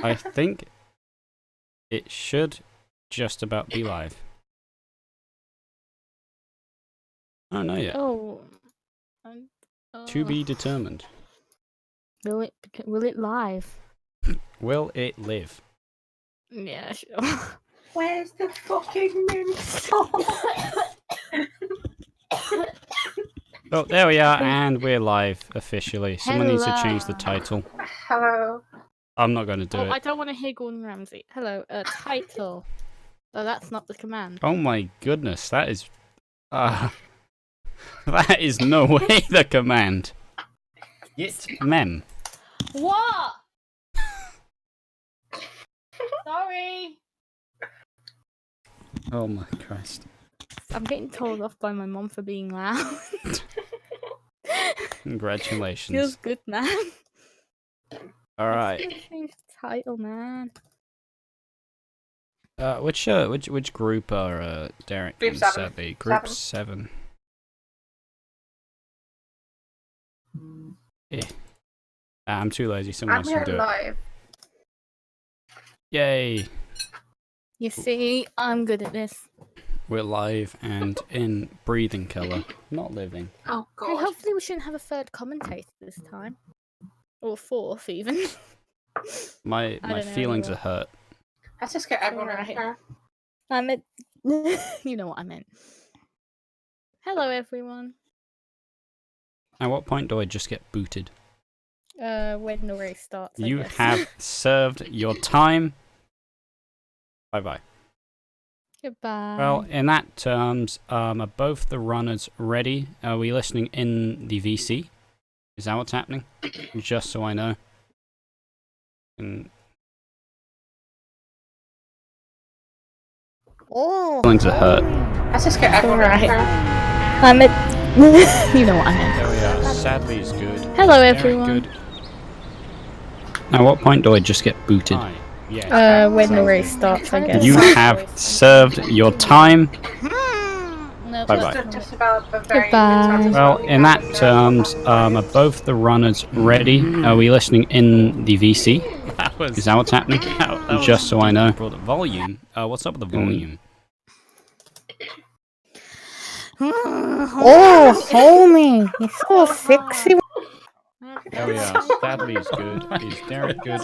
I think it should just about be live. I don't know yet. Oh. To be determined. Will it live? Will it live? Yeah, sure. Where's the fucking mint? Oh, there we are, and we're live officially. Someone needs to change the Hello. title. Hello. I'm not going to do I it. don't want to hear Gordon Ramsay. Hello, title. Oh, that's not the command. Oh my goodness, that is... that is no way the command. Git mem. What? Sorry. Oh my Christ. I'm getting told off by my mom for being loud. Congratulations. Feels good, man. Alright. Change the title, man. Which group are Derek Group and 7. Savvy? Group 7. Yeah. I'm too lazy, someone I'm else here can do it. live. Yay! You see, I'm good at this. We're live and in breathing colour, not living. Oh Hey, god. hopefully we shouldn't have a third commentator this time. Or a fourth, even. My I don't know, feelings anyway. are hurt. Let's just get everyone in Alright. here. I meant... you know what I meant. Hello, everyone. At what point do I just get booted? When the race starts, I You guess. have served your time. Bye bye. Goodbye. Well, in that terms, are both the runners ready? Are we listening in the VC? Is that what's happening? Just so I know. Oh, Feelings are hurt. Let's just get everyone in here. I meant... you know what I meant. There we are. Sadly is good. Hello, Derek, everyone. good. At what point do I just get booted? Uh, Yeah. When the race starts, I guess. You have served your time. No, Bye-bye. Just develop a very Goodbye. good Well, in that terms, are both the runners ready? Are we listening in the VC? Is that what's happening? Just so I know. Volume? What's up with the volume? Oh, homie, you're so sexy. There we are. Sadly is good. Is Derek good?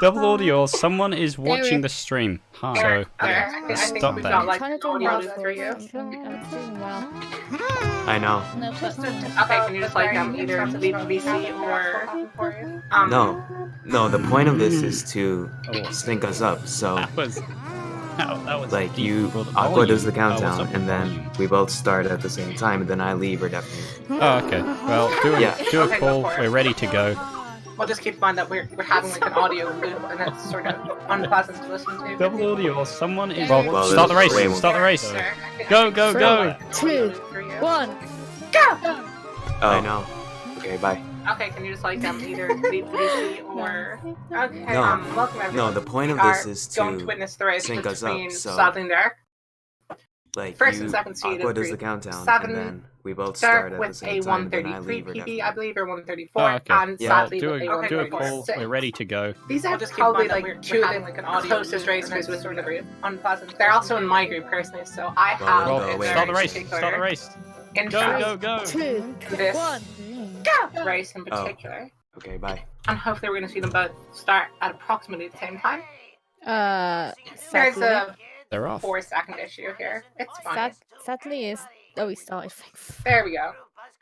Double audio. Someone is watching the stream. Hi. So, I think stop we've that. got like I'm audio trying to for you. I'm doing well. I know. No, but Okay, can you just like either leave VC or No, the point of this is to sync us up. So, That was like, deep you for the Aqua volume. does the What's countdown, up with and then volume? we both start at the same time, and then I leave or definitely. Oh, okay. Well, do a Yeah. do a Okay, call. go for it. We're ready to go. we'll just keep in mind that we're having like an audio loop and it's sort of unpleasant to listen to. Double audio. Someone is. Well, Start the race. wait, wait. Start the race. Derek, I think Go, go, go. 2, 1, go! I know. Okay, bye. Okay, can you just like either leave VC or okay? No. Welcome everyone. No, the point of We this are is going to to witness the race sync us up, between so- Sadly and Derek. like First you. and second seed Aqua of does the group countdown, 7, and then we both start Derek at the with a same time. Then I 133 leave or PB, definitely. I believe, or 134, Oh, okay. and Yeah. Sadly Do with a a 134. call. We're ready to go. These are probably like two of the closest racers with sort of unpleasant. They're also in my group personally, so I Well, have then Well, go a away. very start the race. particular Start the race. Go, interest go, go. 2, This 1, race in particular. Okay, bye. And hopefully we're going to see them both start at approximately the same time. There's sadly. a They're off. 4-second issue here. It's fine. Sadly is... Oh, he started. There we go.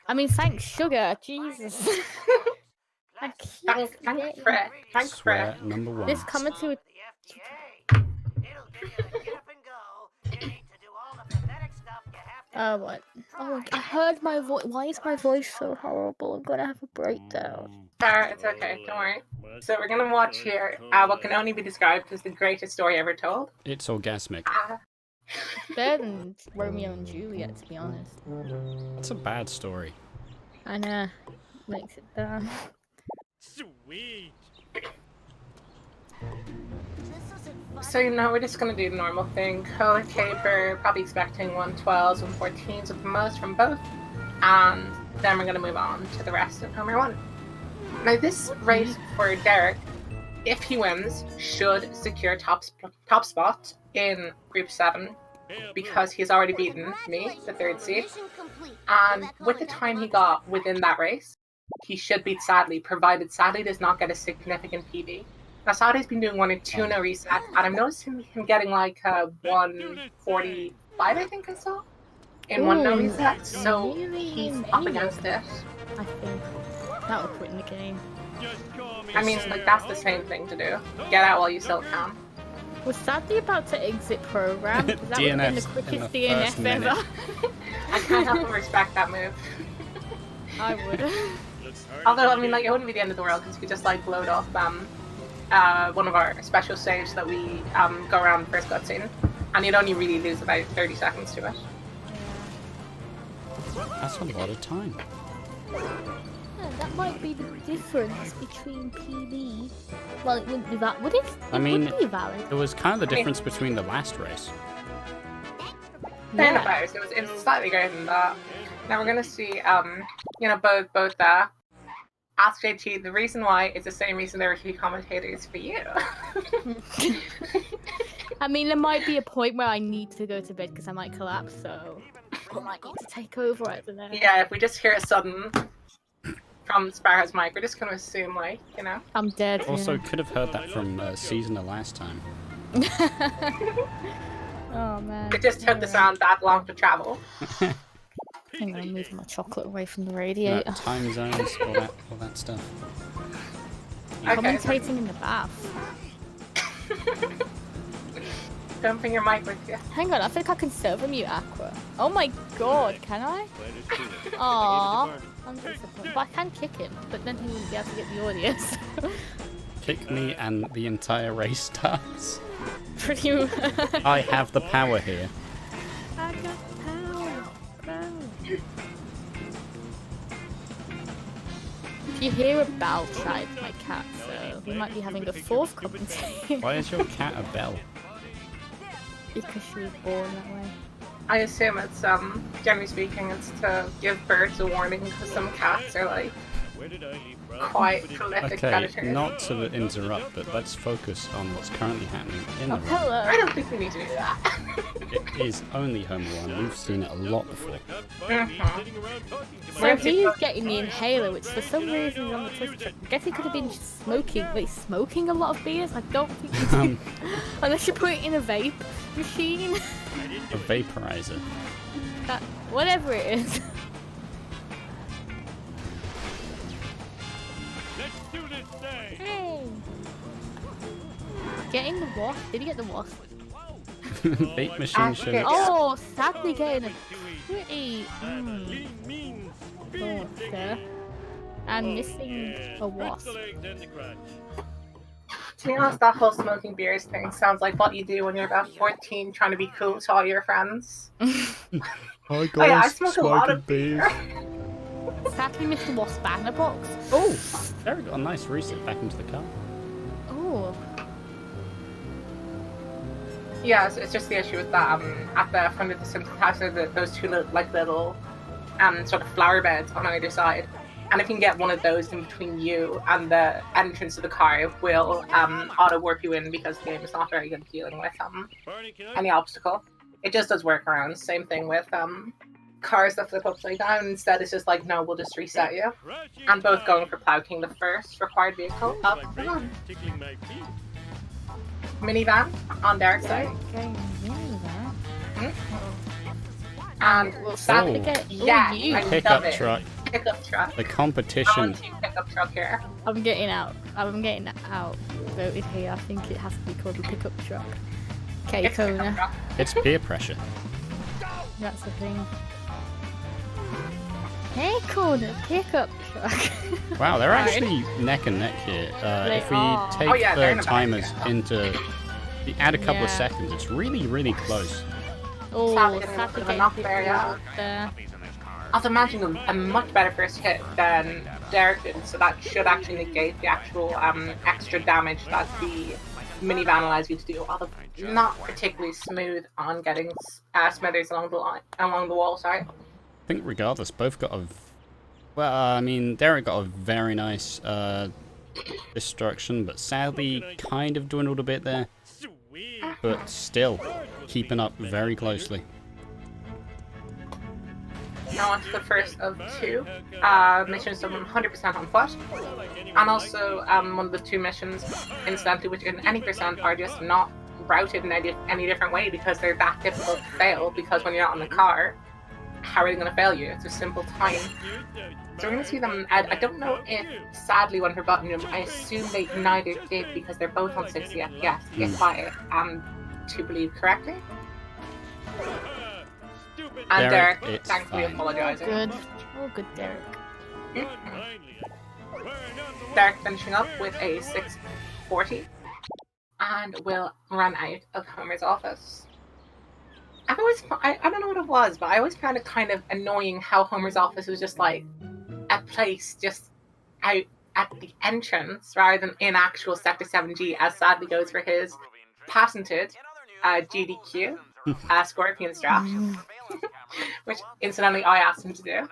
I mean, thanks, sugar. Jesus. I keep Thanks forgetting. for it. Thanks for it. Swear number one. This coming to a... what? Oh, I heard my voice. Why is my voice so horrible? I'm gonna have a breakdown. Sarah, it's okay. Don't worry. So we're going to watch here what can only be described as the greatest story ever told. It's orgasmic. Better than Romeo and Juliet, to be honest. That's a bad story. I know. Makes it down. Sweet. So, we're just going to do the normal thing. Color caper, probably expecting 112s, 114s at the most from both. And then we're going to move on to the rest of Homer 1. Now, this race for Derek if he wins, should secure top spot in Group 7 because he's already beaten me, the 3rd seed. And with the time he got within that race, he should beat Sadly, provided Sadly does not get a significant PB. Now, Sadly's been doing 1 and 2 no resets, and I'm noticing him getting like 145, I think I saw, in 1 no reset. So he's up against it. I think that would quit in the game. I mean, like, that's the same thing to do. Get out while you still can. Was Sadly about to exit program? That would have been the quickest DNF ever. I can't help but respect that move. I would. Although, I mean, like, it wouldn't be the end of the world because we just, like, load off one of our special saves that we go around the first cutscene. And you'd only really lose about 30 seconds to it. That's a lot of time. Yeah, that might be the difference between PB. Well, it wouldn't be that. Would it? I mean, would be valid. it was kind of the difference between the last race. Fair enough, hours. It was slightly greater than that. Now we're gonna see, both Ask JT. The reason why is the same reason there are 3 commentators for you. I mean, there might be a point where I need to go to bed because I might collapse, so I might need to take over. I don't know. Yeah, if we just hear a sudden from Sparrow's mic, we're just gonna assume, like, I'm dead. Also, could have heard that from Seasoner last time. Oh man. It just took the sound that long to travel. Hang on, I'm moving my chocolate away from the radiator. No, time zones, all that stuff. Commentating in the bath. Don't bring your mic with you. Hang on, I think I can server mute Aqua. Oh my god, can I? Aww. I'm disappointed. But I can kick him, but then he wouldn't be able to get the audience. Kick me and the entire race starts. Pretty much. I have the power here. I got power. If you hear a bell, try it's my cat, so we might be having a 4th commentator. Why is your cat a bell? Because she was born that way. I assume it's, generally speaking, it's to give birds a warning because some cats are, like, quite prolific Okay, predators. not to interrupt, but let's focus on what's currently happening in the room. Hello. I don't think we need to do that. It is only Home Alone. We've seen it a lot before. So he's getting the inhaler, which for some reason is on the twist. I guess he could have been smoking. Wait, smoking a lot of beers? I don't think he did. Unless you put it in a vape machine. A vaporizer. Whatever it is. Hey! Getting the wasp? Did he get the wasp? Vape machine shouldn't. Oh, Sadly getting a pretty there. And missing a wasp. To be honest, that whole smoking beers thing sounds like what you do when you're about 14 trying to be cool to all your friends. Hi guys, I smoke a lot of beer. Sadly missed the wasp banner box. Oh, very got a nice reset back into the car. Oh. Yeah, it's just the issue with that. At the front of the Simpsons house are those 2 little sort of flower beds on either side. And if you can get one of those in between you and the entrance of the car, it will auto warp you in because the game is not very good at dealing with any obstacle. It just does workarounds. Same thing with cars that flip upside down. Instead, it's just like, no, we'll just reset you. And both going for Plow King, the first required vehicle up the run. Minivan on their side. And Sadly get yeah, you. I love Pickup it. truck. Pickup truck. The I competition. want to pickup truck here. I'm getting out. Voted here. I think it has to be called a pickup truck. Okay, It's pickup Kona. truck. It's peer pressure. That's the thing. Hey, Kona, pickup truck. Wow, they're actually neck and neck here. If we are. take Oh, yeah, they're in the the back, timers yeah. into... We add a couple of Yeah. seconds, it's really, really close. Oh, Sadly getting a Sadly bit of a getting knock people there, yeah. out there. I was imagining a much better first hit than Derek did, so that should actually negate the actual extra damage that the minivan allows you to do. Although not particularly smooth on getting smithers along the wall. Sorry. I think regardless, both got a... Well, I mean, Derek got a very nice destruction, but sadly kind of dwindled a bit there. Sweet. But still, keeping up very closely. Now on to the first of two missions of 100% on foot. And also one of the two missions, incidentally, which in any percent are just not routed in any different way because they're that difficult to fail, because when you're not in the car, how are they going to fail you? It's a simple time. So we're going to see them. I don't know if, sadly, when forgotten them, I assume they neither did because they're both on 60 FPS, if I am to believe correctly. And Derek thankfully apologising. Good. Oh, good, Derek. Derek finishing up with a 640 and will run out of Homer's office. I don't know what it was, but I always found it kind of annoying how Homer's office was just like a place just out at the entrance rather than in actual Sector 7G, as sadly goes for his patented GDQ Scorpion strap, which incidentally I asked him to do,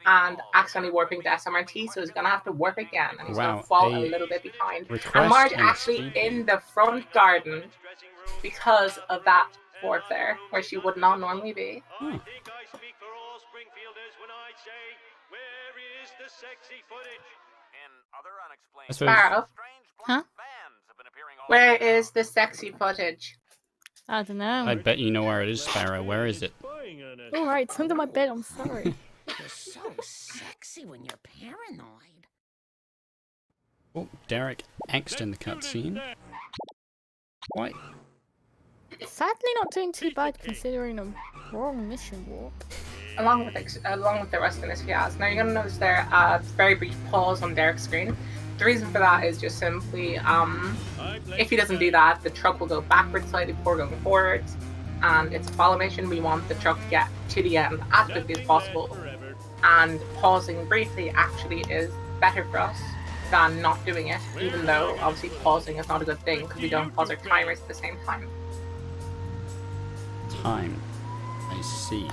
and accidentally warping to SMRT, so he's going to have to warp again, and he's going to fall a little bit behind. And Marge actually in the front garden because of that warp there, where she would not normally be. Hmm. Sparrow, Huh? where is the sexy footage? I don't know. I bet you know where it is, Sparrow. Where is it? Alright, it's under my bed, I'm sorry. You're so sexy when you're paranoid. Oh, Derek X'd in the cutscene. Why? Sadly not doing too bad considering a wrong mission warp. Along with the rest of this, yes. Now you're going to notice there a very brief pause on Derek's screen. The reason for that is just simply, if he doesn't do that, the truck will go backwards slightly before going forwards. And it's a follow mission. We want the truck to get to the end as quickly as possible. And pausing briefly actually is better for us than not doing it, even though obviously pausing is not a good thing because we don't pause our timers at the same time. Time. I see.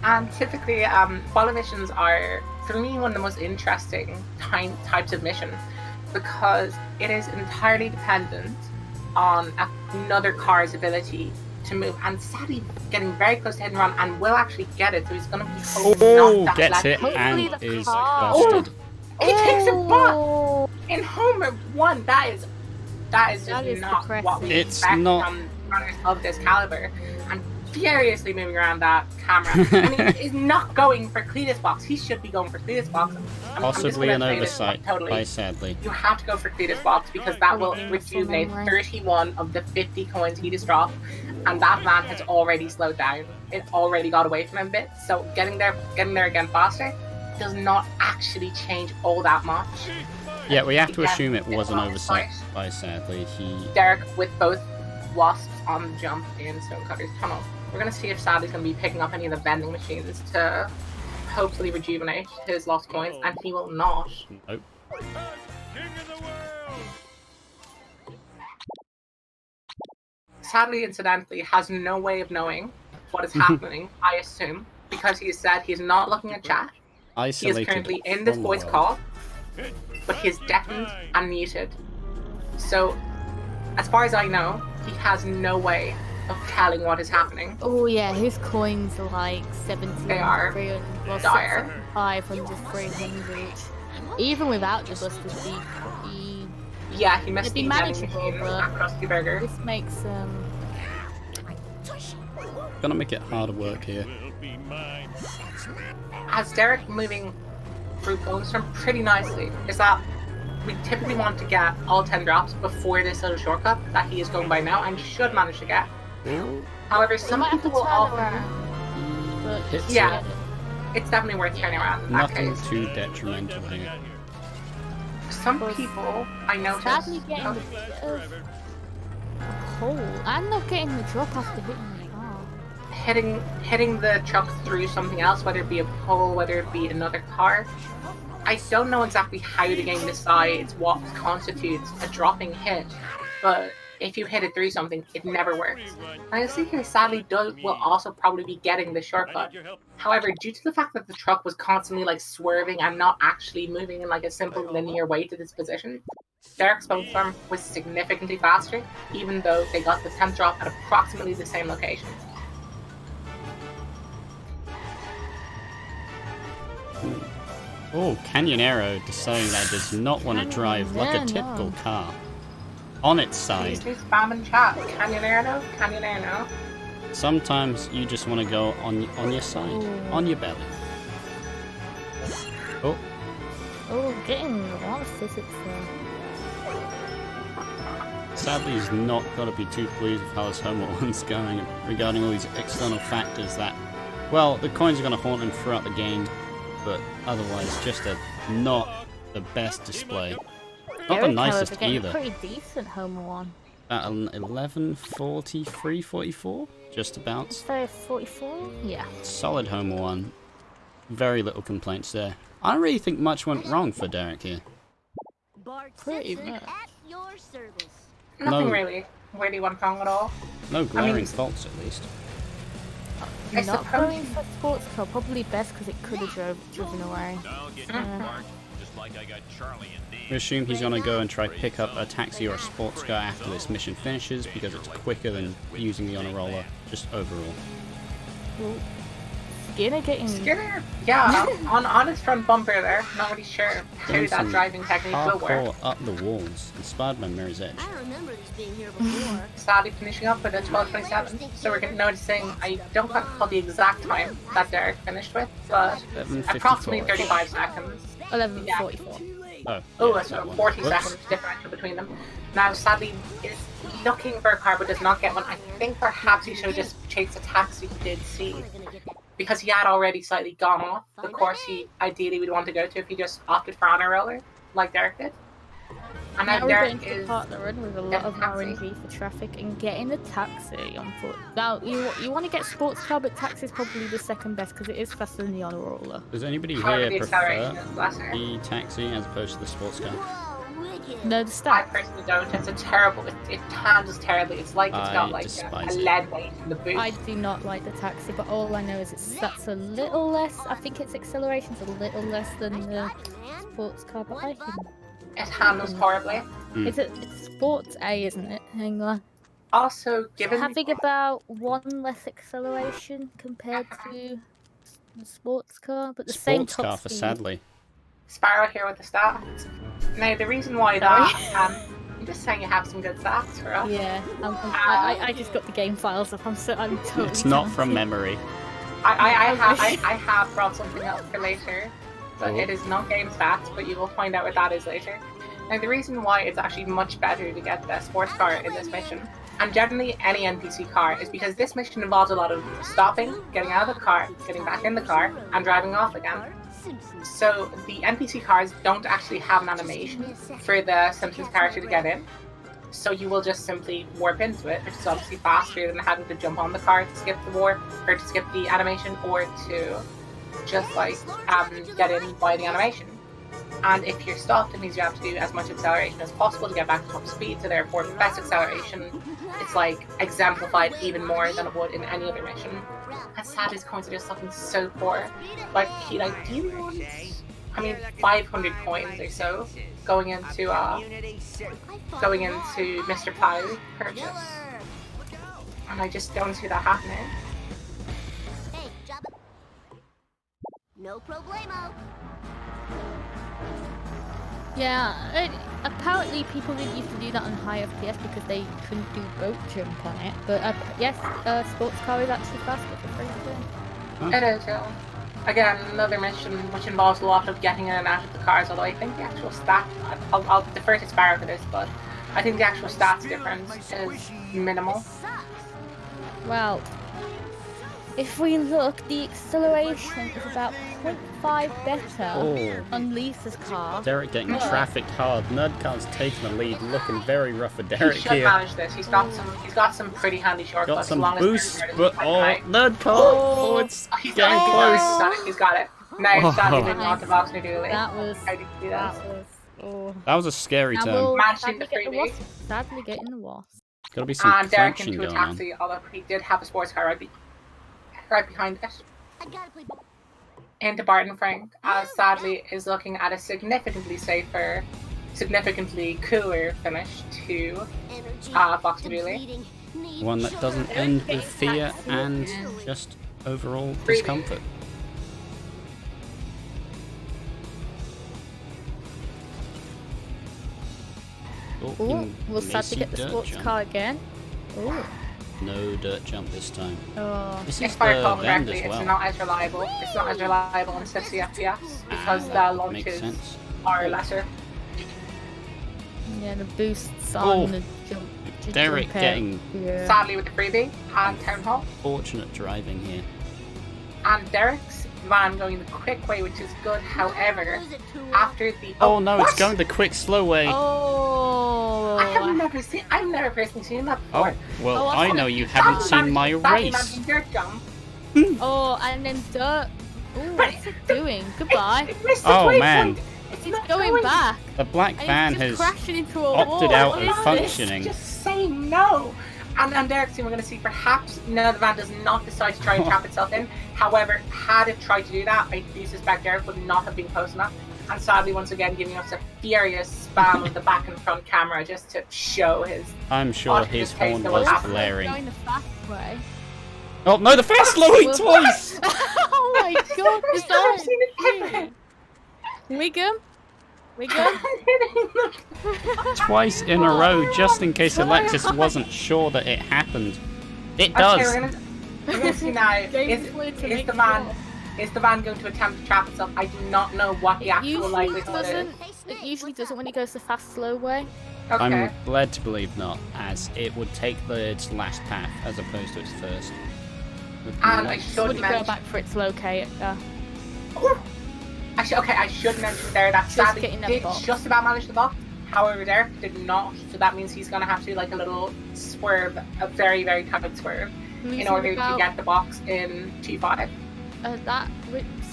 And typically, follow missions are, for me, one of the most interesting types of mission because it is entirely dependent on another car's ability to move, and sadly getting very close to hit and run, and will actually get it, so he's going to be hoping not that gets it Hopefully and the is car- busted. He takes a butt! Oh, In Homer 1, that is just That is not what we depressing. It's expect not- from runners of this caliber. And furiously moving around that camera. And he is not going for Cletus box. He should be going for Cletus box. Possibly an I'm just gonna say this oversight, totally. by sadly. You have to go for Cletus box because that will rejuvenate 31 of the 50 coins he just dropped. And that van has already slowed down. It already got away from him a bit. So getting there again faster does not actually change all that much. Yeah, we have to Yeah, assume it was an it's oversight, oversight. by sadly. Derek with both wasps on the jump in Stonecutter's tunnel. We're going to see if Sadly's going to be picking up any of the vending machines to hopefully rejuvenate his lost coins, and he will not. Nope. Sadly, incidentally, has no way of knowing what is happening, I assume, because he has said he's not looking at chat. He is Isolated currently in this from the voice world. call, but he is deafened and muted. So, as far as I know, he has no way of telling what is happening. oh yeah, his coins are like 70, They are 300, well, dire. 500, 300. Even without the busted beak, Yeah, he missed It'd be the vending manageable, machine but- at Krusty Burger. this makes Gonna make it harder work here. As Derek moving through Goldstorm pretty nicely, is that we typically want to get all 10 drops before this little shortcut that he is going by now and should manage to get. However, you some might have to people turn will often... around. But Hits Yeah. It's definitely worth turning around in that Nothing case. too detrimental here. Some people, I noticed... sadly getting a bit of a hole. I'm not getting the drop after hitting the car. hitting the truck through something else, whether it be a pole, whether it be another car. I don't know exactly how the game decides what constitutes a dropping hit, but if you hit it through something, it never works. And I see here, sadly, Doug will also probably be getting the shortcut. However, due to the fact that the truck was constantly like swerving and not actually moving in like a simple linear way to this position, Derek's Boatstorm was significantly faster, even though they got the 10th drop at approximately the same location. Oh, Canyonero deciding that it does not want to drive like a typical car. On its side. Please do spam and chat. Canyonero, Canyonero. Sometimes you just want to go on your side, on your belly. Oh. Oh, getting a lot of physics there. Sadly, he's not got to be too pleased with how his Homer one's going regarding all these external factors that, well, the coins are going to haunt him throughout the game, but otherwise, just not the best display. Not the nicest either. Pretty decent Homer one. At an 11:43, 44, just about. So 44, yeah. Solid Homer one. Very little complaints there. I don't really think much went wrong for Derek here. Pretty much. Nothing really went wrong at all. No glaring faults, at least. I Not suppose. going for sports car, probably best because it could have driven away. We assume he's going to go and try pick up a taxi or a sports car after this mission finishes because it's quicker than using the honor roller, just overall. Well, Skinner getting... Skinner, yeah, on his front bumper there. Not really sure how Doing that some driving technique will work. Hardcore up the walls, inspired by Mirror's Edge. I remember this being here before. Sadly finishing up with a 12:27. So we're noticing, I don't recall the exact time that Derek finished with, but 11:54. approximately 35 seconds. 11:44. Oh, yeah, so that one. 40 Whoops. seconds differential between them. Now, sadly, is looking for a car but does not get one. I think perhaps he should have just chased a taxi he did see. Because he had already slightly gone off the course he ideally would want to go to if he just opted for honor roller, like Derek did. And now Now we're Derek getting to the is part of the run with a lot of taxi. RNG for traffic and getting a taxi on foot. Now, you want to get sports car, but taxi is probably the second best because it is faster than the honor roller. Does anybody However, here the acceleration prefer is lesser. the taxi as opposed to the sports car? No, the I stat. personally don't. It's a terrible. It handles terribly. It's like it's I got like a despise it. lead weight in the boot. I do not like the taxi, but all I know is that's a little less. I think its acceleration's a little less than the sports car, but I can. It handles horribly. It's sports A, isn't it? Hang on. Also, given Having about one less acceleration compared to the sports car, but the same Sports top car for speed. sadly. Sparrow here with the stats. Now, the reason why that, I'm just saying you have some good stats for us. Yeah, I just got the game files up. I'm totally. It's not from talented. memory. I have brought something up for later. But Oh. it is not game stats, but you will find out what that is later. Now, the reason why it's actually much better to get the sports car in this mission, and generally any NPC car, is because this mission involves a lot of stopping, getting out of the car, getting back in the car, and driving off again. So the NPC cars don't actually have an animation for the Simpsons character to get in. So you will just simply warp into it, which is obviously faster than having to jump on the car to skip the warp, or to skip the animation, or to just like get in by the animation. And if you're stopped, it means you have to do as much acceleration as possible to get back to top speed, so therefore the best acceleration, it's like exemplified even more than it would in any other mission. And sad his coins are just looking so poor. Like he do you want 500 coins or so going into Mr. Plow purchase. And I just don't see that happening. No problemo. Yeah, apparently people didn't used to do that on high FPS because they couldn't do boat jump on it. But yes, sports car is actually faster for free too. It is, yeah. Again, another mission which involves a lot of getting in and out of the cars, although I think the actual stat, I'll defer to Sparrow for this, but I think the actual stats difference is minimal. Well, if we look, the acceleration is about 0.5 better on Lisa's car. Derek getting trafficked hard. Nerdcar's taking the lead, looking very rough for He Derek should here. manage this. He's got some pretty handy shortcuts. Got some as long as boosts, Nerdcard but isn't quite high. Nerdcar! It's He's getting got it. close. He's got it. Now, sadly, didn't Nice. want the box to do it. That was. How did you do That that? was. Oh. That was a scary Now turn. we'll Matching sadly the get the freebie. wasp. Sadly getting the wasp. Gotta be some And Derek crunching into a going on. taxi, although he did have a sports car right behind it. I gotta play ball. Into Barton Frank, sadly is looking at a significantly safer, significantly cooler finish to Energy. Fox and Julie. Depleting. Need One that sugar. doesn't end with fear and just overall discomfort. Oh, Ooh, we'll start to Macy get the dirt sports jump. car again. Ooh. No dirt jump this time. Oh. This If is I the recall vend correctly, as well. it's not as reliable. It's not as reliable on 60 FPS because the Makes launches sense. are lesser. Yeah, the boosts Oh. on the jump. to Derek jump out. getting Yeah. Sadly, with the freebie and Town Hall, fortunate driving here. and Derek's van going the quick way, which is good. However, Lose it to after the Oh no, what? it's going the quick slow way. Oh. I've never personally seen that Oh, before. well, Oh, I know you haven't seen my race. Imagine dirt jump. Oh, and then dirt. Ooh, what's it doing? Goodbye. It missed Oh, its man. waypoint. It's It's not going back. The black And van it's has just crashing into a opted wall. out What of is this? functioning. Just say no. And Derek, we're going to see perhaps the van does not decide to try and trap itself in. However, had it tried to do that, I do suspect Derek would not have been close enough. And sadly, once again, giving us a furious spam of the back and front camera just to show his. I'm sure Watch his this case, horn no was one happened. blaring. Going the fast way. Oh no, the fast slowing twice! Oh my god, I've is never that seen it happen. Wiggum? Wiggum? Twice in a row, just in case Alexis wasn't sure that it happened. It Okay, does. we're gonna see now. James Is, wanted to is make the van sure. is the van going to attempt to trap itself? I do not know what the actual Usually likelihood is. doesn't. It usually doesn't when it goes the fast slow way. Okay. I'm led to believe not, as it would take its last path as opposed to its first. And I should Would it go mention. back for its locate? I should mention there that Just Sadly getting that did box. just about manage the box. However, Derek did not, so that means he's gonna have to do like a little swerve, a very very tight swerve, in order to get the box in T5.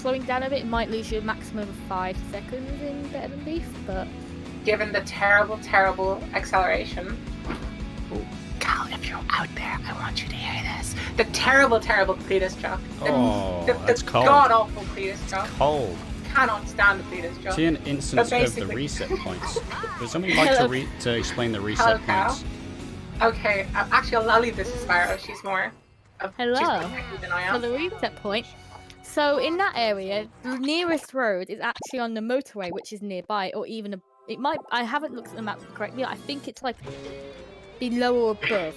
Slowing down a bit might lose you a maximum of 5 seconds in better than beef, but Given the terrible acceleration. Cal, if you're out there, I want you to hear this. The terrible Cletus chuck. Oh, that's cold. God awful Cletus chuck. Cold. Cannot stand the Cletus chuck. See an instance But of the basically- reset points. Would somebody like to explain the reset Hello, points? Okay, actually I'll leave this to Sparrow. She's more. Hello. She's more techy than I for am. the reset point. So in that area, the nearest road is actually on the motorway, which is nearby, or even it might. I haven't looked at the map correctly. I think it's like below or above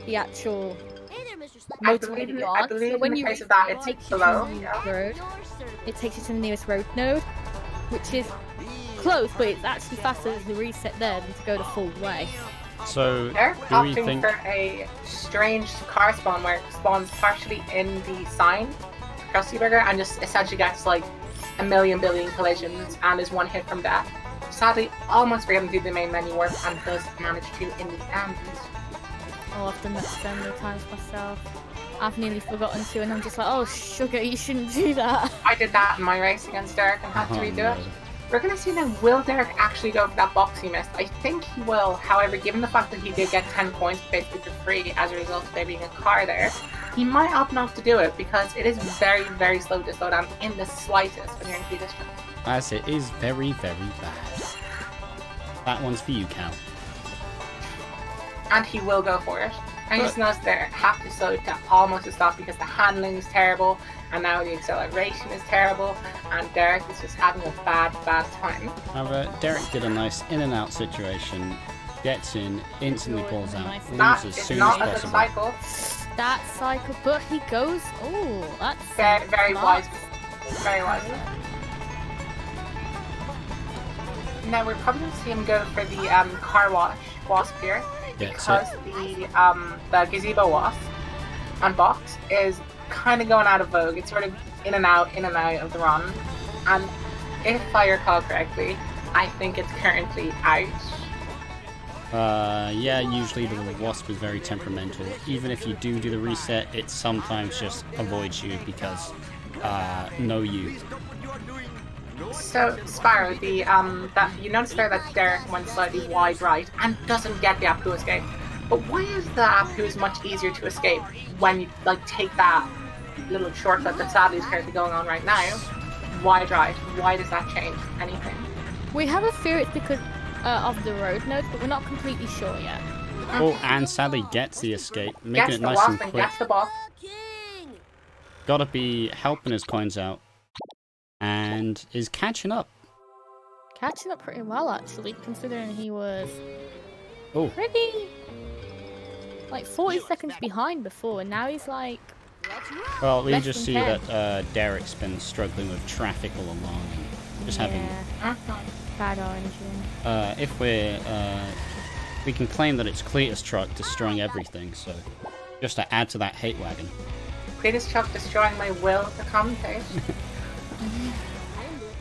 the actual Hey there, Mr. Slack. I motorway believe, that you're I on. believe So when in the you case reach of that, it it's takes you below. to the Yeah. road. Your service. It takes you to the nearest road node, which is close, but it's actually faster than the reset there than to go the full way. So, They're do we opting think... for a strange car spawn where it spawns partially in the sign, Krusty Burger, and just essentially gets like a million billion collisions and is one hit from death. Sadly, almost forgetting to do the main menu work and does manage to in the end. Oh, I've done that so many times myself. I've nearly forgotten to, and I'm just like, oh, sugar, you shouldn't do that. I did that in my race against Derek and had to Oh, redo no. it. We're gonna see now, will Derek actually go for that box he missed? I think he will. However, given the fact that he did get 10 points basically for free as a result of there being a car there, he might opt not to do it because it is very slow to slow down in the slightest when you're in key distance. As it is very bad. That one's for you, Cal. And he will go for it. And you just notice there, have to slow to almost a stop because the handling is terrible, and now the acceleration is terrible, and Derek is just having a bad time. However, Derek did a nice in and out situation, gets in, instantly pulls out, That leaves as is soon as not a good possible. cycle. That cycle, but he goes. Oh, that's Very smart. wise. Very wise. Now we're probably going to see him go for the car wash wasp here Gets because the gazebo wasp on box is kind of going out of vogue. It's sort of in and out of the run, and if I recall correctly, I think it's currently out. Yeah, usually the wasp is very temperamental. Even if you do the reset, it sometimes just avoids you because, no you. So Sparrow, the that you notice there that Derek went slightly wide right and doesn't get the Apu escape. But why is that who's much easier to escape when you like take that little shortcut that sadly is currently going on right now? Why drive? Why does that change anything? We have a fear it's because of the road nodes, but we're not completely sure yet. Oh, and sadly gets the escape, making Gets it the nice wasp and and quick. gets the boss. Gotta be helping his coins out. And is catching up. Catching up pretty well, actually, considering he was Oh, pretty like 40 seconds behind before, and now he's like well, we less just than see 10. that Derek's been struggling with traffic all along and just having. Bad origin. If we can claim that it's Cletus' truck destroying everything, so just to add to that hate wagon. Cletus Chuck destroying my will to commentate.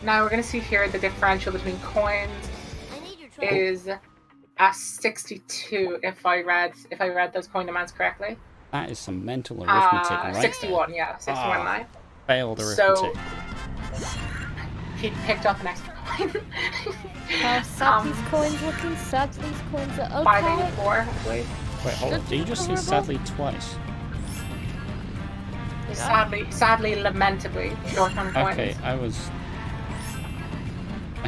Now we're going to see here the differential between coins is a 62 if I read those coin demands correctly. That is some mental arithmetic right 61, there. yeah, 61 now. Failed So arithmetic. he picked up an extra coin. How sad these coins looking? Sad these coins are okay. 584, I believe. Wait, hold on. Did you just say sadly twice? Sadly, lamentably, short on coins. Okay, I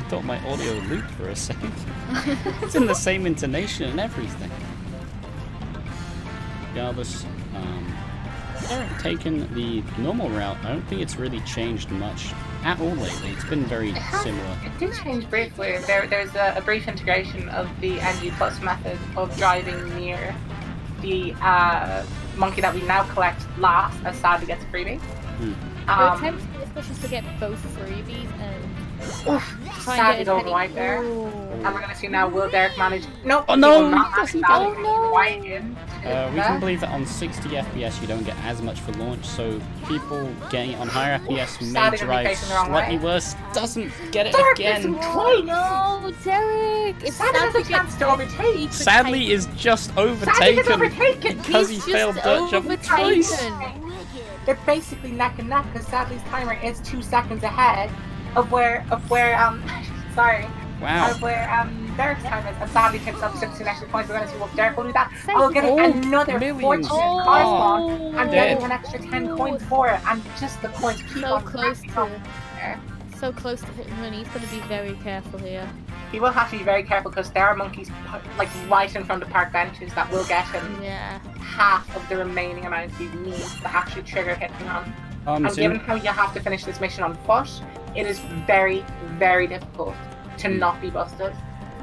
thought my audio looped for a second. It's in the same intonation and everything. Regardless, Derek taking the normal route. I don't think it's really changed much at all lately. It's been very similar. It did change briefly. There's a brief integration of the NG plus method of driving near the monkey that we now collect last, as sadly gets a freebie. We're attempting especially to get both freebies and sadly try going right there. Ooh. And we're going to see now, will Derek manage? Nope. Oh, no! He will not Doesn't manage go, that. no. Right in. We can believe that on 60 FPS you don't get as much for launch, so people getting it on higher FPS may Sadly, gonna be drive facing the wrong slightly way. worse. Doesn't get it Derek again. isn't Oh no, Derek! If Sadly has a chance to overtake. Sadly is just Sadly overtaken gets overtaken. because he He's failed just dirt jump twice. overtaken. They're basically neck and neck because Sadly's timer is 2 seconds ahead of where sorry. Wow. Of where Derek's time is, and Sadly picks up 16 extra points. We're going to see what Derek will do that. Thank I'll get you. another Millions. fortunate Oh, car spawn and getting dead. an extra 10 coins for it, and just the points keep So on close racking up to there. so close to hitting money. He's gonna be very careful here. He will have to be very careful because there are monkeys like right in front of park benches that will get him Yeah. half of the remaining amount he needs to actually trigger hitting on. And Zim, given how you have to finish this mission on foot, it is very, very difficult to not be busted.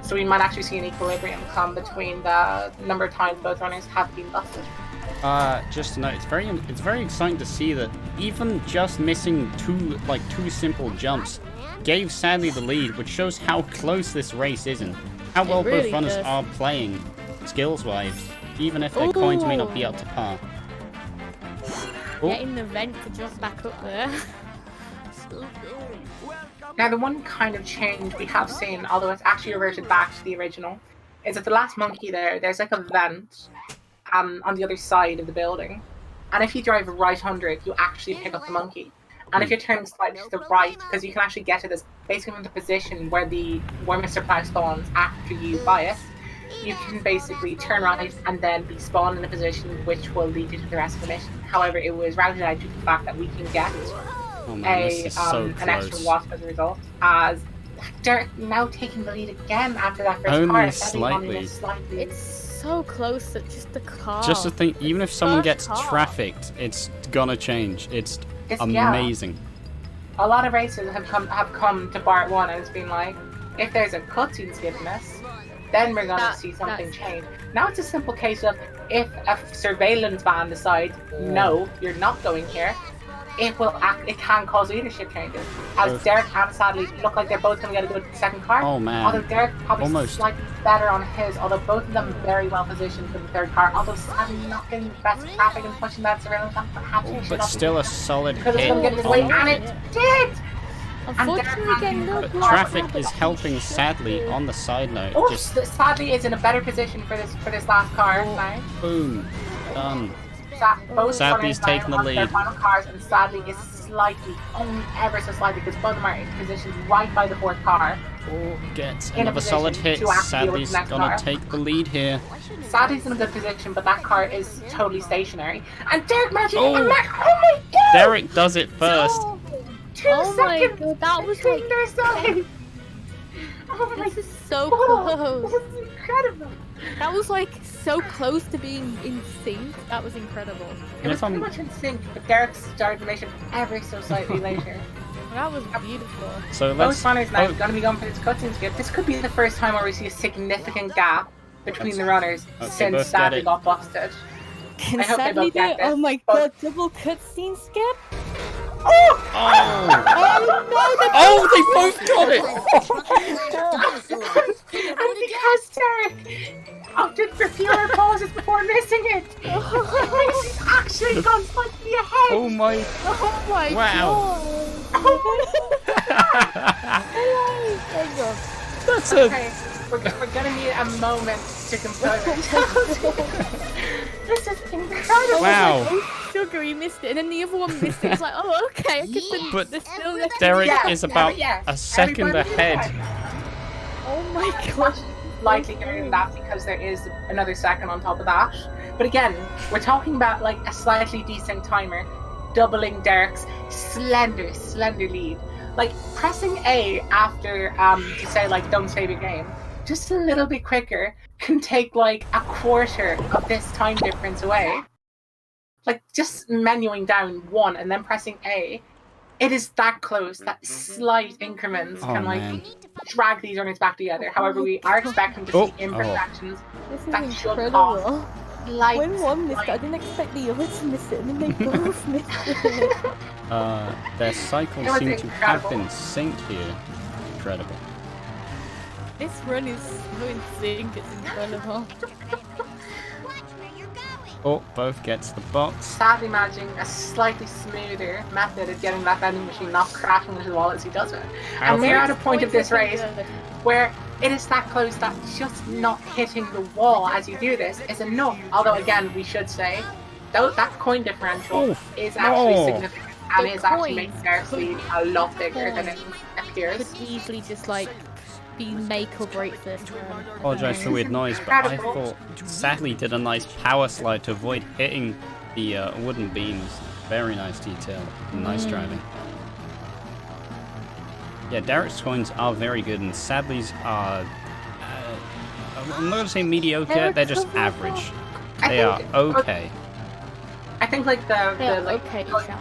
So we might actually see an equilibrium come between the number of times both runners have been busted. just to note, it's very exciting to see that even just missing two simple jumps gave Sadly the lead, which shows how close this race is and how well really both runners does. are playing skills-wise, even if their coins may not be up to par. Oh, Getting the vent to jump back up there. Now, the one kind of change we have seen, although it's actually reverted back to the original, is that the last monkey there's like a vent on the other side of the building. And if you drive right under it, you actually pick up the monkey. And if you're turning slightly to the right, because you can actually get to this basically from the position where Mr. Plow spawns after you buy it, you can basically turn right and then be spawned in a position which will lead you to the rest of the mission. However, it was routed out due to the fact that we can get oh man, this is so an extra close. wasp as a result. As Derek now taking the lead again after that first Only car. slightly. Slightly. It's so close that just the car. Just to think, even if someone First gets car. trafficked, it's gonna change. It's yeah. amazing. A lot of races have come to Part 1 and it's been like, if there's a cutscene skipping us, then we're gonna see something change. Now it's a simple case of, if a surveillance van decides, no, you're not going here, it can cause leadership changes. As Derek and Sadly look like they're both going to get a good second car. Oh man. Although Derek probably Almost. slightly better on his, although both of them very well positioned for the third car. Although Sadly not getting the best traffic and pushing that surveillance van, But still a solid because it's hit. going to get in his way, on- and it did! Unfortunately, getting no But block. traffic is helping Sadly on the side note. Oh, Just Sadly is in a better position for this last car now. boom. Done. Both Sadly's runners now taking the on their lead. final cars, and Sadly is slightly, only ever so slightly, because both of them are in positions right by the fourth car, Oh, gets in a another solid position hit. to actually deal with Sadly's the next gonna car. take the lead here. Sadly's in a good position, but that car is totally stationary. And Derek managed Oh. oh my god! Derek does it first. Oh, 2 oh my seconds god, that was between like their sides. Oh my this is so god! close. This is incredible. That was like so close to being in sync. That was incredible. It was pretty much in sync, but Derek started mission ever so slightly later. That was beautiful. So Both let's. runners now oh, going to be going for this cutscene skip. This could be the first time where we see a significant gap between the runners Okay, since both get Sadly it. got busted. Can I hope they Sadly both do get it? this. Oh my god, double cutscene skip? Oh! Oh! Oh Oh, they both got it! And because Derek opted for fewer pauses before missing it, he's actually gone slightly ahead. Oh my! Oh my Wow. god. That's a. Okay, we're gonna need a moment to compose ourselves. This is incredible. Wow. Oh, sugar, you missed it. And then the other one missed it. It's like, oh, okay. I guess But they're still next. Derek Yeah, is yeah, about yeah. a second Everybody ahead. Oh my god. Slightly greater than that because there is another second on top of that. But again, we're talking about like a slightly decent timer, doubling Derek's slender lead. Like pressing A after to say like don't save your game, just a little bit quicker can take like a quarter of this time difference away. Like just menuing down 1 and then pressing A, it is that close. That slight increments Oh, can like man. drag these runners back together. However, we are expecting to Oh. see imperfections. This That is should incredible. Like When one missed it, I didn't expect the other to miss it, and then they both missed it. Their cycles It was seem to have incredible. been synced here. Incredible. This run is so in sync, it's incredible. Oh, both gets the box. sadly managing a slightly smoother method of getting that vending machine not crashing into the wall as he does it. And we're at a point of this race where it is that close that just not hitting the wall as you do this is enough. Although again, we should say, though that coin differential Oof. is actually No. significant and The is actually coin making Derek's lead a lot bigger than it appears. Could easily just like be make or break this run. Apologize for the weird noise, but I Incredible. thought Sadly did a nice power slide to avoid hitting the wooden beams. Very nice detail. Nice driving. Yeah, Derek's coins are very good, and Sadly's are. I'm not gonna say mediocre. They're just average. They are okay. I think like Yeah, the like okay, good, Sam.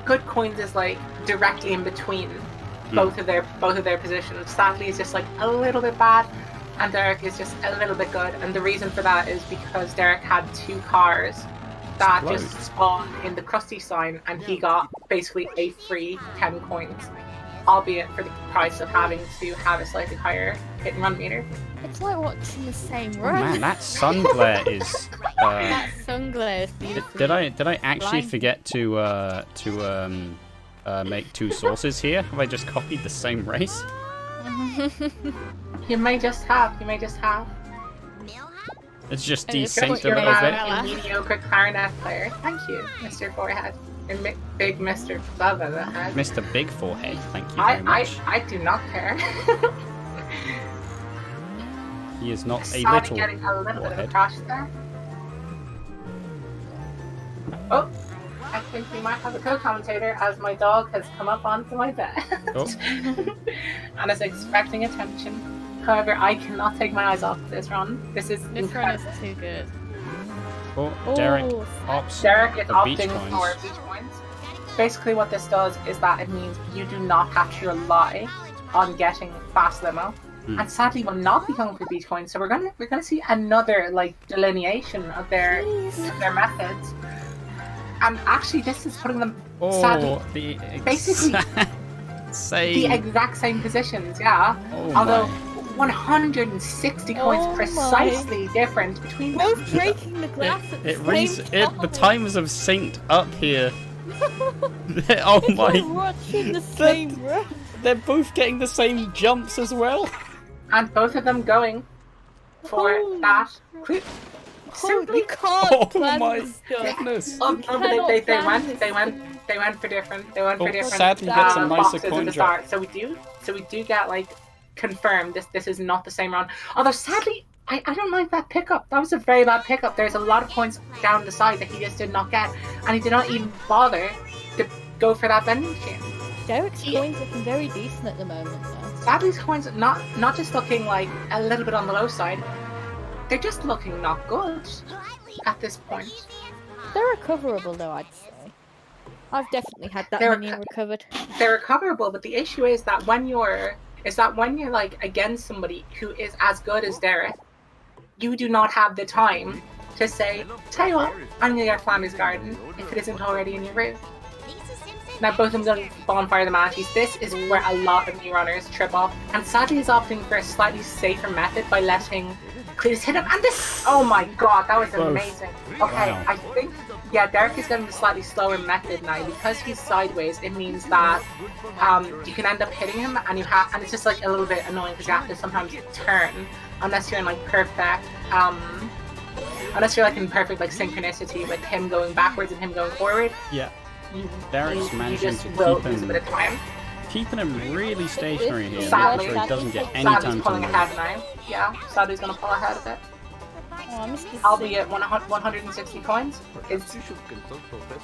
good coins is like directly in between both of their positions. Sadly, is just like a little bit bad, and Derek is just a little bit good. And the reason for that is because Derek had 2 cars that Close. just spawned in the Krusty sign, and he got basically a free 10 coins, albeit for the price of having to have a slightly higher hit and run meter. It's like watching the same Oh run. man, that sun glare is. That sunglass is beautiful. Did I actually Blind. forget to make 2 sources here? Have I just copied the same race? You may just have. It's just And it's desynced what a You're little now bit. now a mediocre clarinet player. Thank you, Mr. Forehead. And big Mr. Bubba the head. Mr. Big Forehead, thank you very much. I do not care. He is not a Sorry, little getting a little bit of a forehead. crash there. Oh, I think we might have a co-commentator as my dog has come up onto my bed Oh. and is expecting attention. However, I cannot take my eyes off this run. This is This run is incredible. too good. Oh, Derek Oh, opts Derek is for beach opting coins. for beach coins. Basically, what this does is that it means you do not have to rely on getting fast limo. And sadly, we'll not be going for beach coins, so we're gonna see another like delineation of their methods. And actually, this is putting them sadly Oh, the basically same. the exact same positions, yeah. Oh Although my. 160 coins Oh my. precisely different between them. Both breaking the glass at the It same reads time. the timers have synced up here. Oh It's like my! watching the same run. They're both getting the same jumps as well. And both of them going for Holy that. Oh, Simply you can't Oh plan my this stuff. goodness! Oh, You no, but cannot they plan went this they stuff. went for different Oh, different sadly gets a nicer boxes at coin the drop. start. So we do get like confirm this is not the same round. Although sadly, I don't like that pickup. That was a very bad pickup. There's a lot of points down the side that he just did not get, and he did not even bother to go for that vending machine. Derek's coins looking very decent at the moment, though. Sadly's coins not just looking like a little bit on the low side, they're just looking not good at this point. They're recoverable, though, I'd say. I've definitely had that They're many recovered. They're recoverable, but the issue is that when you're like against somebody who is as good as Derek, you do not have the time to say, tell you what, I'm gonna get Flanders Garden if it isn't already in your route. Now both of them going Bonfire the Manatees. This is where a lot of new runners trip off, and sadly is opting for a slightly safer method by letting Cletus hit him. And this, oh my god, that was amazing. Okay, Wow. I think, yeah, Derek is getting the slightly slower method now because he's sideways. It means that you can end up hitting him, and and it's just like a little bit annoying because you have to sometimes turn unless you're in like perfect in perfect like synchronicity with him going backwards and him going forward. Yeah. You Derek's managing just to will keep lose a bit of time. keeping him really stationary here, Sadly. so he doesn't get any Sadly's time to pulling move. ahead now. Yeah, Sadly's gonna pull ahead of it. Oh, I missed this. Albeit 160 coins is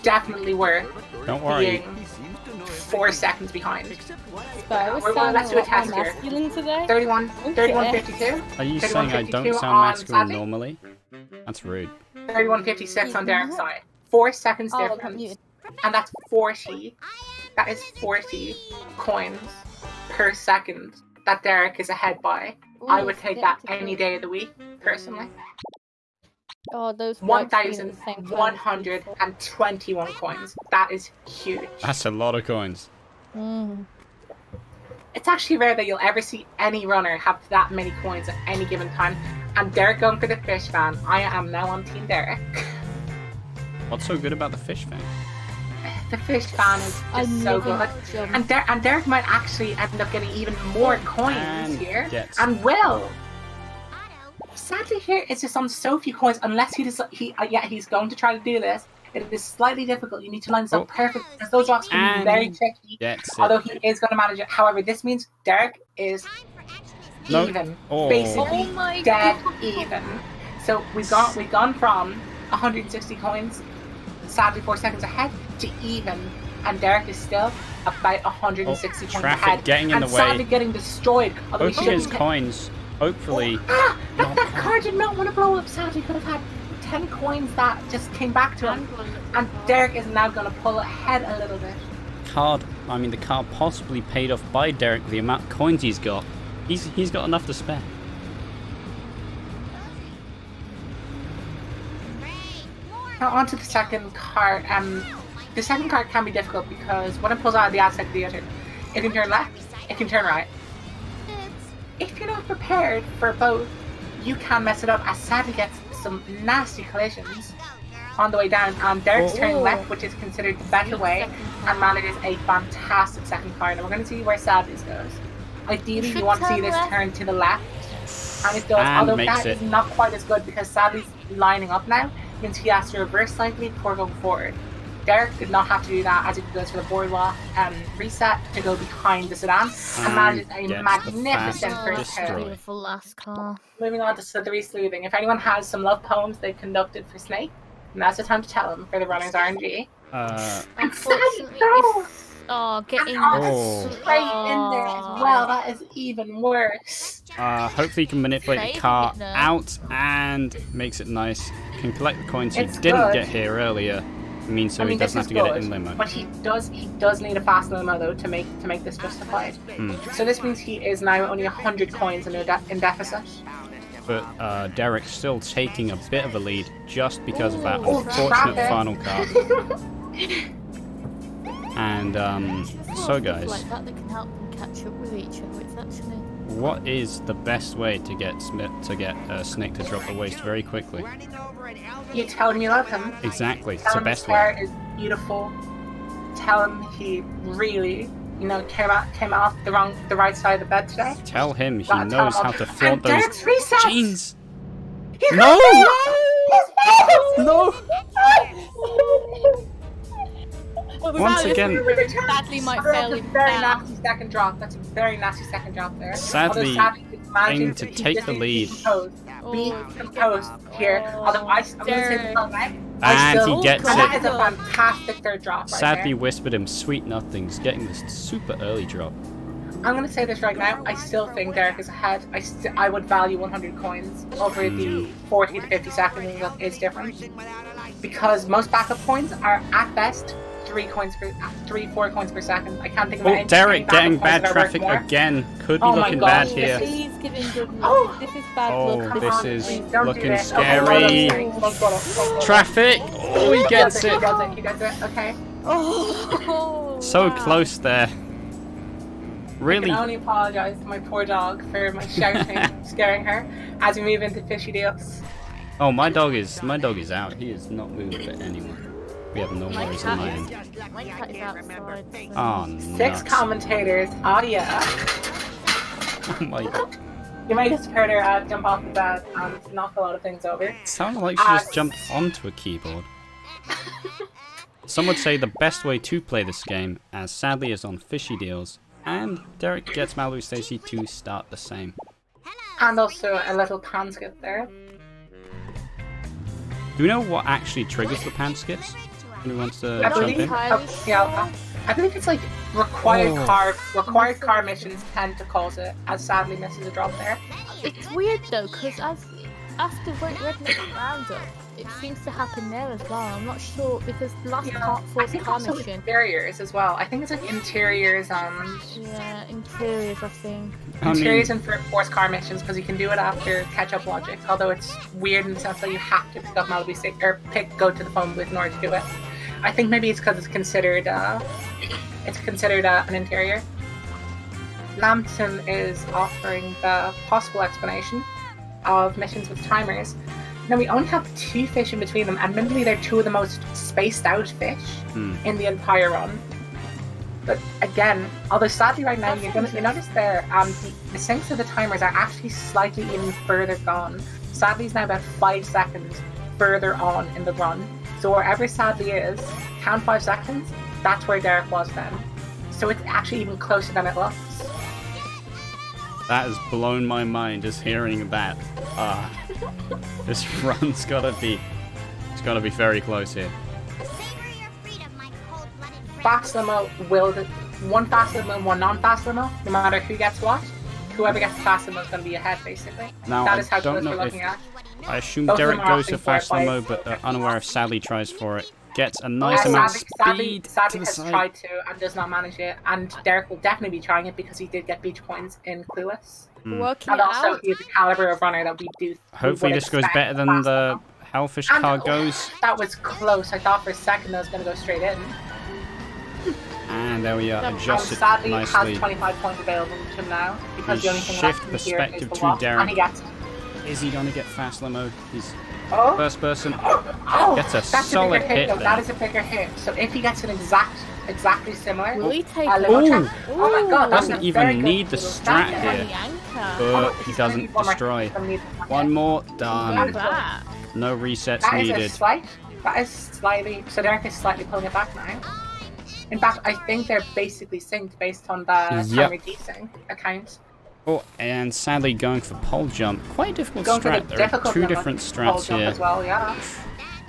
definitely worth Don't worry. being 4 seconds behind. Let's do a test here. masculine today. 31.52. Are you saying I 31.52 don't sound on masculine Sadly. normally? That's rude. 31.56 on Derek's side. 4 seconds Oh, difference. muted. And that's 40. That is 40 coins per second that Derek is ahead by. I would take that any day of the week, personally. Oh, those whites being at the same time. 1,121 coins. That is huge. That's a lot of coins. Mm. It's actually rare that you'll ever see any runner have that many coins at any given time. And Derek going for the fish fan. I am now on Team Derek. What's so good about the fish thing? The fish fan is just so good. And Derek might actually end up getting even more coins And here. gets- And will. Sadly here, it's just on so few coins, unless he's going to try to do this. It is slightly difficult. You need to line this up perfect, because those rocks can be And very tricky. gets it. Although he is going to manage it. However, this means Derek is No. even. Oh. Basically Oh my dead God. even. So we've gone from 160 coins, sadly 4 seconds ahead, to even, and Derek is still about 160 coins traffic ahead. getting in and the way. sadly getting destroyed. Although he Hoping his shouldn't. coins, hopefully. That car did not want to blow up. Sadly, could have had 10 coins that just came back to him. And Derek is now going to pull ahead a little bit. The car possibly paid off by Derek with the amount of coins he's got. He's got enough to spare. Now onto the second car. The second car can be difficult because when it pulls out of the outside theater, it can turn left, it can turn right. If you're not prepared for both, you can mess it up, as sadly gets some nasty collisions on the way down. Derek's turning left, which is considered the better way, and manages a fantastic second car. Now we're going to see where Sadly's goes. Ideally, you want to see this turn to the left, and it does, And although makes that it. is not quite as good because Sadly's lining up now, means he has to reverse slightly before going forward. Derek did not have to do that, as he goes for the boardwalk reset to go behind the sedan, and manages a gets the magnificent fast first turn. destroy. Beautiful last car. Moving on to Slithery Sleuthing. If anyone has some love poems they've conducted for Snake, now's the time to tell them for the runner's RNG. Unfortunately, no! getting Oh. Straight in there as well. That is even worse. Hopefully he can manipulate the Saving car it now. out and makes it nice. Can collect the coins he It's didn't good. get here earlier. He this doesn't have is to get it good, in limo. but he does need a fast limo though to make this justified. So this means he is now only 100 coins in deficit. But Derek's still taking a bit of a lead just because of that Oh, unfortunate traffic. final car. And so guys, like that can help them catch up with each other. It's actually what is the best way to get Snake to drop the waste very quickly? You tell him you love him. Exactly, it's Tell the him his best hair way. is beautiful. Tell him he really, came off the right side of the bed today. Tell him he Gotta tell knows him how all- to flaunt and those Derek's resets! jeans. He's No! His face! No! But Once without again- this, Sadly might That's fail a him very now. nasty second drop. That's a very nasty second drop there. Sadly, Although he's managing aiming to he's take just the lead. Be Oh, composed here. Oh, Although I'm going to say Derek. the right. And he gets and that it. is a fantastic third drop right Sadly there. whispered him sweet nothings, getting this super early drop. I'm going to say this right now. I still think Derek is ahead. I would value 100 coins over the 40 to 50 seconds that is different. Because most backup points are at best 4 coins per second. I can't think of Oh, any Derek getting backup bad points that are worth traffic more. again. Could be Oh my looking God, bad this here. He's giving good luck. Oh! This is bad Oh, luck. this is Please don't do looking this. scary. Okay, Traffic! Oh, he gets He it. does it. He does it. Okay. Oh, So wow. close there. I Really? can only apologise to my poor dog for my shouting, scaring her, as we move into fishy deals. Oh, my dog is out. He is not moving for anyone. We have no My worries on my cat end. My cat is outside. So. Oh, 6 nuts. commentators. Oh yeah. Oh my god. You might just heard her jump off the bed and knock a lot of things over. It sounded like she just jumped onto a keyboard. Some would say the best way to play this game, as sadly is on fishy deals, and Derek gets Malibu Stacy to start the same. And also a little pan skip there. Do we know what actually triggers the pan skips? Anyone wants to I jump believe, in? I believe it's like required car missions tend to cause it, as sadly misses a drop there. It's weird though, because after Redneck Roundup, it seems to happen there as well. I'm not sure because the last I fourth think car also mission. interiors as well. I think it's like interiors and Yeah, interiors, I think. interiors and forced car missions because you can do it after catch-up logic. Although it's weird in the sense that you have to pick up Malibu State or go to the phone booth in order to do it. I think maybe it's because it's considered an interior. Lambton is offering the possible explanation of missions with timers. Now we only have 2 fish in between them, and admittedly they're 2 of the most spaced out fish in the entire run. But again, although sadly right now you notice there, the syncs of the timers are actually slightly even further gone. Sadly is now about 5 seconds further on in the run. So wherever Sadly is, count 5 seconds, that's where Derek was then. So it's actually even closer than it looks. That has blown my mind just hearing that. This run's gotta be very close here. Fast limo one fast limo and one non-fast limo, no matter who gets what. Whoever gets the fast limo is going to be ahead, basically. Now, that is how I don't close we're know looking at. I assume Both of Derek them are goes to opting for it fast by- limo, but unaware if Sadly tries for it. Gets a nice amount of Sadly speed to the has side. tried to and does not manage it, and Derek will definitely be trying it because he did get beach points in Clueless. Working And it also, out. he is the caliber of runner that we do. Hopefully this goes better than the Hellfish And- car goes. That was close. I thought for a second that was going to go straight in. And there we are, And adjusted sadly nicely. has 25 points available to him now because We the only thing shift left in here is perspective the to walk, Derek. and he gets it. Is he gonna get fast limo? He's Oh, first person. oh, Gets a that's solid a bigger hit though. there. That is a bigger hit. So if he gets an exactly similar, Will he take limo it? check. Oh my god, that's Doesn't a even very good need the little strat strat here. On the anchor. But He's he gonna doesn't need one more. destroy. He's gonna need One more, Look at done. that. No resets That is a needed. slight. That is slightly. So Derek is slightly pulling it back now. In fact, I think they're basically synced based on the Yep. timer desync account. Oh, and sadly going for pole jump. Quite a difficult Going for the strat. There are difficult 2 one, different pole strats jump here. as well, yeah.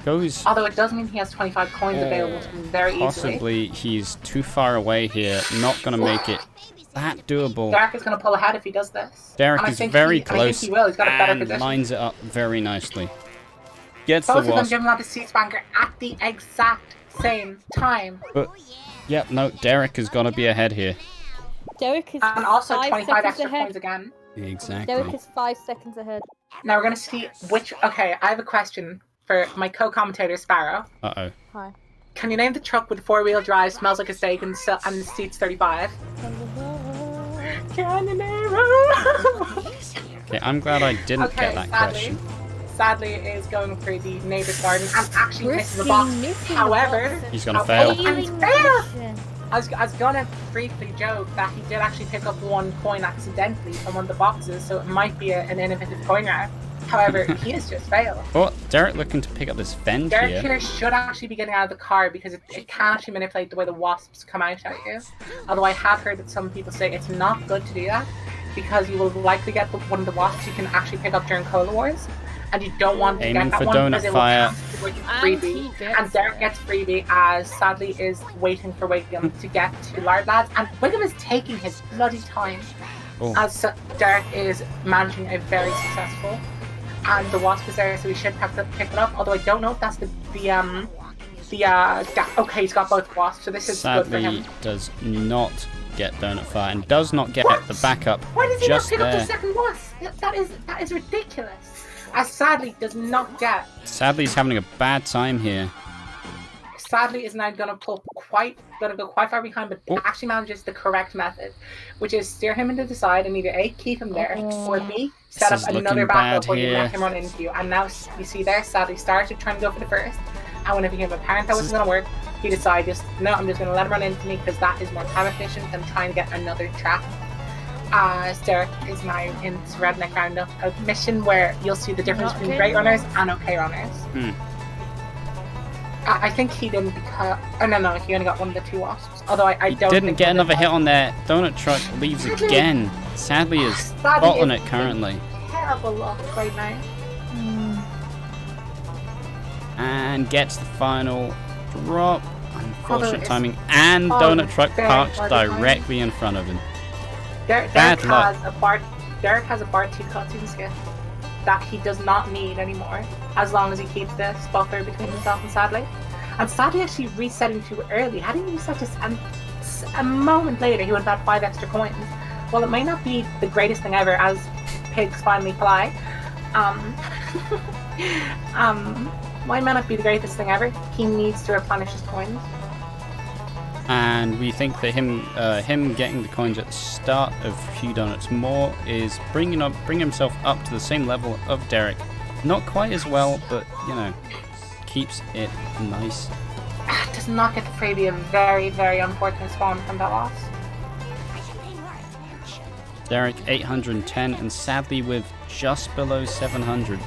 Goes Although it does mean he has 25 coins available to him very easily. possibly he's too far away here. Not gonna make it that doable. Derek is going to pull ahead if he does this. Derek And I is think very I think close he will. He's got a better and position. lines it up very nicely. Gets Both the of them wasp, jumping on the seat spanker at the exact same time. but yep, no, Derek has got to be ahead here. Derek is And also 5 25 seconds extra ahead. coins again. Exactly. Derek is 5 seconds ahead. Now we're going to see which... Okay, I have a question for my co-commentator, Sparrow. Uh-oh. Hi. Can you name the truck with 4-wheel drive, smells like a steak, and seats 35? Can you name it? Okay, I'm glad I didn't get that question. Sadly is going for the neighbor's garden and actually misses the Risking box. missing the However, box. He's gonna fail. Failing Fail! the mission. I was gonna briefly joke that he did actually pick up 1 coin accidentally from one of the boxes, so it might be an innovative coin route. However, he has just failed. Oh, Derek looking to pick up this fend Derek here. here should actually be getting out of the car because it can actually manipulate the way the wasps come out at you. Although I have heard that some people say it's not good to do that because you will likely get one of the wasps you can actually pick up during Cola Wars. And you don't want to Aiming get that for one donut because it fire. will freebie. And Derek gets freebie as sadly is waiting for Wiggum to get to Lard Lads. And Wiggum is taking his bloody time. Oh. As Derek is managing a very successful. And the wasp is there, so he should pick it up. Although I don't know if that's okay, he's got both wasps, so this is good for him. Sadly, does not get donut fire and does not get the backup. Why does he just not pick there. up the second wasp? That is ridiculous. As sadly does not get. Sadly, he's having a bad time here. Sadly is now gonna go quite far behind, but actually manages the correct method, which is steer him into the side and either A, keep him there, or B, set up another backup where you let him run into you. And now you see there, sadly started trying to go for the first, and when it became apparent that wasn't gonna work, he decided no, I'm just gonna let him run into me because that is more time efficient than trying to get another trap. As Derek is now in Redneck Roundup, a mission where you'll see the difference between great runners and okay runners. I think he didn't because... Oh, no, he only got one of the two wasps. Although I don't didn't get another hit on there. Donut Truck leaves again. Sadly is bottling it currently. Terrible luck right now. And gets the final drop. Unfortunate timing. And Oh, Donut Truck very parks hard directly in front of him. Derek Bad luck. has a bar 2 cutscene skip that he does not need anymore, as long as he keeps this buffer between himself and Sadly. And Sadly actually resetting too early. Had he reset just a moment later, he would have had 5 extra coins. Well, it may not be the greatest thing ever, as pigs finally fly. Might not be the greatest thing ever. He needs to replenish his coins. And we think that him getting the coins at the start of Few Donuts More is bringing himself up to the same level of Derek. Not quite as well, but you know, keeps it nice. Does not get the freebie. A very, very unfortunate spawn from that loss. Derek 810 and sadly with just below 700.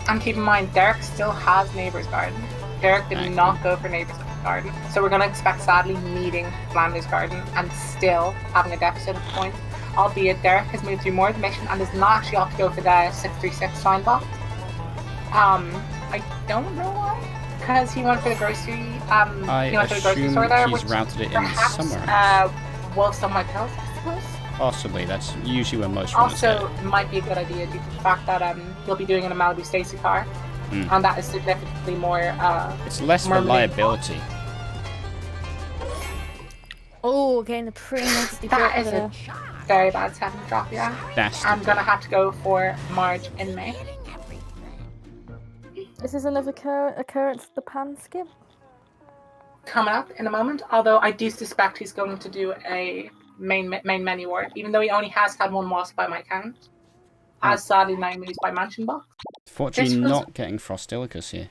And keep in mind, Derek still has Neighbour's Garden. Derek did not go for Neighbour's Garden. So we're going to expect sadly needing Flanders Garden and still having a deficit of points. Albeit Derek has moved through more of the mission and does not actually have to go for the 636 sign box. I don't know why. Because he went for the grocery. I he went for the grocery store there, he's which routed it in perhaps, somewhere. Wolves on my pills, I suppose. Possibly. That's usually where most runners Also, it might be a good idea due to the fact that you'll be doing it in a Malibu Stacy car, and that is significantly more. It's less reliability. Oh, getting a pretty nasty That drop is there. a very bad 7 drop, yeah. I'm gonna have to go for Marge in May. This is another occurrence of the pan skip. Coming up in a moment, although I do suspect he's going to do a main menu work, even though he only has had one wasp by my count. As sadly now moves by Mansion Box. Fortunately not getting Frostilicus here.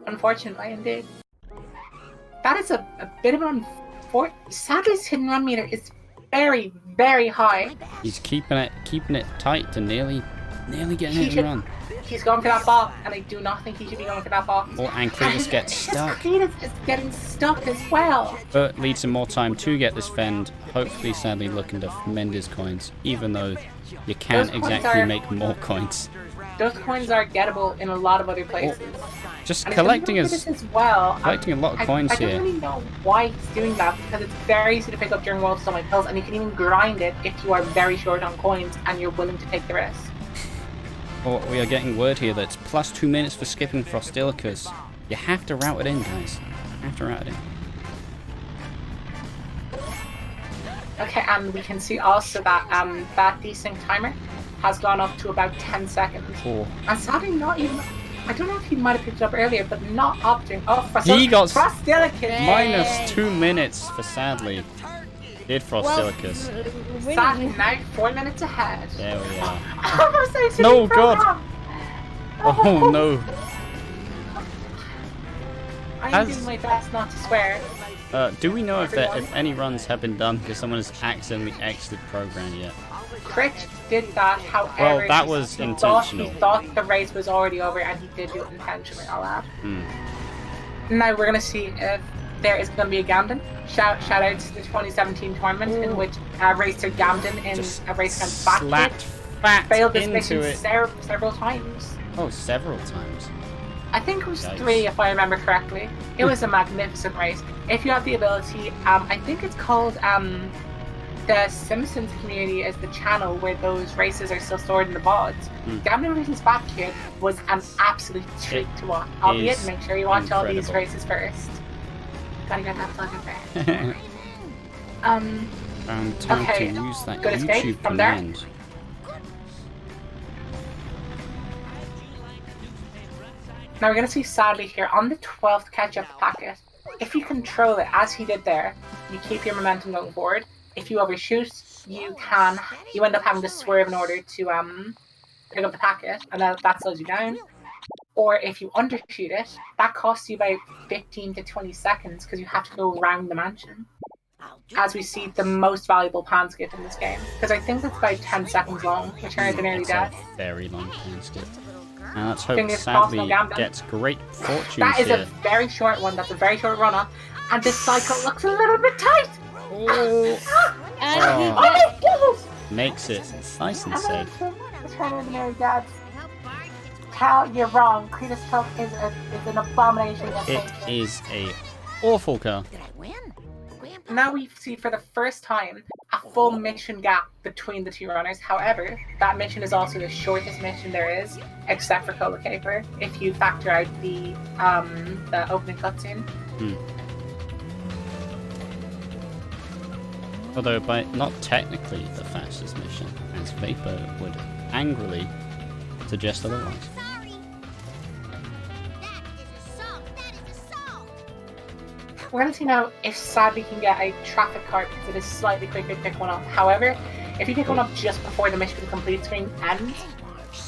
Unfortunately, indeed. That is a bit of an sadly his hidden run meter is very, very high. He's keeping it tight to nearly getting hit and run. He's going for that box, and I do not think he should be going for that box. Oh, and Cletus gets stuck. Cletus is getting stuck as well. But leads him more time to get this fend. Hopefully, sadly looking to mend his coins, even though you can't exactly make more coins. Those coins are gettable in a lot of other places. Just and collecting as well. Collecting a lot of coins here. I don't really know why he's doing that, because it's very easy to pick up during World Summit Pills, and you can even grind it if you are very short on coins and you're willing to take the risk. Oh, we are getting word here that it's plus 2 minutes for skipping Frostilicus. You have to route it in, guys. You have to route it in. Okay, and we can see also that that desync timer has gone up to about 10 seconds. Oh. And sadly not even... I don't know if he might have picked it up earlier, but not opting. Oh, he got Frostilicus! minus 2 minutes for sadly. Did Frostilicus. Sadly now 4 minutes ahead. There we are. No, God! Oh no. I'm doing my best not to swear. Do we know if any runs have been done because someone has accidentally exited program yet? Crit did that. However, Well, that was he intentional. thought the race was already over, and he did do it intentionally. I'll add. Now we're gonna see if there is gonna be a Gamden. Shout out to the 2017 tournament in which racer Gamden in a race against slapped fat failed this into mission it. several times. Oh, several times. I think it was Yikes. 3, if I remember correctly. It was a magnificent race. If you have the ability, I think it's called the Simpsons community is the channel where those races are still stored in the VODs. Gambling Races Back here was an absolute treat to watch. Albeit, make sure you watch all these races first. Gotta get that plug in there. Time Okay, to use that good escape YouTube from there. command. Now we're going to see sadly here on the 12th catch-up packet, if you control it as he did there, you keep your momentum going forward. If you overshoot, you end up having to swerve in order to pick up the packet, and that slows you down. Or if you undershoot it, that costs you about 15 to 20 seconds because you have to go around the mansion. As we see the most valuable pan skip in this game, because I think it's about 10 seconds long, which turns an early It's death. a very long pan skip. And let's hope Fingers crossed, no sadly gambling. gets great fortune That is here. a very short one. That's a very short run-up. And this cycle looks a little bit tight. And Oh my goodness! Makes it nice and safe. It's turning into Mary Dad's. Cal, you're wrong. Cletus Tuck is an abomination. It is a awful car. Did I win? Grandpa? Now we see for the first time a full mission gap between the two runners. However, that mission is also the shortest mission there is, except for Cola Caper, if you factor out the opening cutscene. Although by not technically the fastest mission, as Vapor would angrily suggest otherwise. Sorry. That is assault. That is assault. We're going to see now if Sadly can get a traffic cart because it is slightly quicker to pick one up. However, if you pick one up just before the mission complete screen ends,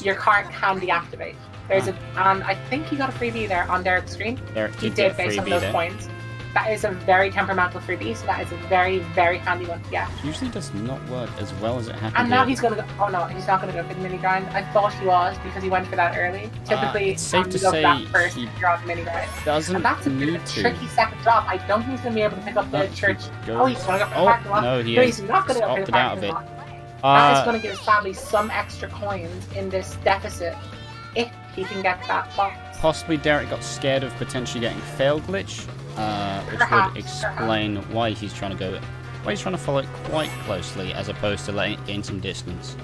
your cart can deactivate. And I think he got a freebie there on Derek's screen. Derek He did did get based on freebie those there. points. That is a very temperamental freebie, so that is a very, very handy one to get. Usually does not work as well as it happened And now here. he's going to go. Oh no, he's not going to go for the mini grind. I thought he was because he went for that early. Typically, it's safe you to go for say that first he if you're on the mini grind. Doesn't And that's a bit of need a to. tricky second drop. I don't think he's going to be able to pick up the No, church. go- Oh, he's going to go for the Oh, parking lot. no, he he's not going to go for the opted out of parking it. lot. That is going to give Sadly some extra coins in this deficit if he can get that box. Possibly Derek got scared of potentially getting fail glitch, which Perhaps, would explain why he's trying to follow it quite closely as opposed to letting it gain some distance.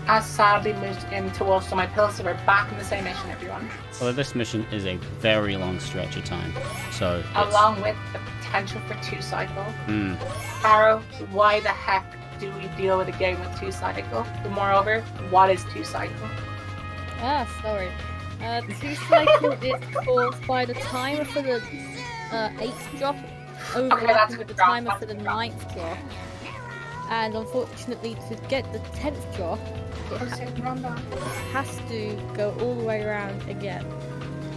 As Sadly moved into also my pill, so we're back in the same mission, everyone. Although this mission is a very long stretch of time, so it's, Along with the potential for 2 cycle. hmm, Arrow, why the heck do we deal with a game with 2 cycle? And moreover, what is 2 cycle? Sorry. 2 cycle is caused by the timer for the 8th drop that's overlapping a with the drop, timer that's for the a drop. 9th drop. And unfortunately, to get the 10th drop, it has to go all the way around again.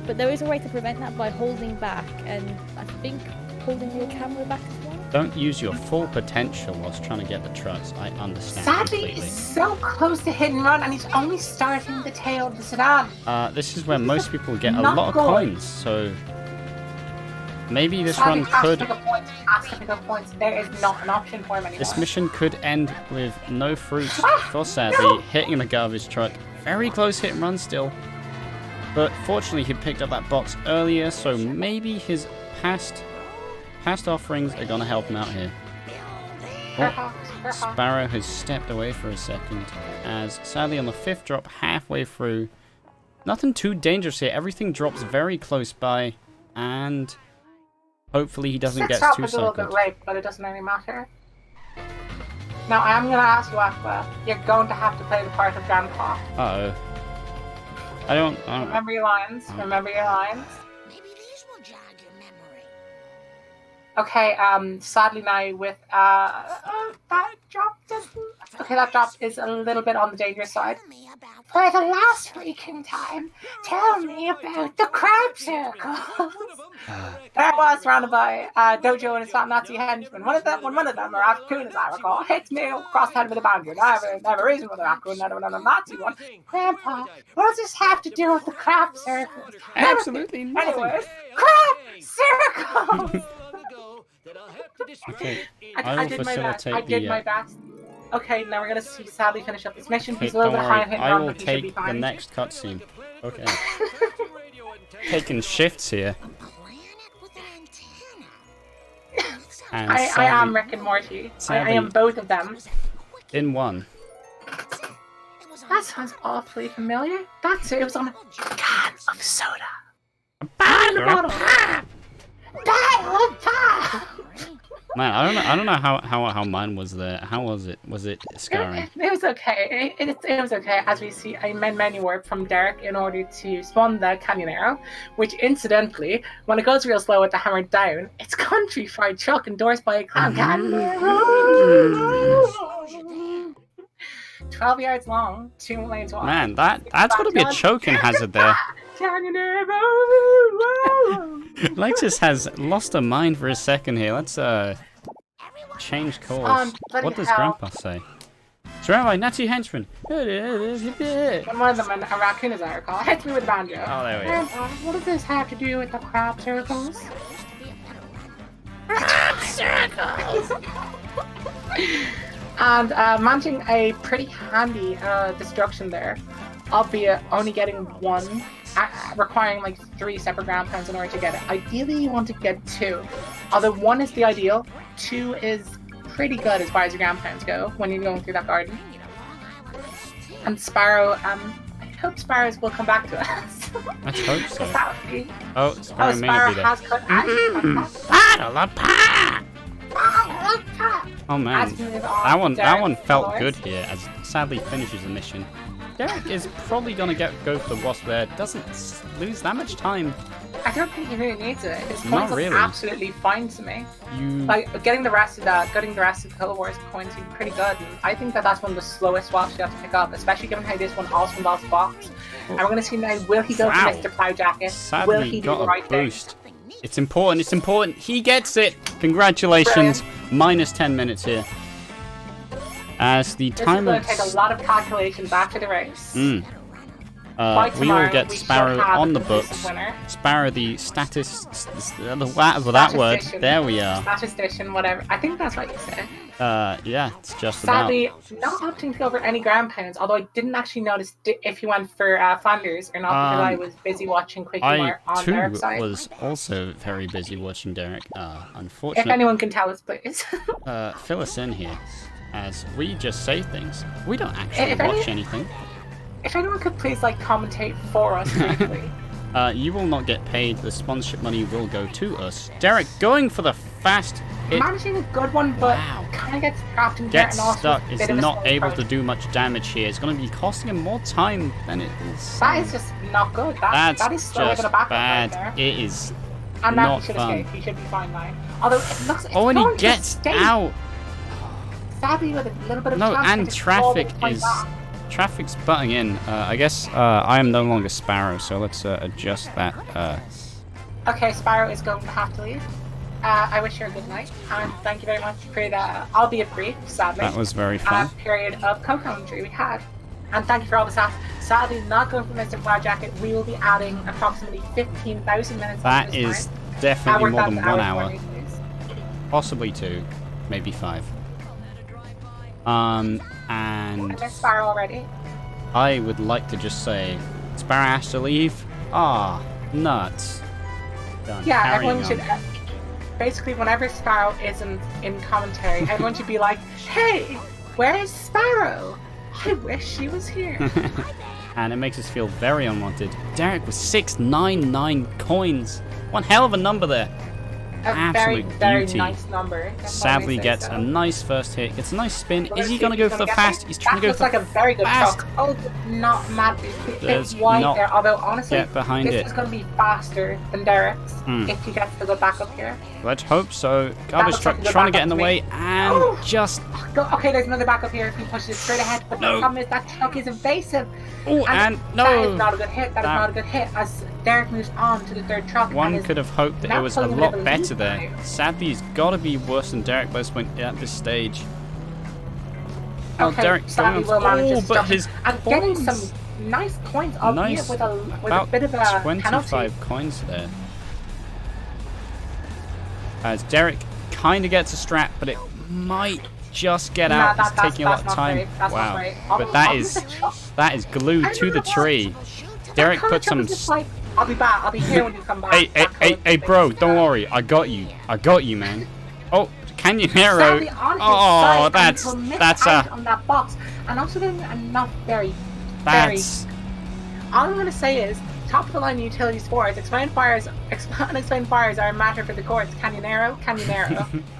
But there is a way to prevent that by holding back, and I think holding your camera back as well. don't use your full potential whilst trying to get the trucks. I understand Sadly, completely. he's so close to hit and run, and he's only starting the tail of the sedan. This is where most people get a Not lot of good. coins, so maybe this Sadly run has could. to pick up points. Has to pick up points. There is not an option for him anymore. This mission could end with no fruits for Sadly No. hitting the garbage truck. Very close hit and run still. But fortunately he picked up that box earlier, so maybe his past offerings are gonna help him out here. Oh, Sparrow has stepped away for a second, as sadly on the 5th drop halfway through, nothing too dangerous here. Everything drops very close by, and hopefully he doesn't get too was a little bit cycled. late, but it doesn't really matter. Now, I am going to ask you, Aqua, you're going to have to play the part of Grandpa. Uh-oh. I don't Remember your lines. Remember your lines. Maybe these will jog your memory. Okay, sadly now with that drop distance, Okay, that drop is a little bit on the dangerous side. Tell me about For the last freaking time, tell me about the crab circle. There I was surrounded by Dojo and his fat Nazi henchmen. One of them, a raccoon as I recall, hits me across the head with a banjo. Never reasoned with a raccoon, never a Nazi one. Grandpa, what does this have to do with the crab circles? Absolutely nothing. Anyways, crab circles! Okay, I will did my best. facilitate I did the. my best. Okay, now we're gonna see sadly finish up this mission. Okay, He's a little don't bit worry. high on hit I run, will but he should be take the fine. next cutscene. Okay. Taking shifts here. planet with an antenna. And I sadly, am Rick and Morty. I sadly- am both of them. in one. That sounds awfully familiar. That's it. It was on a can of soda. Man, Bottle. I don't know how mine was there. How was it? Was it scarring? It was okay. It was okay. As we see a menu warp from Derek in order to spawn the Canyonero, which incidentally, when it goes real slow with the hammer down, it's country fried truck endorsed by a clown Canyonero. 12 yards long, 2 lanes wide. Man, that's got to be a choking hazard there. Canyonero. Lexus has lost her mind for a second here. Let's change course. bloody What does hell. Grandpa say? Surrounded by Nazi henchmen. One of them, a raccoon as I recall, hits me with a banjo. Oh, there we go. Grandpa, what does this have to do with the crab circles? And managing a pretty handy destruction there, albeit only getting one, requiring like 3 separate ground pounds in order to get it. Ideally, you want to get 2. Although 1 is the ideal, 2 is pretty good as far as your ground pounds go when you're going through that garden. And Sparrow, I hope Sparrows will come back to us. Let's hope so. That would be... Oh, Oh, Sparrow may Sparrow not be there. has cut. Oh man, that one felt good here as sadly finishes the mission. Derek is probably gonna go for the wasp there. Doesn't lose that much time. I don't think he really needs it. His Not coins look really. absolutely fine to me. You Like getting the rest of the Hill Wars coins seemed pretty good. And I think that's one of the slowest swaps you have to pick up, especially given how this one also involves box. And we're gonna see now, will he go Wow. for Mr. Plowjacket? Will sadly he do got the a right thing? boost. It's important. It's important. He gets it. Congratulations. Minus 10 minutes here. As the This is timer. going to take a lot of calculations after the race. Mm. By We will tomorrow, get we should Sparrow have on a the conclusive books. winner. Sparrow, the that word. Statistician. There we are. Statistician, whatever. I think that's what you say. Yeah, it's just about. Sadly, not opting to go for any ground pounds, although I didn't actually notice if he went for Flanders or not because I was busy watching Quickie I Mart on too their website. was also very busy watching Derek. If Unfortunately, anyone can tell us, please. fill us in here, as we just say things. We don't actually If watch anything. If anyone could please commentate for us briefly. You will not get paid. The sponsorship money will go to us. Derek going for the fast hit. Managing a good one, but Wow. kind of gets trapped in dirt Gets and also stuck. a Is bit of a not slow able to approach. do much damage here. It's going to be costing him more time than it is. That is just not good. That's that is slower just than a backup bad. right there. It is And now not he should fun. escape. He should be fine now. Although it looks it's Oh, and going he to gets stay. out. Sadly, with a little bit of No, chance, and it just all the traffic way is back. traffic's butting in. I guess I am no longer Sparrow, so let's adjust that. Okay, Sparrow is going to have to leave. I wish her a good night, and thank you very much for the, albeit brief, sadly, That was very fun. period of co-commentary we had. And thank you for all the stats. Sadly, not going for Mr. Flower Jacket, we will be adding approximately 15,000 minutes That onto this is time. definitely Worked more out than to 1 hour hour, 40 minutes. possibly 2, maybe 5. I And missed Sparrow already. I would like to just say, Sparrow has to leave. Ah, nuts. Done. Yeah, Carrying everyone should. Basically, whenever Sparrow isn't in commentary, everyone should be like, "Hey, where's Sparrow? I wish she was here." And it makes us feel very unwanted. Derek with 699 coins. One hell of a number there. A very, Absolute very beauty. nice number. if I may Sadly say gets so. a nice first hit, gets a nice spin. Well, Is he let's going to see if go for the get fast? there. He's trying to go That for looks like a very good fast. truck. Oh, not mad. Bit Does wide not there. Although, honestly, get behind this it. is going to be faster than Derek's Hmm. if he gets to go back up here. Let's hope so. Garbage looks truck like a good trying to get backup in the to me. way and Oh! just... Okay, there's another backup here if he pushes it straight ahead. But No. the problem is that truck is evasive. Oh, and That no! is not a good hit. That is not a good hit. As Derek moves on to the third truck. One and is could have hoped that it not was a pulling a lot bit of a better lead there. now. Sadly, he's got to be worse than Derek by this point at this stage. Oh, Okay, Derek sadly going will manage oh, to but stop his him. And getting coins. some nice coins, albeit Nice. with a About bit of a 25 penalty. coins there. As Derek kind of gets a strap, but it might just get Nah, out. It's that's taking a lot of not time. great. That's not Wow. great. But that is glued to the tree. Derek put some... Just like, I'll be back. I'll be here when you come back. Hey, bro, don't worry. I got you, man. Oh, Canyonero. Sadly, on his Oh, side, and that's he will miss that's out on that box, and also getting enough very. All I'm gonna say is, top of the line utility sports, explained fires are a matter for the courts. Canyonero,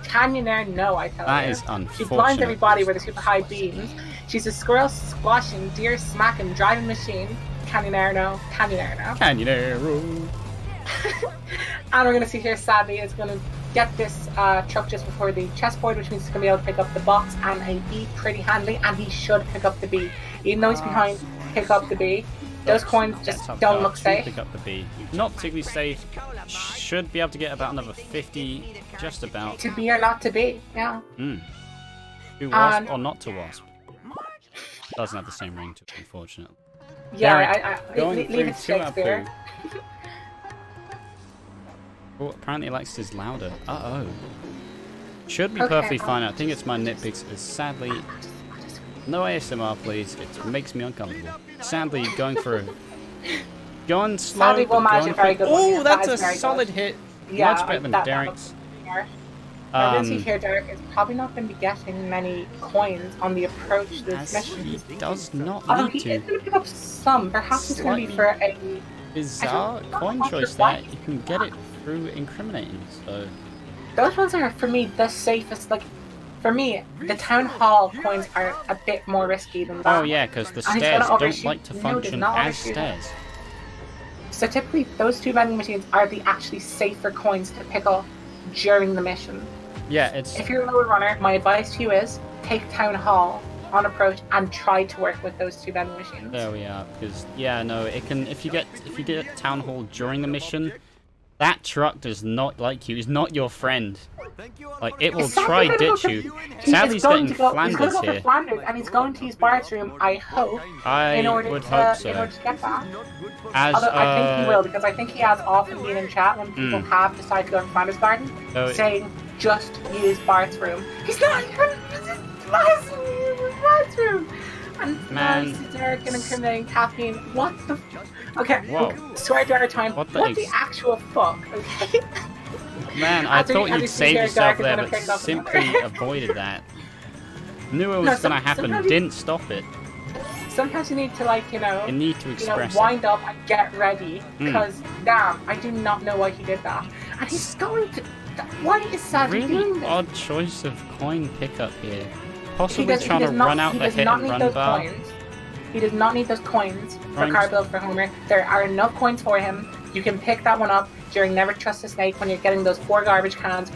Canyonero. No, I tell you. That is She unfortunate. blinds everybody with her super high beams. She's a squirrel squashing, deer smacking, driving machine. Canyonero, no. Canyonero. And we're going to see here, sadly, it's going to get this truck just before the chessboard, which means he's going to be able to pick up the box and a B pretty handily, and he should pick up the B. Even though he's behind, pick up the B. Those coins just don't look safe. Pick up the B. Not particularly safe. Should be able to get about another 50, just about. To be or not to be, yeah. To wasp or not to wasp. Doesn't have the same ring to it, unfortunately. Yeah, Derek going leave through it to Shakespeare. Apu. Oh, apparently Alexis is louder. Uh-oh. Should be Okay, perfectly fine. I think it's my nitpicks. Is sadly... No ASMR, please. It makes me uncomfortable. Sadly, going for a... Going slow, Sadly, we'll but manage going a very quick. good one Oh, here. that's That a is very solid good. hit. Yeah, Much better than that Derek's. looks I'm going to see here, Derek is probably not going to be getting many coins on the approach to this As mission. he does not Although need he to. is going to pick up some. Perhaps it's going to be for a... Bizarre coin choice there. You can get it through incriminating, so... Those ones are, for me, the safest. Like, for me, the town hall coins are a bit more risky than that. Oh yeah, because the And he's stairs gonna don't overshoot. like to No, function does not as overshoot. stairs. So typically, those two vending machines are the actually safer coins to pick up during the mission. Yeah, it's... If you're a lower runner, my advice to you is take town hall on approach and try to work with those two vending machines. There we are, because yeah, no, it can if you get town hall during the mission, that truck does not like you. It's not your friend. Like it will try ditch you. Sadly, he's getting Flanders he's going to go here. for Flanders, and he's going to use Bart's room, I hope, I in order would to hope in order so. to get that. As Although I think he will, because I think he has often been in chat when people have decided to go in Flanders Garden, So- saying just use Bart's room. He's not even Bart's room. And Man. now Derek and incriminating caffeine. What the? Okay. Whoa. Okay. Swear jar time. What What the the actual fuck? Okay. Man, I As we- thought as we you'd see save here, yourself Derek is there, gonna but pick up- simply avoided that. Knew it was No, gonna happen, sometimes you- didn't stop it. Sometimes you need to, like, You need to express it. wind up and get ready. Because damn, I do not know why he did that. And he's going to. Why is Sadie doing Really this? odd choice of coin pickup here. He Possibly does, trying he to does not, run out he the does hit not and need run those bar. coins. He does not need those coins for Right. car build for Homer. There are enough coins for him. You can pick that one up during Never Trust a Snake when you're getting those 4 garbage cans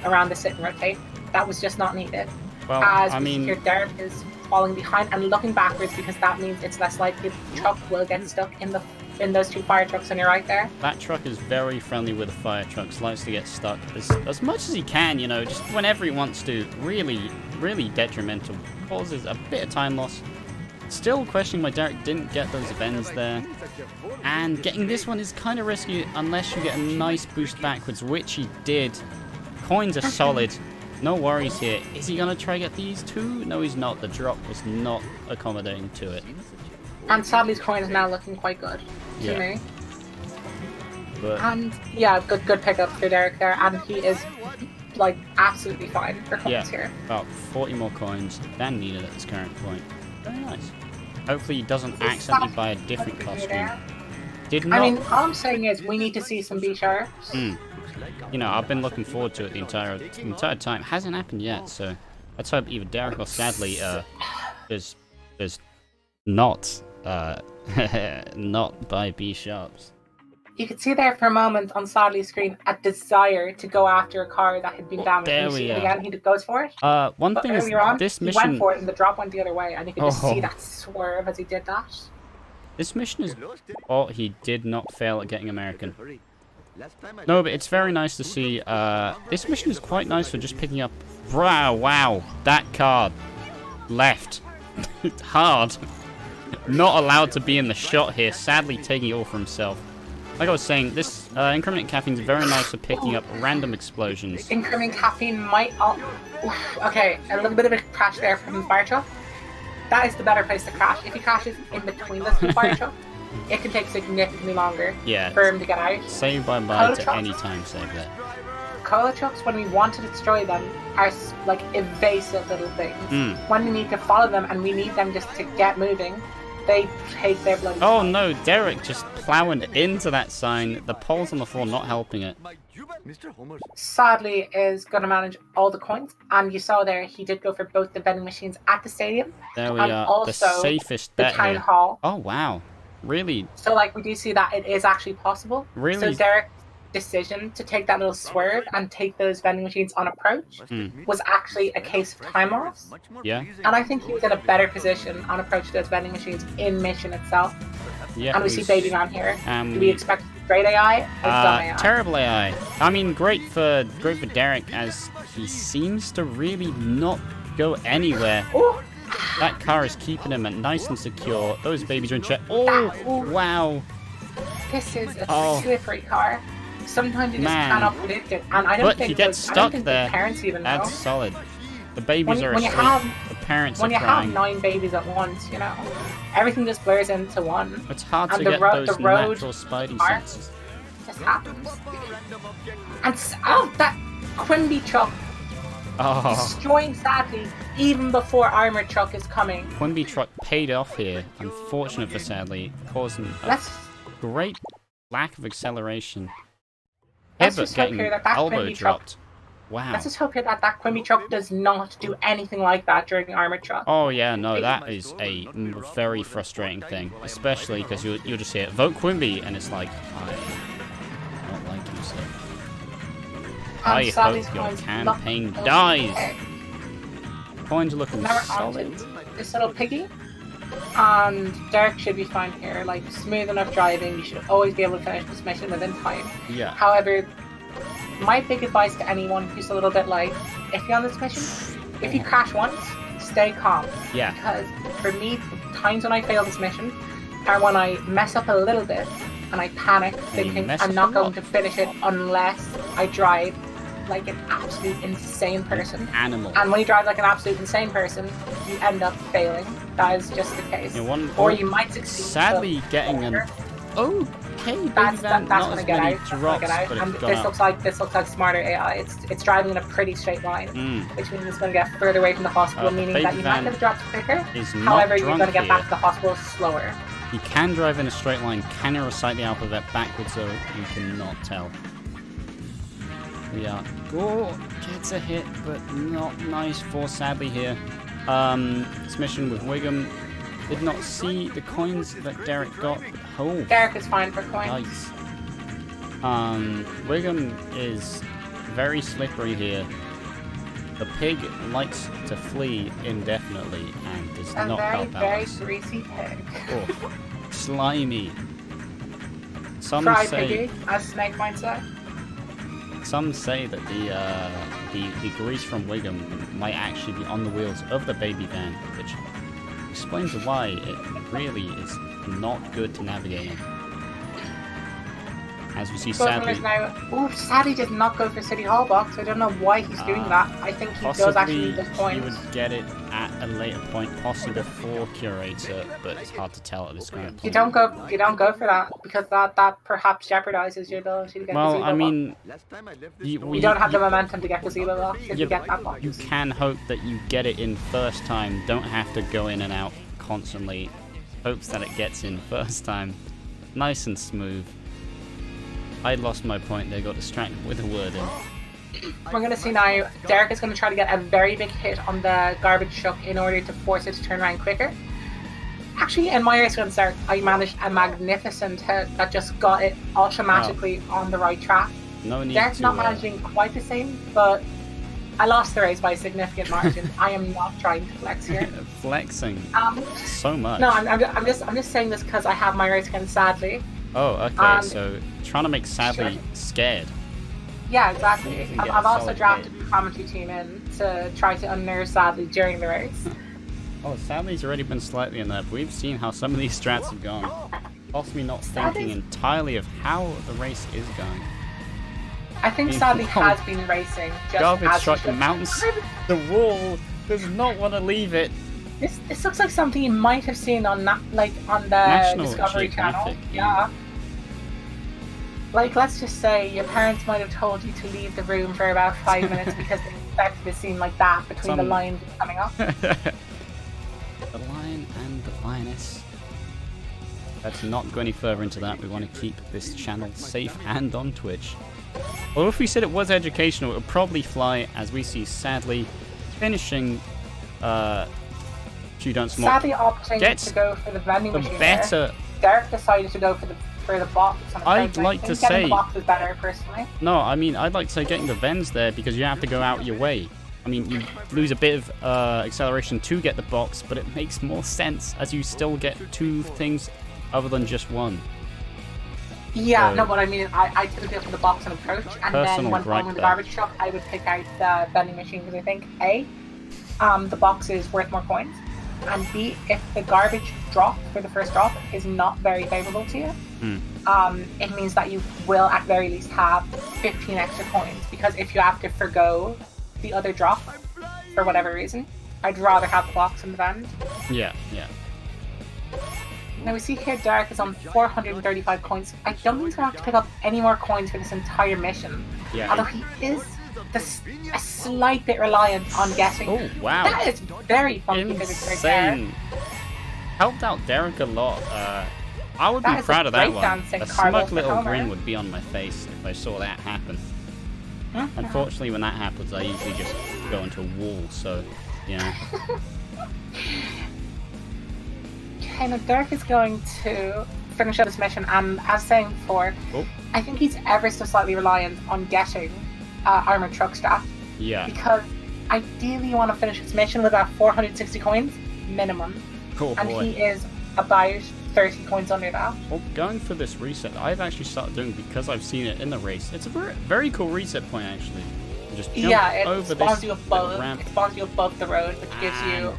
around the sit and rotate. That was just not needed. Well, As I we see mean, here, Derek is falling behind and looking backwards because that means it's less likely the truck will get stuck in those 2 fire trucks on your right there. that truck is very friendly with the fire trucks. Likes to get stuck as much as he can, you know, just whenever he wants to. Really, really detrimental. Causes a bit of time loss. Still questioning why Derek didn't get those events there. And getting this one is kind of risky unless you get a nice boost backwards, which he did. Coins are solid. No worries here. Is he going to try to get these two? No, he's not. The drop was not accommodating to it. And sadly, his coin is now looking quite good to Yeah. me. But And yeah, good pickup for Derek there, and he is like absolutely fine for coins yeah, here. about 40 more coins than needed at this current point. Very nice. Hopefully he doesn't accidentally buy a different costume. Did not... I mean, all I'm saying is we need to see some B sharps. you know, I've been looking forward to it the entire time. Hasn't happened yet, so let's hope either Derek or Sadly is not not by B sharps. You could see there for a moment on Sadly's screen a desire to go after a car that had been damaged. There And you we see it are. again, he goes for it. One But thing is, earlier on, this he mission. went for it and the drop went the other way, and you could just see Oh. that swerve as he did that. This mission is. Oh, he did not fail at getting American. No, but it's very nice to see. This mission is quite nice for just picking up. Wow, that card left hard. Not allowed to be in the shot here. Sadly, taking it all for himself. Like I was saying, this increment caffeine is very nice for picking up random explosions. Incoming caffeine might. Okay, a little bit of a crash there from the fire truck. That is the better place to crash. If he crashes in between those two fire truck, it can take significantly longer Yeah. for him to get out. Save by Cola to trucks? any time save that. Cola trucks, when we want to destroy them, are like evasive little things. When we need to follow them and we need them just to get moving, they take their bloody Oh time. no, Derek just plowing into that sign. The poles on the floor not helping it. Sadly is going to manage all the coins, and you saw there he did go for both the vending machines at the stadium There we and are. also The safest the bet town here. hall. Oh wow, really? So like we do see that it is actually possible. Really? So Derek's decision to take that little swerve and take those vending machines on approach was actually a case of time loss. Yeah. And I think he was in a better position on approach to those vending machines in mission itself. Yeah. And we see Baby Man here. Do we we expect great AI or dumb AI? terrible AI. I mean, great for Derek, as he seems to really not go anywhere. Ooh, That car is keeping him nice and secure. Those babies are in check. Oh, wow. this is a Oh. slippery car. Sometimes you just Man. cannot predict it. And I don't But think he gets I don't stuck think there. the parents even know. That's solid. The babies When you- are when you asleep. have- The parents When are you have crying. 9 babies at once, you know, everything just blurs into one. It's hard and to the get road- those the road natural spidey are- senses. It just happens. And that Quimby truck Oh, destroying Sadly even before Armored Truck is coming. Quimby truck paid off here. Unfortunate for Sadly, causing a Let's great lack of acceleration. Let's Hibbert just hope getting here that elbow Quimby truck. dropped. Wow. Let's just hope here that Quimby truck does not do anything like that during Armored Truck. Oh yeah, no, that is a very frustrating thing, especially because you'll just hear vote Quimby, and it's like I don't like you, sir. I hope Sadly's your coins campaign look dies. okay. Coins are looking Now we're solid. onto this little piggy. And Derek should be fine here. Like, smooth enough driving, you should always be able to finish this mission within time. Yeah. However, my big advice to anyone who's a little bit like iffy on this mission, if you crash once, stay calm. Yeah. Because for me, the times when I fail this mission are when I mess up a little bit and I panic, thinking mess I'm up not a going lot. to finish it unless I drive like an absolute insane person. Animal. And when you drive like an absolute insane person, you end up failing. That is just the case. Yeah, one- or you might succeed. Sadly, so- getting an okay baby that's van, that's not gonna as get many out. That's gonna drops, get out. but And it's gone this looks like smarter AI. It's driving in a pretty straight line, Mm. which means it's going to get further away from the hospital, The meaning baby that you might van get the drops quicker. is not However, you're drunk going to get here. back to the hospital slower. You can drive in a straight line. Can you recite the alphabet backwards, so you cannot tell? We are. Oh, gets a hit, but not nice for Sadly here. This mission with Wiggum did not see the coins that Derek got. But, oh, Derek is fine for coins. nice. Wiggum is very slippery here. The pig likes to flee indefinitely and does A not very, help out. very greasy pig. Oh, slimy. Some Fry say piggy, as Snake might say. some say that the grease from Wiggum might actually be on the wheels of the baby van, which explains why it really is not good to navigate in. As we see, Sadly. Sadly, Now, Sadly did not go for City Hall box. I don't know why he's doing that. I think he does actually possibly need those he coins. would get it at a later point, possibly before Curator, but it's hard to tell at this kind of point. You don't go for that because that perhaps jeopardizes your ability to get Well, gazebo I box. mean, You don't have the momentum to get gazebo box if you get that box. You can hope that you get it in first time. Don't have to go in and out constantly. Hopes that it gets in first time. Nice and smooth. I lost my point. They got distracted with a word in. We're going to see now, Derek is going to try to get a very big hit on the garbage truck in order to force it to turn around quicker. Actually, in my race against Derek, I managed a magnificent hit that just got it automatically on the right track. No need Derek's to, not managing quite the same, but I lost the race by a significant margin. I am not trying to flex here. Flexing so much. No, I'm just saying this because I have my race against Sadly. Oh, okay. So trying to make Sadly scared. Yeah, exactly. You can get I've also solid drafted hit. the commentary team in to try to unnerve Sadly during the race. Oh, Sadly's already been slightly in there, but we've seen how some of these strats have gone. Possibly not thinking entirely of how the race is going. I think Sadly has been racing just Garbage as truck he should. mounts the wall. Does not want to leave it. This looks like something you might have seen on the National Discovery Channel. Geographic, Yeah. Like, let's just say your parents might have told you to leave the room for about 5 minutes because they expected a scene like that between the lions coming up. The lion and the lioness. Let's not go any further into that. We want to keep this channel safe and on Twitch. Well, if we said it was educational, it would probably fly, as we see Sadly finishing She Don't Smoke. Sadly opting to go for the vending the machine better. there. Derek decided to go for the box. I'd like to say the box is better personally. No, I mean, I'd like to say getting the vents there because you have to go out your way. I mean, you lose a bit of acceleration to get the box, but it makes more sense as you still get two things other than just one. Yeah, So, no, but I mean, I typically go for the box and approach, and then when following the garbage truck, I would pick out the vending machine because I think A, the box is worth more coins, and B, if the garbage drop for the first drop is not very favorable to you, it means that you will at very least have 15 extra coins, because if you have to forgo the other drop for whatever reason, I'd rather have the box and the vend. Yeah. Now we see here Derek is on 435 coins. I don't think he's going to have to pick up any more coins for this entire mission. Yeah. Although he is a slight bit reliant on getting. Oh, wow. That is very funky physics right there. Insane. Helped out Derek a lot. I would be That is proud a of that great one. dancing A Carlos smug little Homer. grin would be on my face if I saw that happen. Unfortunately, when that happens, I usually just go into a wall, so, yeah. Okay, now Derek is going to finish up this mission, and as saying before, I think he's ever so slightly reliant on getting armored truck strat. Yeah. Because ideally you want to finish this mission with about 460 coins minimum. Oh, and boy. he is about 30 coins under that. Well, going for this reset, I've actually started doing because I've seen it in the race. It's a very cool reset point, actually. You just jump over this ramp. It spawns you above the road, which gives you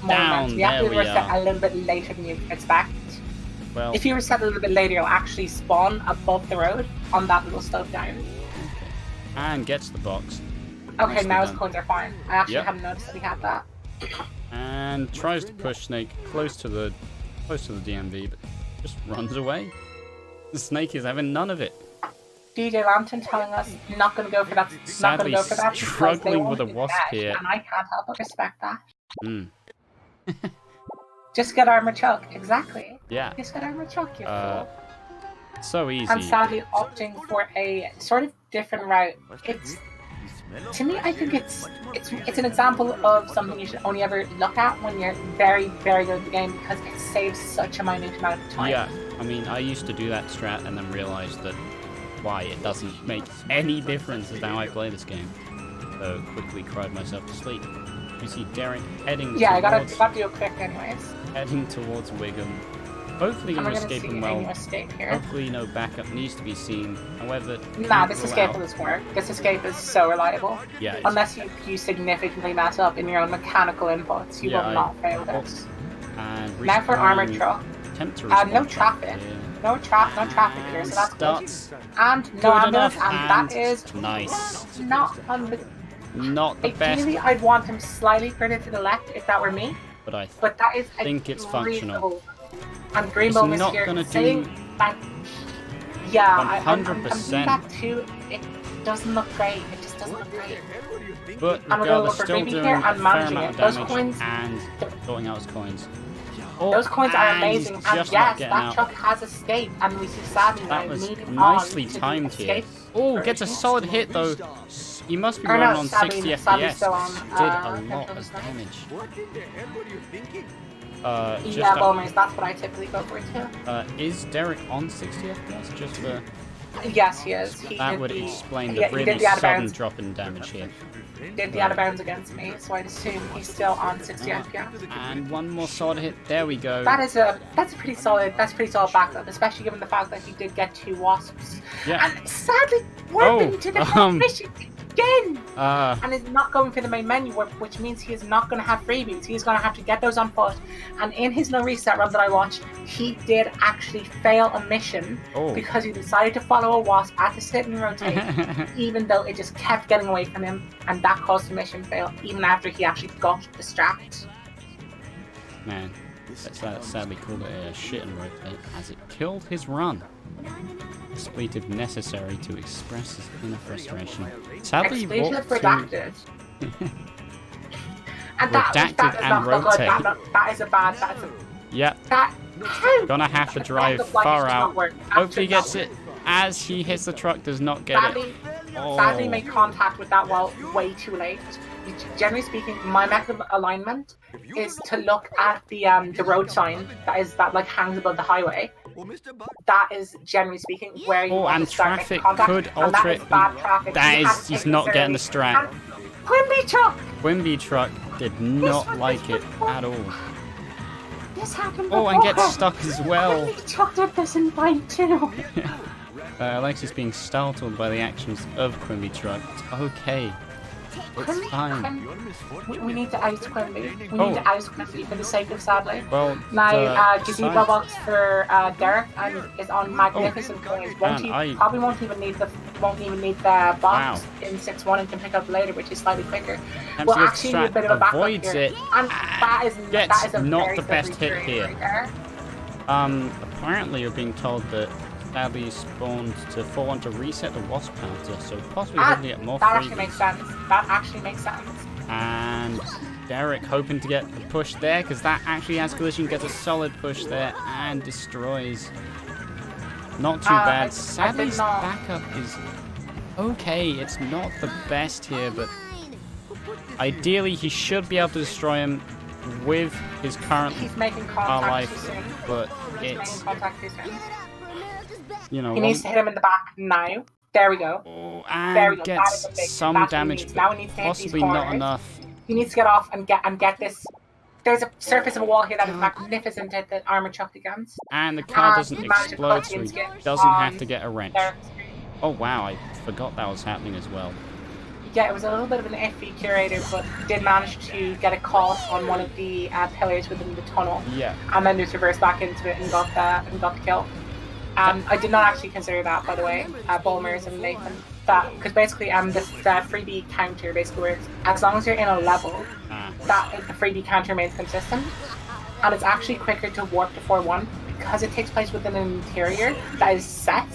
more down, momentum. You have to there we reset are. a little bit later than you expect. Well, If you reset a little bit later, you'll actually spawn above the road on that little slope down. and gets the box. Okay, Nicely now his done. coins are fine. I actually Yep. hadn't noticed that he had that. And tries to push Snake close to the DMV, but just runs away. The Snake is having none of it. DJ Lantern telling us not going to go for that. Sadly not going to go for that because they struggling want with a to wasp bet, here. and I can't help but respect that. Mm. Just get armor chuck, exactly. Yeah. Just get armor chuck, you fool. So easy. I'm sadly opting for a sort of different route. To me, I think it's an example of something you should only ever look at when you're very, very good at the game because it saves such a minute amount of time. Yeah, I mean, I used to do that strat and then realized that why it doesn't make any difference is how I play this game. So quickly cried myself to sleep. We see Derek heading I gotta towards do it quick anyways. Wiggum. Hopefully And going we're to gonna escape see him any well. escape here. Hopefully no backup needs to be seen. However, Nah, this rule escape out- will just work. This escape is so reliable. Yeah, it's- Unless you significantly mess up in your own mechanical inputs, you Yeah, will I- not fail this. And Now for armored respawning- truck. Attempt to No respawn traffic. here. No traffic here, so that's good. Starts And no good ambulance, enough, and that is nice. not on the. Not the best, Ideally, I'd want him slightly further to the left if that were me, but I but that is a think it's functional. reasonable. And Green It's Bone is not here gonna saying do that. Yeah, I'm 100%. doing that too. It doesn't look great. It just doesn't look great. But I'm the gonna girl look is for still Baby doing here a and fair managing amount of it. Those damage coins- and sorting out his coins. Oh, Those coins are and he's amazing, and just not yes, getting that out. truck has escaped, and we see Sadly now That was moving nicely on to the timed here. escape Oh, gets a version. solid hit though. He must be Or running no, on Sadly- 60 Sadly's FPS. still on, Did a lot control of stuff. damage. What in the hell were you thinking? Just Yeah, up, Bowmers, that's what I typically go for too. is Derek on 60 FPS? Just for Yes, he is. He that did would the, explain he the did really the out of sudden bounds. drop in damage here. Did the out of bounds against me, so I'd assume he's still on 60 FPS. And one more solid hit. There we go. That's a pretty solid backup, especially given the fact that he did get 2 wasps. Yeah. And sadly, warping to the main mission again, and is not going for the main menu warp, which means he is not going to have freebies. He's going to have to get those on foot. And in his no reset run that I watched, he did actually fail a mission because he decided to follow a wasp at the sit and rotate, even though it just kept getting away from him, and that caused the mission fail, even after he actually got the strat. Man, that's sadly called it a shit and rotate, as it killed his run. Expletive necessary to express his inner frustration. Sadly, he Expletive walked redacted. And Redacted is and not good. rotate. That is a bad. That's a Yep, that. gonna have to drive That far does not out. work. That Hopefully he should not gets work. it as he hits the truck, does not get it. Sadly made contact with that wall way too late. Generally speaking, my method of alignment is to look at the road sign that like hangs above the highway. That is generally speaking where you want and to start making traffic contact, could and alter that it. is bad traffic. That You have is, to he's take not getting the consideration. strat. And Quimby truck. Quimby truck did not like it at all. This happened Oh, and gets before. stuck as well. Quimby truck did this in Vine too. Alexis being startled by the actions of Quimby truck. It's okay. It's fine. We need to oust Quimby. We need to oust Quimby for the sake of Sadly. Well, Now, gazebo science- box for Derek and is on magnificent coins. man, Probably won't even need the box Wow. in 6-1 and can pick up later, which is slightly quicker. Empty Well, of actually, need a strat bit of a backup avoids here. it. And that is Gets a not very the best slippery hit terrain here. right there. Apparently you're being told that Sadly spawned to fall on to reset the wasp counter, so possibly Ah, looking at more that actually freebies. makes sense. That actually makes sense. And Derek hoping to get the push there, because that actually has collision, gets a solid push there, and destroys. Not too bad. Sadly's not- backup is okay. It's not the best here, but ideally he should be able to destroy him with his current He's making our contact too life, soon. but He's it's, making contact too soon. you know, He needs to hit him in the back now. There we go. oh, There we and go. That is gets a big. some That's what he damage, needs. Now but we need to hit these possibly not corners. enough. He needs to get off and get this. There's a surface of a wall here that is magnificent at the armor chucked against. And the car doesn't he managed to explode, cut so he into it doesn't have on to get a wrench. Derek's screen. Oh wow, I forgot that was happening as well. Yeah, it was a little bit of an iffy curator, but did manage to get a caught on one of the pillars within the tunnel, Yeah. and then just reversed back into it and got the kill. I did not actually consider that, by the way, Bulmers and Nathan. That because basically this freebie counter basically works as long as you're in a level that the freebie counter remains consistent, and it's actually quicker to warp to 4-1 because it takes place within an interior that is set.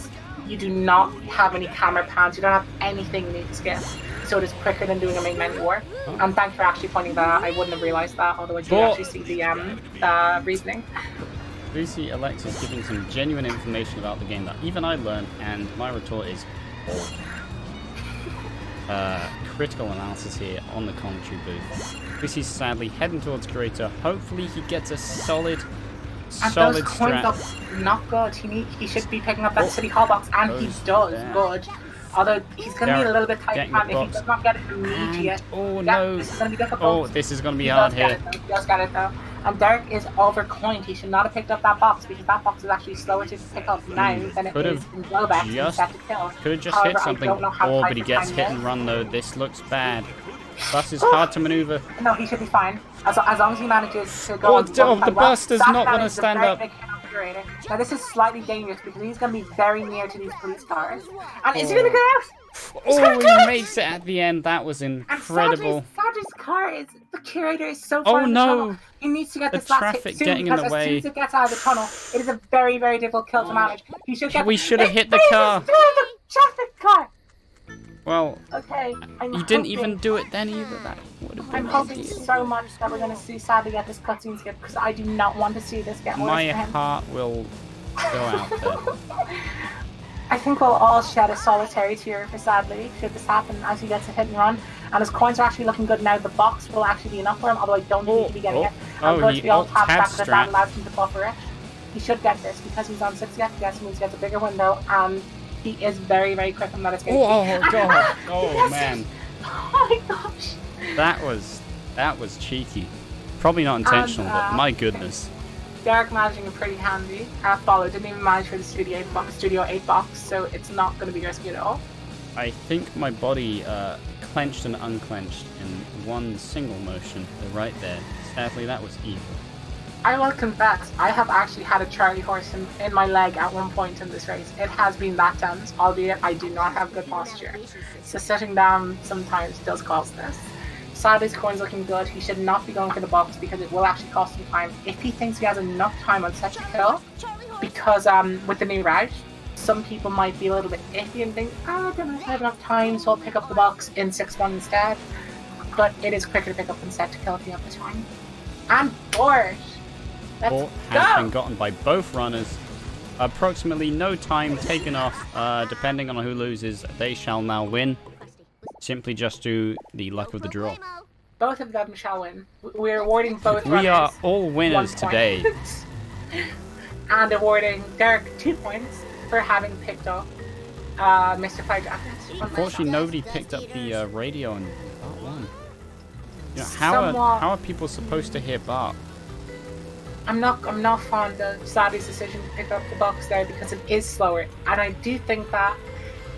You do not have any camera pans. You don't have anything you need to skip. So it is quicker than doing a main menu warp. And thanks for actually pointing that out. I wouldn't have realised that, although I did actually see the reasoning. We see Alexis giving some genuine information about the game that even I learned, and my retort is critical analysis here on the commentary booth. We see Sadly heading towards Curator. Hopefully he gets a solid And those coins strat. are not good. He should be picking up that City Hall box, and he Goes does down. good. Although he's going to need a little bit tight Getting hand the if he box. does not get it immediate. Oh Yeah, no! this is going to be difficult. Oh, this is going to be He hard does get here. it, though. He does get it though. And Derek is overcoined. He should not have picked up that box because that box is actually slower to pick up now than it Could is have in Globex and just- set to kill. Could have just However, hit I something. don't know how Oh, tight but he the gets time hit is. and run though. This looks bad. Bus is hard to maneuver. No, he should be fine. As long as he manages to go Oh, on the one side bus does that not wanna manages a stand very up. big hit on the curator. Now this is slightly dangerous because he's going to be very near to these police cars. And is he going to get out? He's Oh, gonna do he it! makes it at the end. That was And incredible. Sadler's car is the curator is so Oh, far in the no. tunnel. He needs to get The this last traffic hit soon getting in because the as soon way. as it gets out of the tunnel, it is a very, very difficult kill to manage. He should get. We should have It hit the freezes car. through the traffic car. Well, Okay. I'm he didn't hoping- even do it then either. That would have I'm hoping so much that we're going to see Sadly get this cutscene skip because I do not want to see this get worse My for him. heart will go out there. I think we'll all shed a solitary tear for Sadly should this happen as he gets a hit and run. And his coins are actually looking good now. The box will actually be enough for him, although I don't think he should be getting it. I'm going to be all tapped back because that allows him to buffer it. He should get this because he's on 6 FPS, means he gets a bigger window, and he is very, very quick on that escape. Oh god! Oh man! Oh my gosh! That was cheeky. Probably not intentional, but my goodness. Derek managing a pretty handy follow. Didn't even manage for the Studio 8 box, so it's not going to be risky at all. I think my body clenched and unclenched in one single motion. Right there. Sadly, that was evil. I will confess, I have actually had a Charlie horse in my leg at one point in this race. It has been that tense, albeit I do not have good posture. So sitting down sometimes does cause this. Sadly's coin's looking good. He should not be going for the box because it will actually cost him time if he thinks he has enough time on set to kill. Because with the new route, some people might be a little bit iffy and think, oh, I don't know if I have enough time, so I'll pick up the box in 6-1 instead. But it is quicker to pick up than set to kill if you have the time. And board! Ball has been gotten by both runners. Approximately no time taken off. Depending on who loses, they shall now win. Simply just do the luck of the draw. Both of them shall win. We're awarding both runners. We are all winners today. And awarding Derek 2 points for having picked up Mr. Fire Jacket. Unfortunately, nobody picked up the radio in part 1. You know, how are people supposed to hear Bart? I'm not fond of Sadly's decision to pick up the box there because it is slower, and I do think that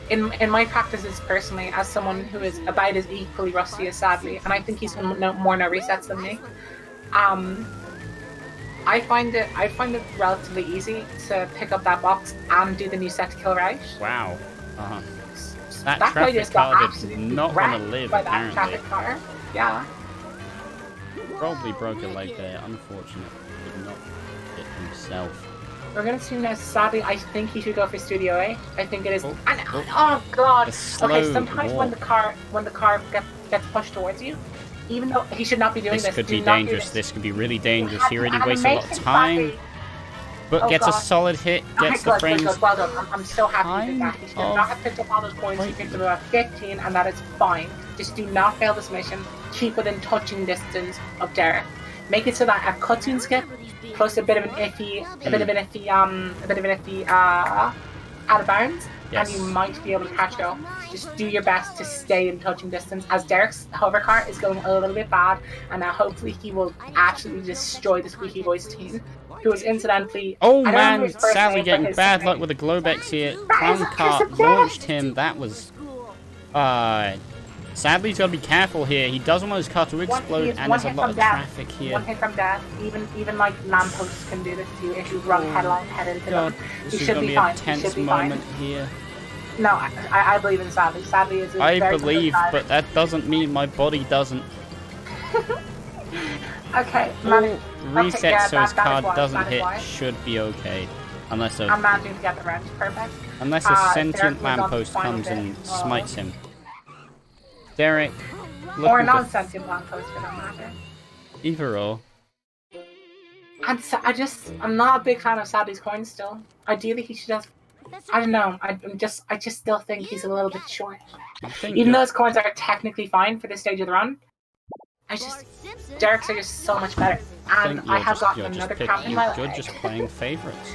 in my practices personally, as someone who is about as equally rusty as Sadly, and I think he's more no resets than me, I find it relatively easy to pick up that box and do the new set to kill route. Wow. That guy traffic just got car did absolutely not want to live, by that apparently. traffic car. Yeah. Probably broke a leg there. Unfortunate. Did not hit himself. We're gonna see now. Sadly, I think he should go for Studio 8. I think it is. Oh, oh god. Okay, sometimes walk. when the car gets pushed towards you, even though he should not be doing this. This could be not do dangerous. This could be really dangerous. He already And wasted a lot of make him time, happy. but Oh, gets a God. solid hit. Gets the Good, frames. good. Well done. I'm so happy with that. He should Kind not have picked up all those points. He picked up about 15, and that is fine. Just do not fail this mission. Keep within touching distance of Derek. Make it so that a cutscene skip plus a bit of an iffy out of bounds, Yes. and you might be able to catch up. Just do your best to stay in touching distance, as Derek's hover car is going a little bit bad, and now hopefully he will absolutely destroy the Squeaky Boys team, who is incidentally. Oh I don't remember man, his first Sally name, but getting his bad name- luck with a Globex here. That is Clown a car piece of launched dirt. him. That was. Sadly, he's got to be careful here. He doesn't want his car to explode, and there's a lot of traffic here. One hit from death. Even like lampposts can do this to you if you run head into God, them. this You is should going to be be fine. a You tense should be fine. moment here. No, I believe in Sadly. Sadly is a I very believe, good guy. but that doesn't mean my body doesn't. Okay, Reset so his card doesn't that is hit why. should be okay. Unless I'm a managing to get the wrench. Perfect. sentient Derek was on the lamppost final comes bit. and Oh. smites him. Derek, Or looking for non-sentient lamppost for that matter. either or. And so I'm not a big fan of Sadly's coin still. Ideally, he should have. I don't know. I just still think he's a little bit short. I think Even you're- though his coins are technically fine for this stage of the run, Derek's are just so much better. I And think I you're have just, gotten you're just another pick, count in my you're leg. just playing favorites.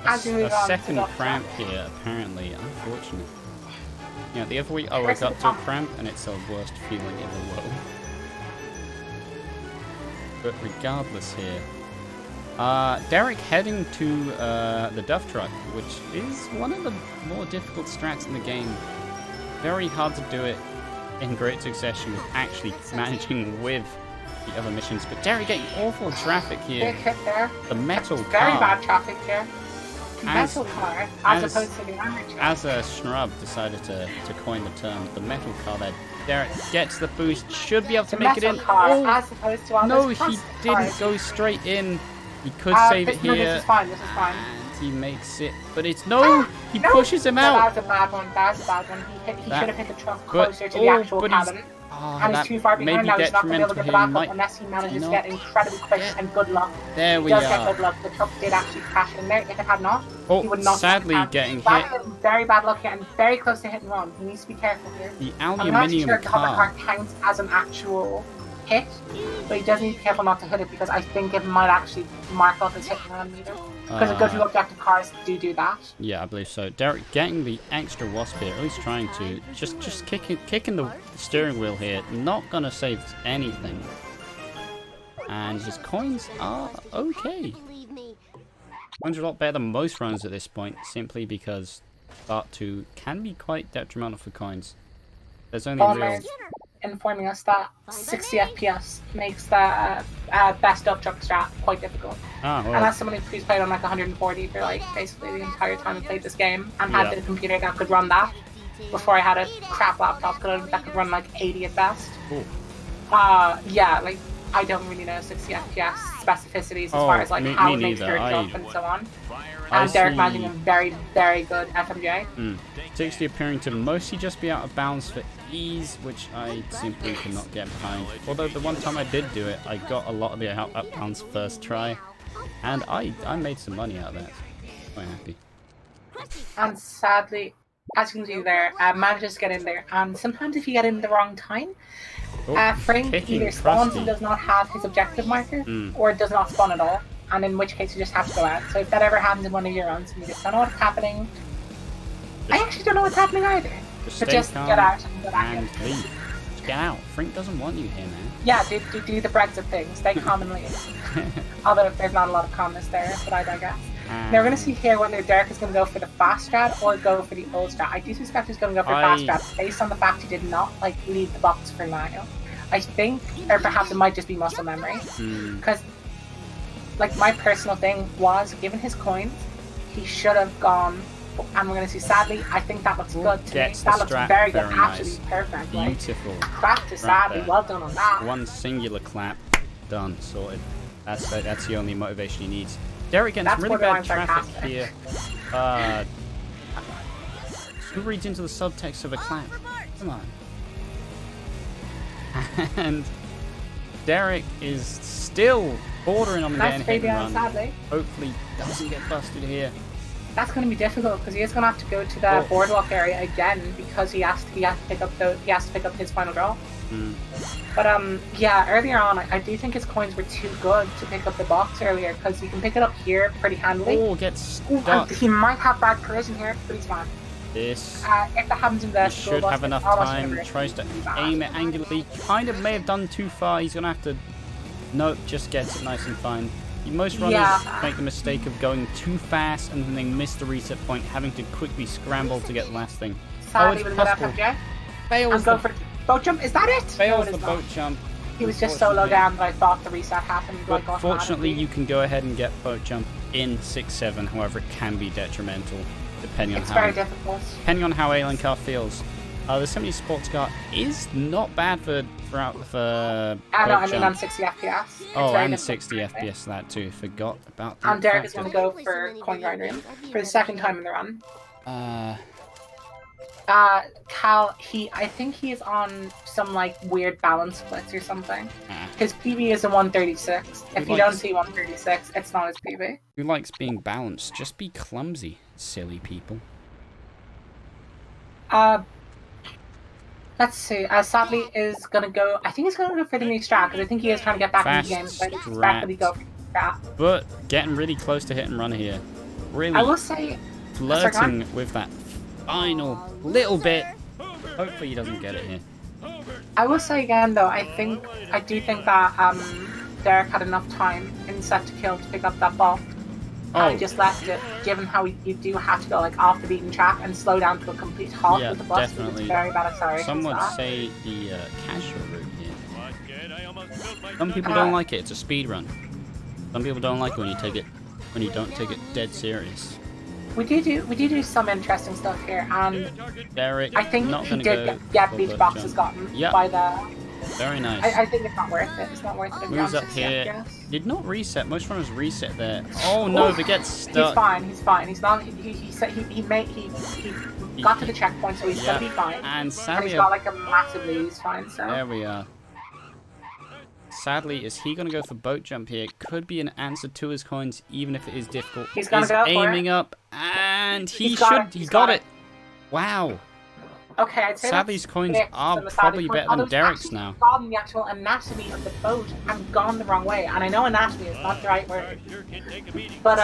As we move A on to second Doctor. cramp here, apparently. Unfortunate. You know, the other week I woke up to a cramp and it's the worst feeling in the world. But regardless here, Derek heading to the Duff Truck, which is one of the more difficult strats in the game. Very hard to do it in great succession with actually managing with the other missions. But Derek getting awful traffic here. Big hit there. The metal Very car, bad traffic here. As- Metal car, as- as opposed to the armor truck. as a Schnrub decided to coin the term, the metal car there. Derek gets the boost, should be able to The make it metal in. car, Oh, as opposed to all no, those he plastic didn't cars. go straight in. He could save it No, here. this is fine. This is fine. And he makes it, but it's no. He pushes him out. That was a bad one. That was a bad one. He should have hit the truck closer to the oh, actual but he's- cabin. Oh, And that he's too far may behind be now. He's not going to be able to get the detrimental back here. up unless he manages to not get incredibly quick and good luck. There He we does get are. good luck. The truck did actually crash in there. If it had not, Oh, he would not. sadly have getting That hit. is very bad luck getting very close to hit and run. He needs to be careful here. The I'm not actually aluminium sure if the hover car. car counts as an actual hit, but he does need to be careful not to hit it because I think it might actually mark off his hit and run meter. Because good few objective cars do that. Yeah, I believe so. Derek getting the extra wasp here, at least trying to. Just kicking the steering wheel here. Not gonna save anything. And his coins are okay. Believe me. Coins are a lot better than most runs at this point, simply because Start 2 can be quite detrimental for coins. There's only real... Bombers informing us that 60 FPS makes the best of truck strat quite difficult. Ah, well, Unless someone who's played on like 140 for like basically the entire time I played this game and had Yeah. the computer that could run that before I had a crap laptop that could run like 80 at best. cool. Yeah, like I don't really know 60 FPS specificities as Oh, far as like me how it makes neither. your jump and so on. I And Derek see- managing a very, very good FMJ. 60 appearing to mostly just be out of bounds for ease, which I simply cannot get behind. Although the one time I did do it, I got a lot of the out bounds first try, and I made some money out of that. Quite happy. And sadly, as you can see there, manages to get in there. And sometimes if you get in the wrong time, Oh, Frank kicking either spawns Krusty. and does not have his objective marker, Mm. or does not spawn at all. And in which case you just have to go out. So if that ever happens in one of your runs and you just don't know what's happening, I actually don't know what's happening either. Just But stay just calm get out and go back in. and leave. Just get out. Frank doesn't want you here, man. Yeah, do the Brexit thing. Stay calm and leave. Although there's not a lot of calmness there, but I digress. Now we're going to see here whether Derek is going to go for the fast strat or go for the old strat. I do suspect he's going to go for fast strat based on the fact he did not like leave the box for now. I think, or perhaps it might just be muscle memory, because like my personal thing was, given his coins, he should have gone. And we're going to see. Sadly, I think that looks good to me. Gets the That looks strat very good, very nice. absolutely perfect. Like, Beautiful. clap to Right Sadly, there. well done on that. One singular clap, done, sorted. That's the only motivation he needs. Derek getting some That's really bad borderline traffic sarcastic. here. Who reads into the subtext of a clap? Come on. And Derek is still bordering on Nice getting hit Fabian, and run. sadly. Hopefully doesn't get busted here. That's going to be difficult because he is going to have to go to the Oh. boardwalk area again because he has to pick up his final draw. But yeah, earlier on, I do think his coins were too good to pick up the box earlier because you can pick it up here pretty handily. Oh, gets Ooh, stuck. and he might have bad collision here, but he's fine. This If that happens in the he should have enough time. Tries to aim it angularly. Kind of may have done too far. He's gonna have to. Nope, just gets it nice and fine. Most runners Yeah. make the mistake of going too fast and then they miss the reset point, having to quickly scramble to get the last thing. Sadly, it's with a good possible. FMJ. Fails I'm going the, for boat jump. Is that it? fails No, it the is boat not. jump. He was just so low unfortunately. down that I thought the reset happened. But like, fortunately, automatically. you can go ahead and get boat jump in 6-7. However, it can be detrimental depending on It's how very difficult. depending on how Alien Car feels. The 70 sports car is not bad for I boat mean jump. on 60 FPS. It's Oh, very and difficult. 60 FPS that too. Forgot about that. And Derek is going to factor. go for coin grinder for the second time in the run. Uh, Cal, I think he is on some like weird balance splits or something. His PB is a 136. If you don't see 136, it's not his PB. who likes being balanced? Just be clumsy, silly people. Let's see. Sadly is going to go. I think he's going to go for the new strat because I think he is trying to get back in the game. Fast So I expect that he go for the strat. But getting really close to hit and run here. Really I will say, flirting with that final little bit. Hopefully he doesn't get it here. I will say again though. I do think that Derek had enough time in set to kill to pick up that ball. Oh, I just left it, given how you do have to go like off the beaten track and slow down to a complete halt Yeah, with the bus. which is definitely. very bad. Sorry. some would say the casual route here. Some people don't like it. It's a speed run. Some people don't like it when you don't take it dead serious. We do some interesting stuff here, and Derek, I think not he gonna did go get for beach boat boxes jump. gotten Yep. by the Very nice. I think it's not worth it. It's not worth it. if Moves you're up on 60 here. FPS. Did not reset. Most runners reset there. Oh no, but gets stuck. He's fine. He's fine. He's not. He said he got to the checkpoint, so he's gonna be fine. And And sadly, he's got like a massive lead. He's fine. So. there we are. Sadly, is he going to go for boat jump here? Could be an answer to his coins, even if it is difficult. He's gonna go for aiming it. up, and he He's got it. Wow. Okay, I'd say Sadly, that's his coins fixed are on the probably Sadly better point. than Although Derek's it's now. actually gotten the actual anatomy of the boat and gone the wrong way. And I know anatomy is not the right word. But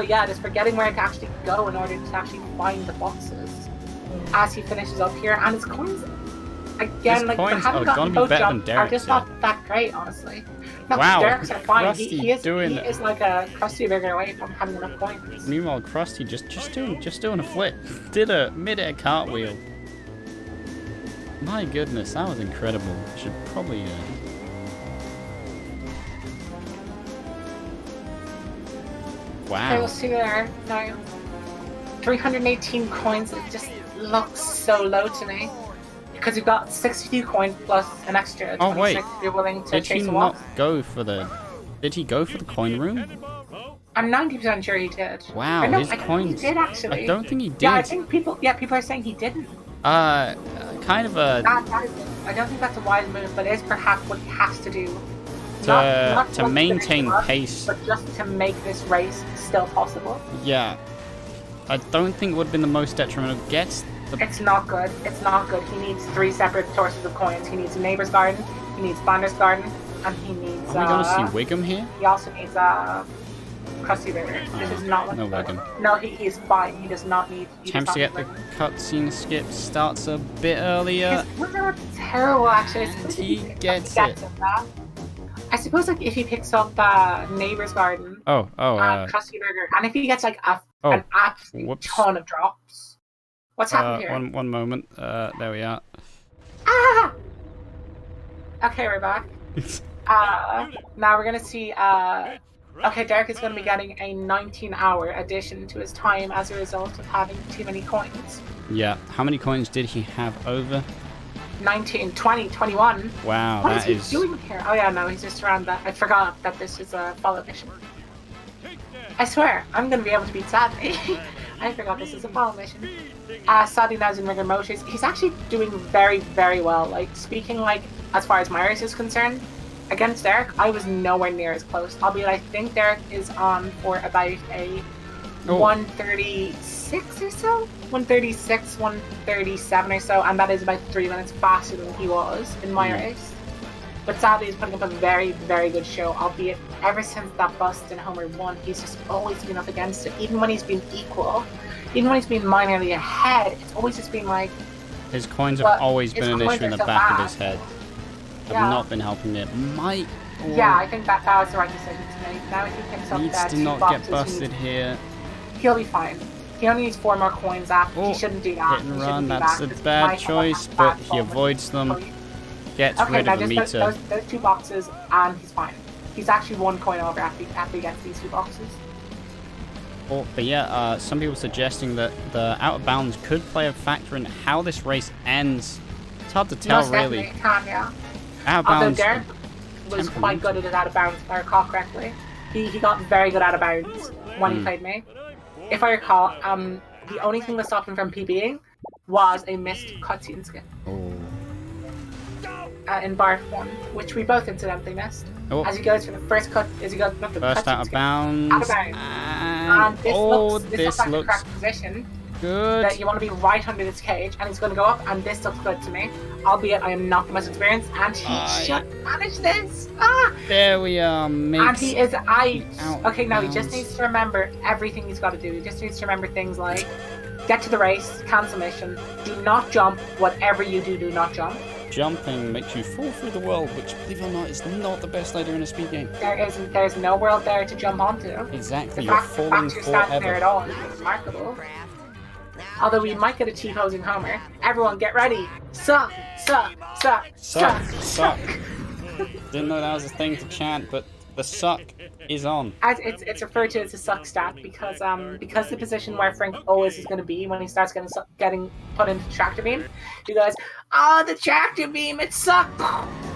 yeah, just forgetting where to actually go in order to actually find the boxes as he finishes up here. And his coins, again, His like coins having are gotten gonna be boat better than jump, are Derek's, just yeah. not that great, honestly. No, Wow, Derek's are fine. Krusty He is doing- like a Krusty Burger away from having enough coins. Meanwhile, Krusty just doing a flip. Did a mid-air cartwheel. My goodness, that was incredible. Should probably Okay, Wow. we'll see there now. 318 coins, it just looks so low to me. Because you've got 62 coins plus an extra 26 Oh, wait. if you're willing to Did he chase a not walk. go for the... Did he go for the coin room? I'm 90% sure he did. Wow, I know, his I think coins... He did, actually. I don't think he did. Yeah, I think people are saying he didn't. Kind of a... That is, I don't think that's a wise move, but it is perhaps what he has to do. To just to maintain finish the rush, pace. But just to make this race still possible. Yeah. I don't think it would have been the most detrimental. Gets the... It's not good. It's not good. He needs 3 separate sources of coins. He needs a neighbor's garden, he needs Flander's garden, and he needs. Are we going to see Wiggum here? He also needs Krusty Burger. This is not no looking good. Wiggum. No, he is fine. He does not need. He does Attempts to not get the need cutscene skip. Starts a bit earlier. His winner is terrible, actually. I suppose And he if picks gets up- it. that. I suppose like if he picks up neighbor's garden Oh, and Krusty Burger, and if he gets like oh, an absolute whoops. ton of drops. What's happened here? one moment. There we are. Ah! Okay, we're back. Now we're gonna see. Okay, Derek is gonna be getting a 19-hour addition to his time as a result of having too many coins. Yeah. How many coins did he have over? 19, 20, 21. Wow, What is that he is... doing here? Oh yeah, no, he's just around that. I forgot that this is a follow mission. I swear, I'm gonna be able to beat Sadly. I forgot this is a follow mission. Sadly now's in rigor motors. He's actually doing very, very well. Like, speaking like, as far as my race is concerned, against Derek, I was nowhere near as close. Albeit I think Derek is on for about a 136 or so? 136, 137 or so, and that is about 3 minutes faster than he was in my race. But sadly, he's putting up a very, very good show, albeit ever since that bust in Homer 1, he's just always been up against it. Even when he's been equal, even when he's been minorly ahead, it's always just been like... His coins But have always his been an coins issue in are the so back of bad. his head. Have Yeah. not been helping it. Might... or Yeah, I think that was the right decision to make. Now if he picks up needs that to 2 not boxes, get busted here. he'll be fine. He only needs 4 more coins after. Oh, He shouldn't do that. hit and He run, shouldn't do that's that, a 'cause he bad might have choice, bad but he form avoids them. for you. Gets Okay, rid now of the just meter. those 2 boxes, and he's fine. He's actually 1 coin over after he gets these 2 boxes. Oh, but yeah, some people suggesting that the out of bounds could play a factor in how this race ends. It's hard to tell, Most really. definitely it can, yeah. Out of Although bounds. Derek was quite good at it out of bounds, if I recall correctly. He got very good out of bounds when he played me. If I recall, the only thing that stopped him from PBing was a missed cutscene skip Oh. in Bar 1, which we both incidentally missed. Oh. As he goes for the first cut, as he goes not the First cutscene out of skip. bounds. Out of bounds. And This oh, looks this like the looks correct position. good. That you want to be right under this cage, and he's going to go up, and this looks good to me. Albeit I am not the most experienced, and he should manage this. Ah! There we are. And Makes he is out. out Okay, now he just bounds. needs to remember everything he's got to do. He just needs to remember things like get to the race, cancel mission, do not jump. Whatever you do, do not jump. jumping makes you fall through the world, which, believe it or not, is not the best idea in a speed game. There's no world there to jump onto. Exactly, The you're fact falling you're standing there at forever. all is remarkable. Although we might get a T-posing Homer. Everyone get ready. Suck, suck, suck, Suck, suck, suck. Didn't know that was a thing to chant, but the suck is on. As it's referred to as a suck stat because the position where Frank always is going to be when he starts getting put into the tractor beam, he goes, "Oh, the tractor beam, it sucks."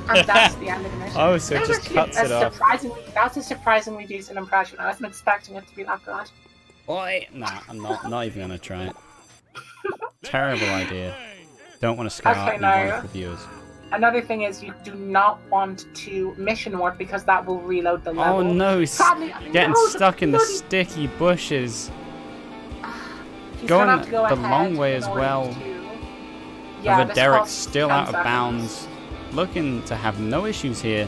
And that's the end of the mission. Oh, so it That was just actually cuts a it off. That's a surprisingly decent impression. I wasn't expecting it to be that good. Oi! Nah, I'm not even gonna try it. Terrible idea. Don't want to scare out Okay, any now- wonderful viewers. Another thing is you do not want to mission warp because that will reload the level. Oh no, he's Sadly, getting no, stuck in the bloody- sticky bushes. He's going gonna have to go the ahead long way in as order well. to- Yeah, However, this Derek's costs still 10 out of seconds. bounds. Looking to have no issues here.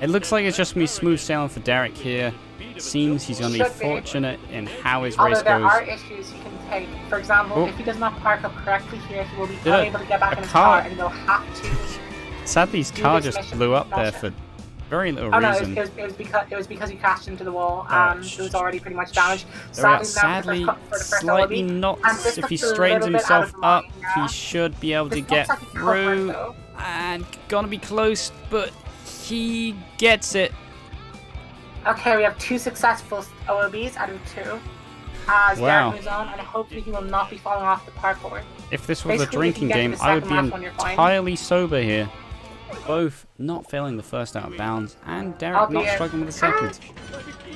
It looks like it's just me smooth sailing for Derek here. Seems he's going to be Should be. fortunate in how his Although race there are goes. issues you can take. For example, Oh. if he does not park up correctly here, he will be Did a- unable to get back a in his car- car and he'll have to. Sadly, his do car this just mission. blew up there That's for it. very little Oh no, reason. it was because he crashed into the wall Oh, and it was already pretty much damaged. There we are. now Sadly, for the first slightly LOB, knots. and this If he looks a straightens little bit out himself of up, line, yeah. he should be able to This get looks like a cover, through. though. And gonna be close, but he gets it. Okay, we have 2 successful OOBs out of 2. As Wow. Derek moves on, and hopefully he will not be falling off the parkour. If this was a Basically, if you drinking get to game, the I would be second last one, you're fine. entirely sober here. Both not failing the first out of bounds, and Derek not Albeit- struggling with the second.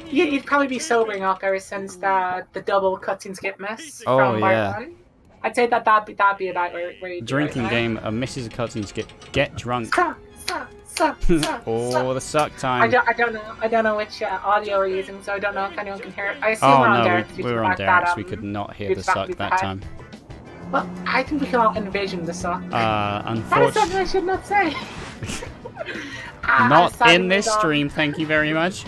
You'd probably be sobering up ever since the double cutscene skip miss Oh, from part yeah. 1. I'd say that'd be about where you Drinking game, a misses a cutscene skip, get drunk. Suck. Oh, the suck I time. don't know which audio we're using, so I don't know if anyone can hear it. I assume Oh we're on no, Derek. we were on Derek's, we could not hear the suck that time. Well, I think we can all envision the suck. That is something Unfortunately, I should not say. not Sadly in this moved on. stream, thank you very much.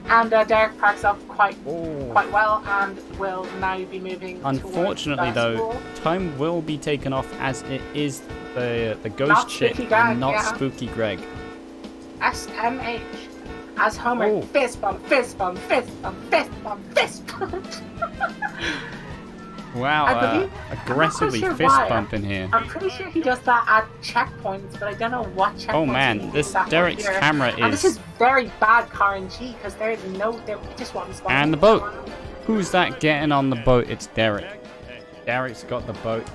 And Derek parks up quite Oh. well and will now be moving. Unfortunately towards the though, school. time will be taken off as it is the ghost Not chick Spooky Greg, and not yeah. Spooky Greg. SMH. As Homer, Oh. fist bump, fist bump, fist bump, fist bump, fist bump. Wow, I believe- aggressively I'm not quite sure fist why. bumping here. I'm pretty sure he does that at checkpoints, but I don't know what checkpoints. Oh man, he this does that Derek's here. camera And this is. is very bad RNG because there just wasn't spawning. And the boat. Who's that getting on the boat? It's Derek. Derek's got the boat.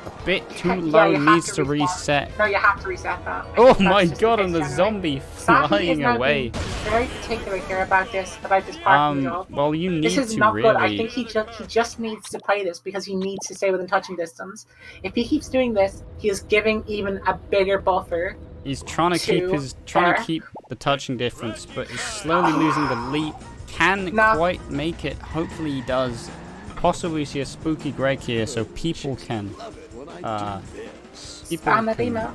A bit too Yeah, low, you have needs to to respawn. reset. No, you have to reset that. I Oh think that's my just god, the and the case generally. zombie Sadly, flying is now away. being very particular here about this parking job. Well, you need This is to not good. I really. think he just needs to play this because he needs to stay within touching distance. If he keeps doing this, he is giving even a bigger buffer. He's trying to Derek. keep the touching difference, but he's slowly losing the leap. Can No. quite make it. Hopefully he does. Possibly see a Spooky Greg here, so people can. People Spam that can- email.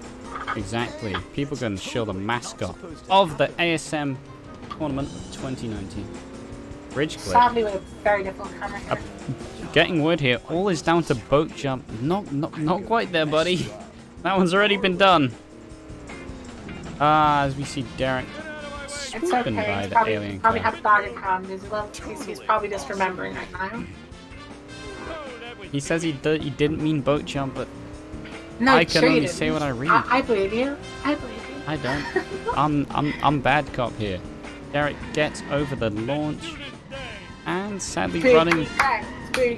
Exactly. People can show the mascot of the ASM tournament of 2019. Bridge clip. Sadly, with a very difficult camera here. Getting wood here. All is down to boat jump. Not quite there, buddy. That one's already been done. As we see Derek It's swooping okay. by He's the probably, alien probably car. had a bag in hand as well. He's probably just remembering right now. He says he didn't mean boat jump, but No, I can sure you only didn't. say what I read. I believe you. I believe you. I don't. I'm bad cop here. Derek gets over the launch and sadly running.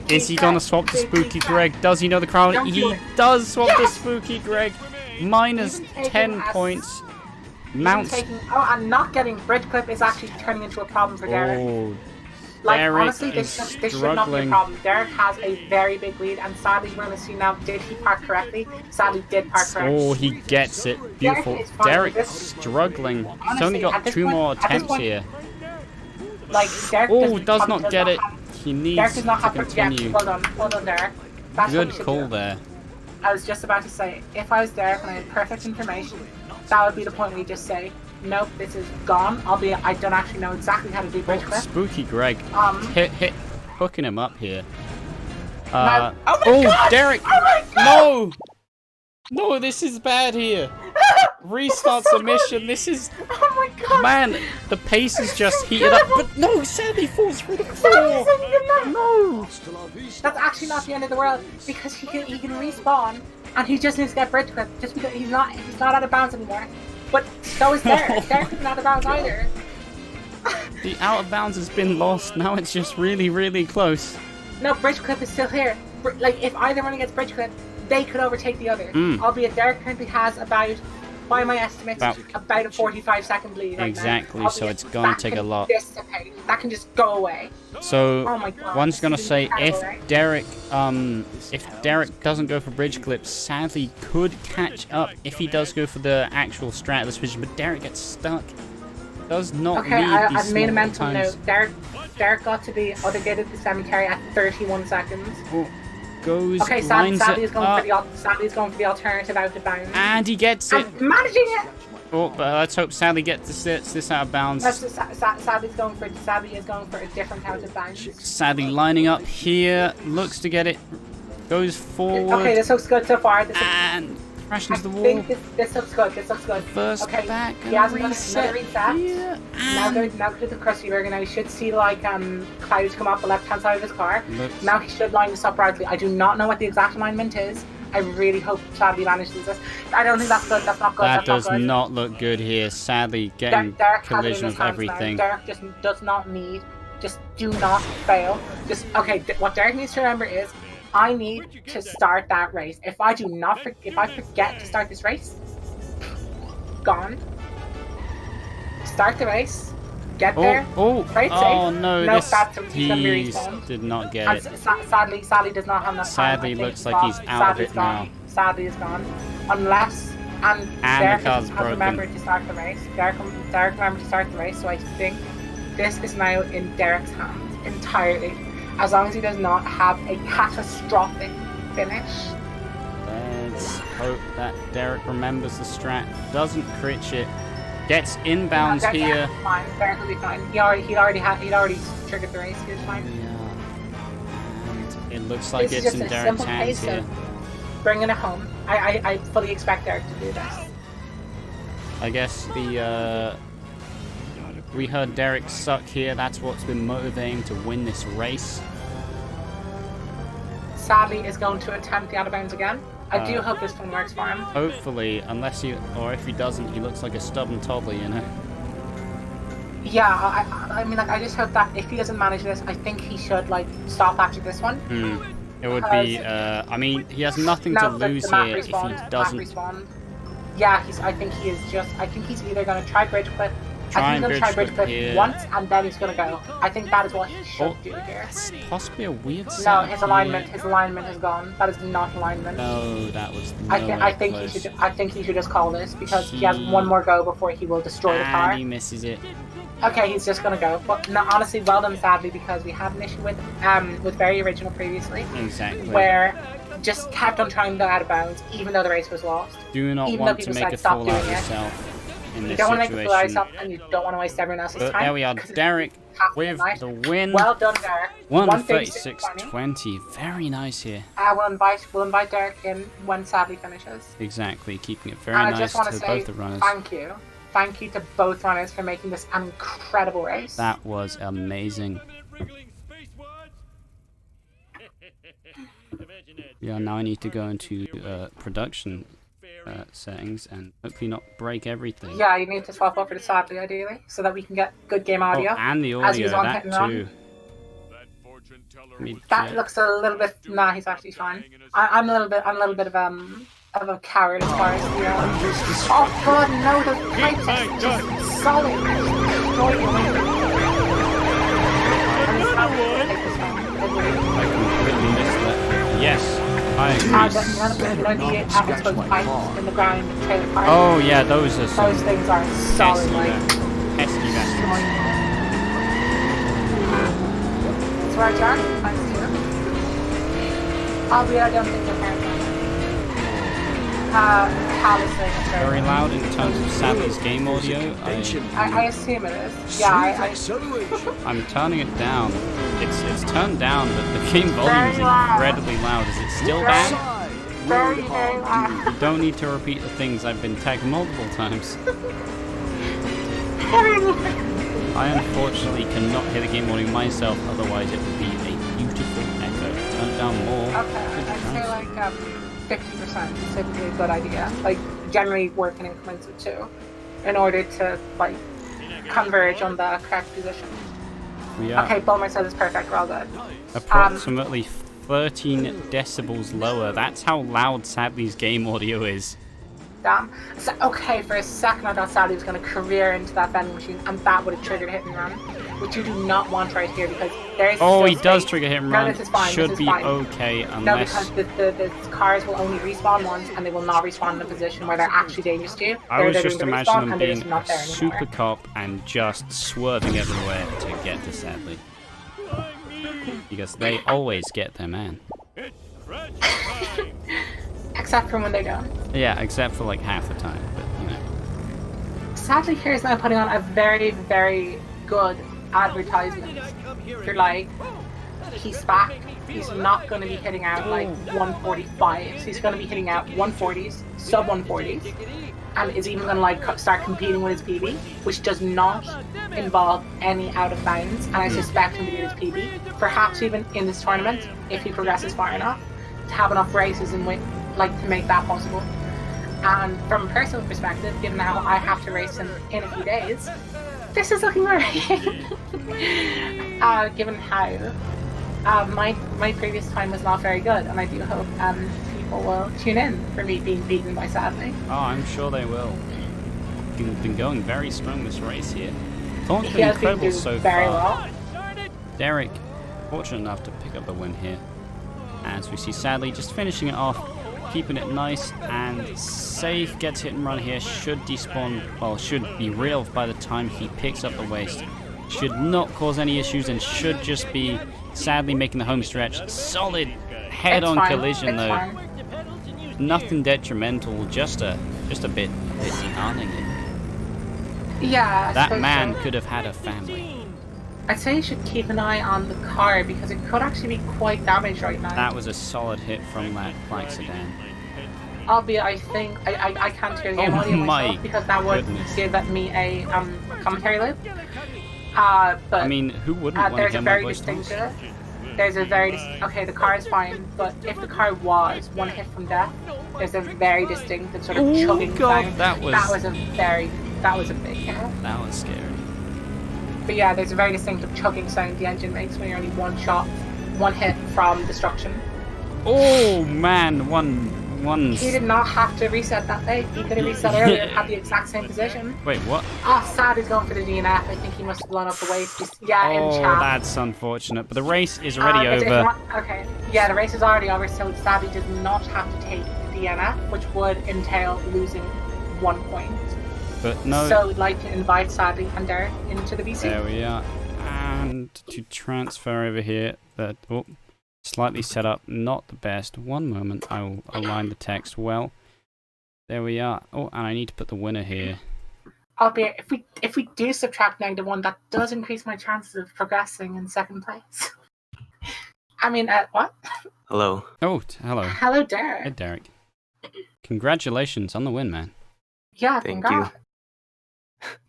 Is he gonna swap to Spooky Greg? Does he know the crowd? Don't do He it. does swap to Yes! Spooky Greg. Minus Even taking 10 a points. Mounts. And not getting bridge clip is actually turning into a problem for Derek. Oh, Like, Derek honestly, is this should not be a struggling. problem. Derek has a very big lead, and sadly, we're going to see now, did he park correctly? Sadly, did park correctly. Oh, he gets it. Beautiful. Derek is fine. Derek This- struggling. He's Honestly, only got at this 2 point- more at this attempts point- here. Like, Derek Oh, does not get it. have- He Derek needs does not to have continue. Hold on, Derek. That's what Good we should call do. there. I was just about to say, if I was Derek and I had perfect information, that would be the point where you just say, nope, this is gone, albeit I don't actually know exactly how to do bridge clip. Spooky Greg hit, hooking him up here. Now- oh my God! Derek! Oh my God! No! No, this is bad here. Restart so submission. This is Oh my God! man. The pace is just heated up, but no, sadly falls through the floor. No! That's actually not the end of the world because he can respawn and he just needs to get bridge clip just because he's not out of bounds anymore. But so is Derek. Derek isn't out of bounds either. The out of bounds has been lost. Now it's just really, really close. No, bridge clip is still here. Like if either one gets bridge clip, they could overtake the other. Mm. Albeit Derek currently has about by my estimates, about a 45-second lead. Right Exactly, now. so it's gonna take a lot. Dissipate. That can just go away. So Oh my God, one's gonna this is say incredible, if right? Derek doesn't go for bridge clips, sadly could catch up if he does go for the actual strat of this vision, but Derek gets stuck. Does not Okay, lead these I've made a small mental times. note. Derek got to the other gate of the cemetery at 31 seconds. Oh, goes, Okay, lines Sadly it is going up, for the alternative out of bounds. and he gets it. And managing it. Oh, but let's hope Sadly gets this out of bounds. Sadly is going for a different out of bounds. Sadly lining up here, looks to get it, goes forward, Okay, this looks good so far. and crashes into the I wall. think this looks good. This looks good. First Okay, back, he has and another reset reset. here, Now and go to the crusty burger. Now he should see like clouds come off the left-hand side of his car. looks- Now he should line this up rightly. I do not know what the exact alignment is. I really hope Sadly manages this. I don't think that's good. That's not good. that That's does not good. not look good here. Sadly, getting Derek has it in collision his with hands everything. now. Derek just does not need. Just do not fail. Just okay. What Derek needs to remember is, I need to start that race. If I do not, if I forget to start this race, gone. Start the race. Get there. Right, Oh safe. no, No, this that's he's gonna be he respawned. did not get And it. sadly does not have enough time. Sadly, I think looks like he's gone. out of Sadly's it gone. now. Sadly is gone. Unless And Derek the car's has broken. remembered to start the race. Derek remembered to start the race, so I think this is now in Derek's hands entirely. As long as he does not have a catastrophic finish. Let's hope that Derek remembers the strat, doesn't crit it, gets inbounds Derek- here. Derek's fine. Derek will be fine. He'd already triggered the race. He was fine. Yeah. And it looks like This is it's just in a Derek's simple hands case here. of bringing it home. I fully expect Derek to do this. I guess we heard Derek suck here. That's what's been motivating to win this race. Sadly, is going to attempt the out of bounds again. I do hope this one works for him. Hopefully, unless he, or if he doesn't, he looks like a stubborn toddler, you know. Yeah, I mean, like, I just hope that if he doesn't manage this, I think he should, like, stop after this one. It would be, I mean, he has nothing to lose map here if he respawn, doesn't map respawn. Yeah, I think he's either going to try bridge clip. I think he's going to try bridge clip here. once, and then he's going to go. I think that is what he should do here. That's possibly a weird No, setup his here. alignment is gone. That is not alignment. No, that was I think close. he should just call this because he has one more go before he will destroy the car. And he misses it. Okay, he's just gonna go. But no, honestly, well done, sadly, because we had an issue with Very Original previously, Exactly. where just kept on trying to go out of bounds, even though the race was lost. Do not even though want to people make said a stop fool out of doing it. yourself in You this don't want to make a fool out of situation. yourself, and you don't want to waste everyone else's But time. there we are, 'cause it's Derek half with night. the win. Well done, Derek. 136.20. Very nice here. We'll invite Derek in when Sadly finishes. Exactly, keeping it very And I nice just want to to say both the runners. thank you to both runners for making this an incredible race. That was amazing. Yeah, now I need to go into production settings and hopefully not break everything. Yeah, you need to swap over to Sadly ideally, so that we can get good game Oh, audio. and the as he audio, was on that hitting on. too. Let me That check. looks a little bit. Nah, he's actually fine. I'm a little bit of a coward as far as the. Oh God, no! Those pipes are just solid. Destroy your I completely missed that. Yes, I agree. exposed pipes in the ground trailer park. Oh yeah, those are some Those things are solid. pesky, Like, pesky bastards. it's where I John. Thanks to you. I don't think they're parents. Cal is saying it's Very loud in terms of Sadly's game audio. I assume it is. Yeah, I'm turning it down. It's turned down, but the game volume is Very loud. incredibly loud. Is it still bad? very loud. You don't need to repeat the things I've been tagged multiple times. Very loud. I unfortunately cannot hear the game audio myself, otherwise it would be a beautiful echo. Turn it down more. Okay, I'd say like 50% is typically a good idea. Like generally work in increments of 2 in order to like converge on the correct position. We are Okay, Bulmer says it's perfect, we're all good. approximately 13 decibels lower. That's how loud Sadly's game audio is. Damn. So, okay, for a second I thought Sadie was going to career into that vending machine, and that would have triggered hit and run, which you do not want right here because there is. Oh, still he does space. trigger hit and No, run. this is fine. Should this is be fine. okay No, unless. because the cars will only respawn once, and they will not respawn in a position where they're actually dangerous to you. I was They're just doing the imagining respawn, them and they're being just not a there anymore. super cop and just swerving everywhere to get to Sadly. Because they always get their man. Except for when they don't. Yeah, except for like half the time, but you know. Sadly, here's now putting on a very, very good advertisement. You're like, he's back. He's not going to be hitting out like 145s. He's going to be hitting out 140s, sub 140s, and is even going to like start competing with his PB, which does not involve any out of bounds. And I suspect him to do his PB, perhaps even in this tournament if he progresses far enough to have enough races and win, like to make that possible. And from a personal perspective, given how I have to race him in a few days, this is looking alright. Given how my previous time was not very good, and I do hope people will tune in for me being beaten by Sadly. Oh, I'm sure they will. You've been going very strong this race here. Thorn's He been has been incredible doing so very far. well. Derek, fortunate enough to pick up the win here. As we see Sadly just finishing it off, keeping it nice and safe. Gets hit and run here. Should despawn, well, should be real by the time he picks up the waste. Should not cause any issues and should just be Sadly making the home stretch. Solid head-on collision it's though. Fine. Nothing detrimental, just a bit disheartening. Yeah, I That suppose man so. could have had a family. I'd say you should keep an eye on the car because it could actually be quite damaged right now. That was a solid hit from that black sedan. Albeit, I think I can't hear the game Oh audio my myself because that would goodness. give me a commentary loop. But I mean, who wouldn't want to there's hear a my very voice distinct. talk? There's a very okay. The car is fine, but if the car was one hit from death, there's a very distinct and sort of Oh chugging God, sound. that was a big hit. that was scary. But yeah, there's a very distinctive chugging sound the engine makes when you're only one hit from destruction. Oh man, one. He did not have to reset that late. He could have reset earlier and had the exact same position. Wait, what? Oh, Sad is going for the DNF. I think he must have blown up the waste. Yeah, in Oh, chat. that's unfortunate. But the race is already If you over. okay. Yeah, the race is already over, so Sadly did not have to take the DNF, which would entail losing 1 point. But no. So we'd like to invite Sadly and Derek into the VC. There we are. And to transfer over here, that slightly set up, not the best. One moment, I will align the text well. There we are. Oh, and I need to put the winner here. Albeit, if we do subtract -1, that does increase my chances of progressing in second place. I mean, what? Hello. Oh, hello. Hello, Hey, Derek. Derek. Congratulations on the win, man. Yeah, Thank congrats.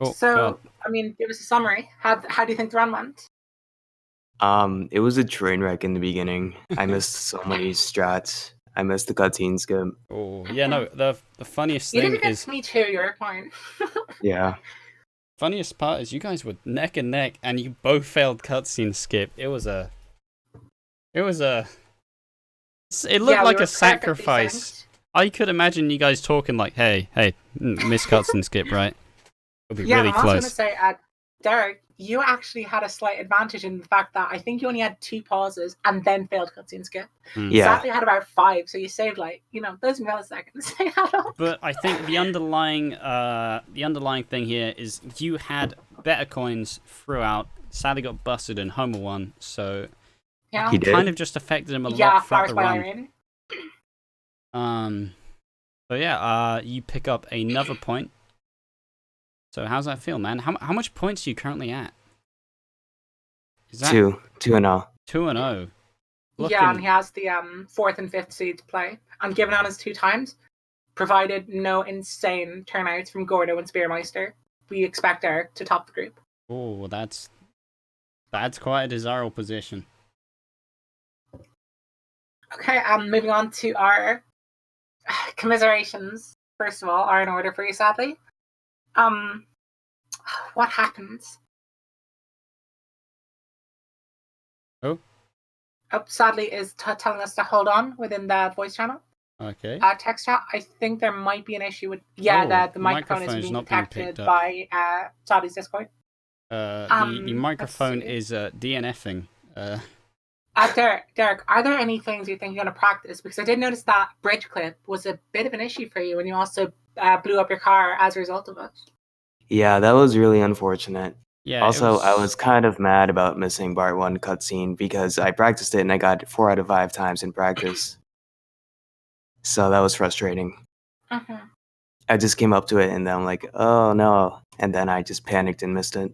Oh, So, God. I mean, give us a summary. How do you think the run went? It was a train wreck in the beginning. I missed so many strats. I missed the cutscene skip. Oh, yeah, no, the funniest You thing did against is, me too. You're fine. Yeah. funniest part is you guys were neck and neck and you both failed cutscene skip. It looked Yeah, we like were a perfectly sacrifice. synced. I could imagine you guys talking like, hey, miss cutscene skip, right? It'll be Yeah, really I'm also going to close. say, Derek, you actually had a slight advantage in the fact that I think you only had 2 pauses and then failed cutscene skip. Yeah. Sadly, had about 5, so you saved those milliseconds. They add up. But I think the underlying thing here is you had better coins throughout. Sadly got busted in Homer 1, so Yeah, He did? kind of just affected him a yeah, lot throughout Flowers the by run. Irene. So yeah, you pick up another point. So how's that feel, man? How much points are you currently at? Is that 2-0. 2-0? Yeah, and he has the 4th and 5th seed to play. And given on his 2 times, provided no insane turnouts from Gordo and Spearmeister, we expect Eric to top the group. Oh, well, that's quite a desirable position. Okay, moving on to our commiserations. First of all, are in order for you, sadly. What happens? Oh? Oh, sadly is telling us to hold on within the voice channel. Okay. Text chat, I think there might be an issue with... Yeah, Oh, the microphone microphone's is being not being detected picked up. by Saudi's Discord. The microphone see. is DNFing. Derek, are there any things you think you're going to practice? Because I did notice that bridge clip was a bit of an issue for you, and you also blew up your car as a result of it. Yeah, that was really unfortunate. Yeah. Also, I was kind of mad about missing Part 1 cutscene because I practiced it and I got 4 out of 5 times in practice. So that was frustrating. Mm-hmm. I just came up to it and then I'm like, oh no. And then I just panicked and missed it.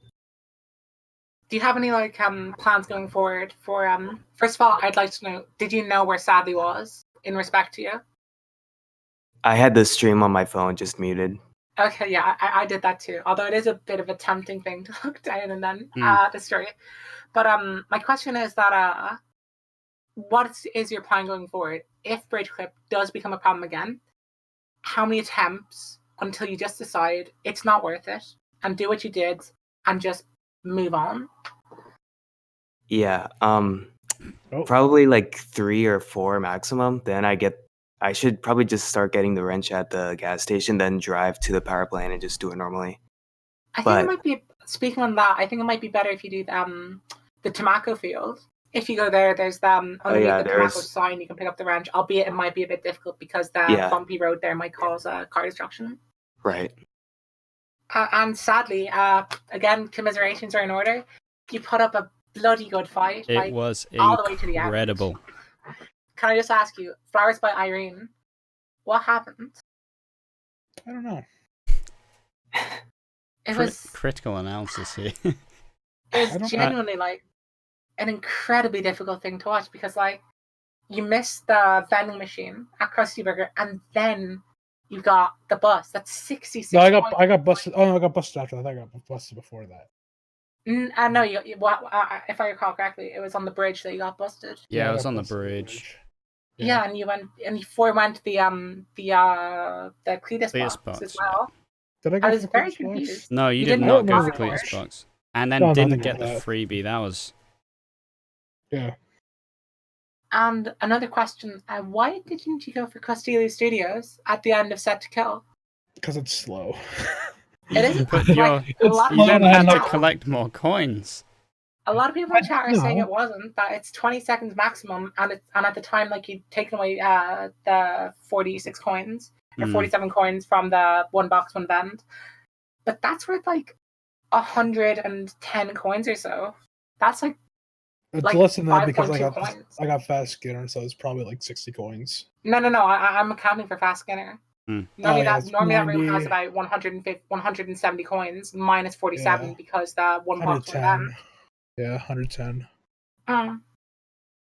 Do you have any plans going forward for First of all, I'd like to know, did you know where Sadly was in respect to you? I had the stream on my phone just muted. Okay, yeah, I did that too. Although it is a bit of a tempting thing to look down and then destroy it. But my question is that what is your plan going forward? If Bridge Clip does become a problem again, how many attempts until you just decide it's not worth it and do what you did and just move on? Yeah, probably like 3 or 4 maximum. Then I should probably just start getting the wrench at the gas station, then drive to the power plant and just do it normally. I think it might be, speaking on that, I think it might be better if you do the Tamako field. If you go there, there's underneath the Tamako sign, you can pick up the wrench, albeit it might be a bit difficult because the bumpy road there might cause car destruction. Right. And sadly, again, commiserations are in order. You put up a bloody good fight. It was all the way to the end. incredible. Can I just ask you, Flowers by Irene, what happened? I don't know. It was critical analysis here. It was genuinely an incredibly difficult thing to watch because you missed the vending machine at Krusty Burger and then you got the bus. That's 66. No, I got busted. Oh no, I got busted after that. I got busted before that. No, if I recall correctly, it was on the bridge that you got busted. Yeah, it was on the bridge. Yeah, and you went to the Cletus box as well. Did I was very confused. No, you did not go for Cletus box. And then didn't get the freebie. That was... Yeah. And another question, why didn't you go for Costello Studios at the end of Set to Kill? Because it's slow. It is. But you then had to collect more coins. A lot of people in chat are saying it wasn't, that it's 20 seconds maximum, and at the time, you'd taken away the 46 coins, or 47 coins from the one box, one vend. But that's worth 110 coins or so. That's it's less than that because I got Fast Skinner, so it's probably 60 coins. No. I'm accounting for Fast Skinner. Normally that room has about 170 coins minus 47 because the one box was done. Yeah, 110. I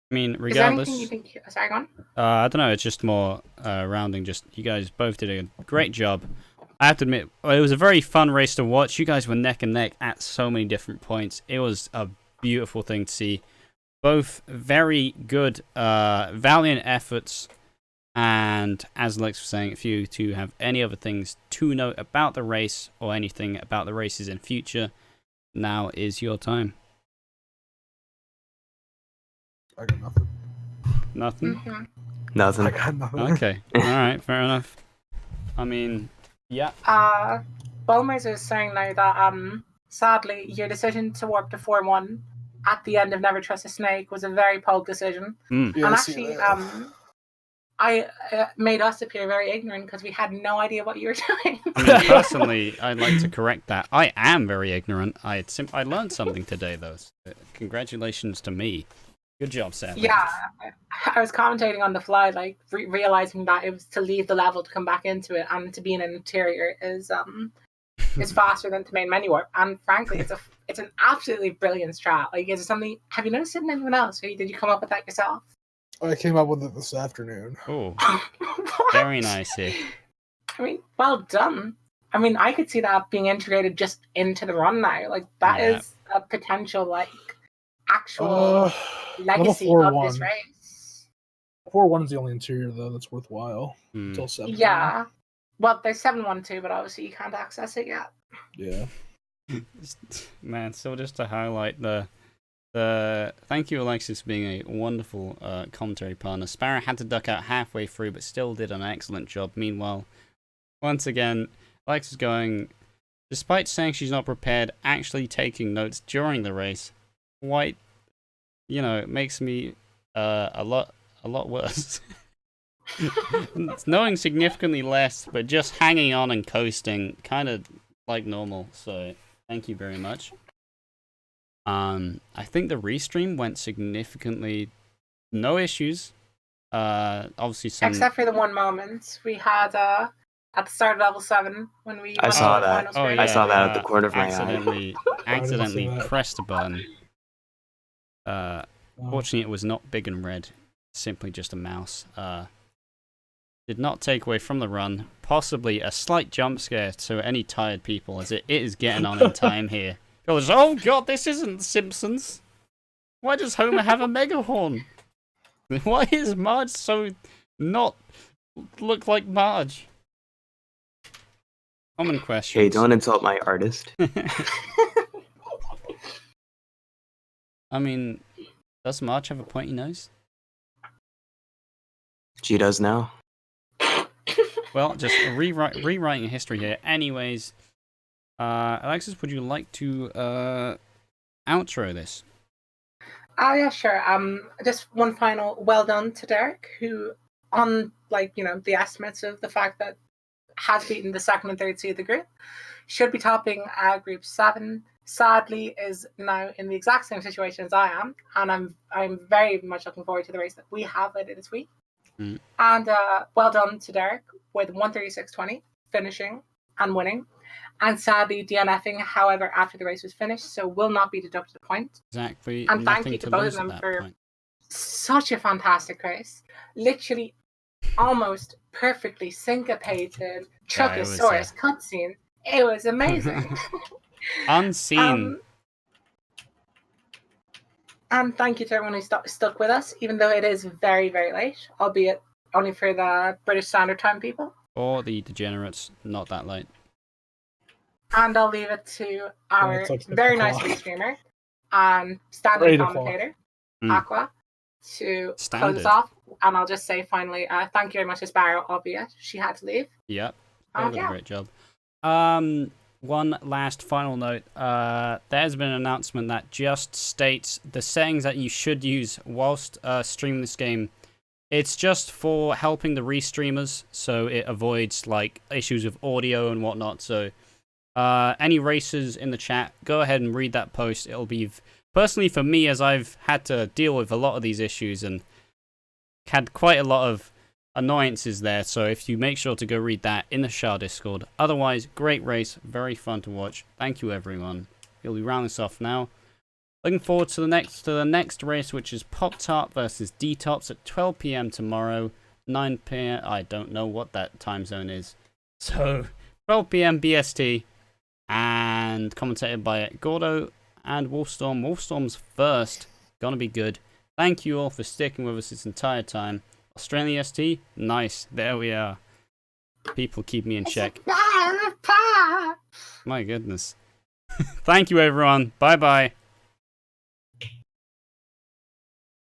mean, regardless. Is there anything you think? Sorry, go on. I don't know. It's just more rounding. Just you guys both did a great job. I have to admit, it was a very fun race to watch. You guys were neck and neck at so many different points. It was a beautiful thing to see. Both very good, valiant efforts. And as Lex was saying, if you two have any other things to note about the race or anything about the races in future, now is your time. I got nothing. Nothing? Mm-hmm. Nothing. I got nothing. Okay. Alright, fair enough. I mean, yeah. Bulmers is saying now that sadly your decision to warp to 4-1 at the end of Never Trust a Snake was a very bold decision. Yeah, and actually I made us appear very ignorant because we had no idea what you were doing. I mean, personally, I'd like to correct that. I am very ignorant. I learned something today, though. So congratulations to me. Good job, Sam. Yeah, I was commentating on the fly, realizing that it was to leave the level to come back into it, and to be in an interior is faster than to main menu warp. And frankly, it's an absolutely brilliant strat. Is it something? Have you noticed it in anyone else? Or did you come up with that yourself? I came up with it this afternoon. Oh, very nice here. I mean, well done. I mean, I could see that being integrated just into the run now. That is a potential, actual legacy of this race. 4-1 is the only interior, though, that's worthwhile. Until 7. Yeah. Well, there's 7-1-2, but obviously you can't access it yet. Yeah. Man, so just to highlight the Thank you, Alexis, for being a wonderful commentary partner. Sparrow had to duck out halfway through, but still did an excellent job. Meanwhile, once again, Alexis going, despite saying she's not prepared, actually taking notes during the race. Quite, it makes me a lot worse. It's knowing significantly less, but just hanging on and coasting, kind of like normal. So, thank you very much. I think the restream went significantly, no issues. Obviously some... Except for the one moment we had at the start of level 7 when we I saw the that. final screen. I saw that at the corner of my accidentally pressed a button. Fortunately, it was not big and red, simply just a mouse. Did not take away from the run. Possibly a slight jump scare to any tired people, as it is getting on in time here. Goes, oh god, this isn't The Simpsons. Why does Homer have a megahorn? Why is Marge so not look like Marge? Common question. Hey, don't insult my artist. I mean, does Marge have a pointy nose? She does now. Well, just rewriting history here. Anyways, Alexis, would you like to outro this? Oh yeah, sure. Just one final well done to Derek, who on the estimates of the fact that has beaten the second and third seed of the group, should be topping Group 7. Sadly, is now in the exact same situation as I am, and I'm very much looking forward to the race that we have later this week. Mm. And well done to Derek with 1:36.20 finishing and winning. And sadly, DNFing, however, after the race was finished, so will not be deducted a point. Exactly. And thank you to both of them for such a fantastic race. Literally, almost perfectly syncopated Truckosaurus cutscene. It was amazing. Unseen. And thank you to everyone who stuck with us, even though it is very, very late, albeit only for the British Standard Time people. Or the degenerates, not that late. And I'll leave it to our very nice restreamer and standard commentator, Aqua, to close us off. And I'll just say finally, thank you very much to Sparrow, albeit she had to leave. Yep. Did a great job. One last final note. There's been an announcement that just states the settings that you should use whilst streaming this game. It's just for helping the restreamers, so it avoids issues of audio and whatnot. So any racers in the chat, go ahead and read that post. It'll be personally for me, as I've had to deal with a lot of these issues and had quite a lot of annoyances there, so if you make sure to go read that in the Shah Discord. Otherwise, great race, very fun to watch. Thank you, everyone. We'll be rounding this off now. Looking forward to the next race, which is Pop Tart versus D-Tops at 12 p.m. tomorrow, 9 p.m. I don't know what that time zone is. So 12 p.m. BST, and commentated by Gordo and Wolfstorm. Wolfstorm's first, gonna be good. Thank you all for sticking with us this entire time. Australian ST, nice. There we are. People keep me in check. My goodness. Thank you, everyone. Bye-bye.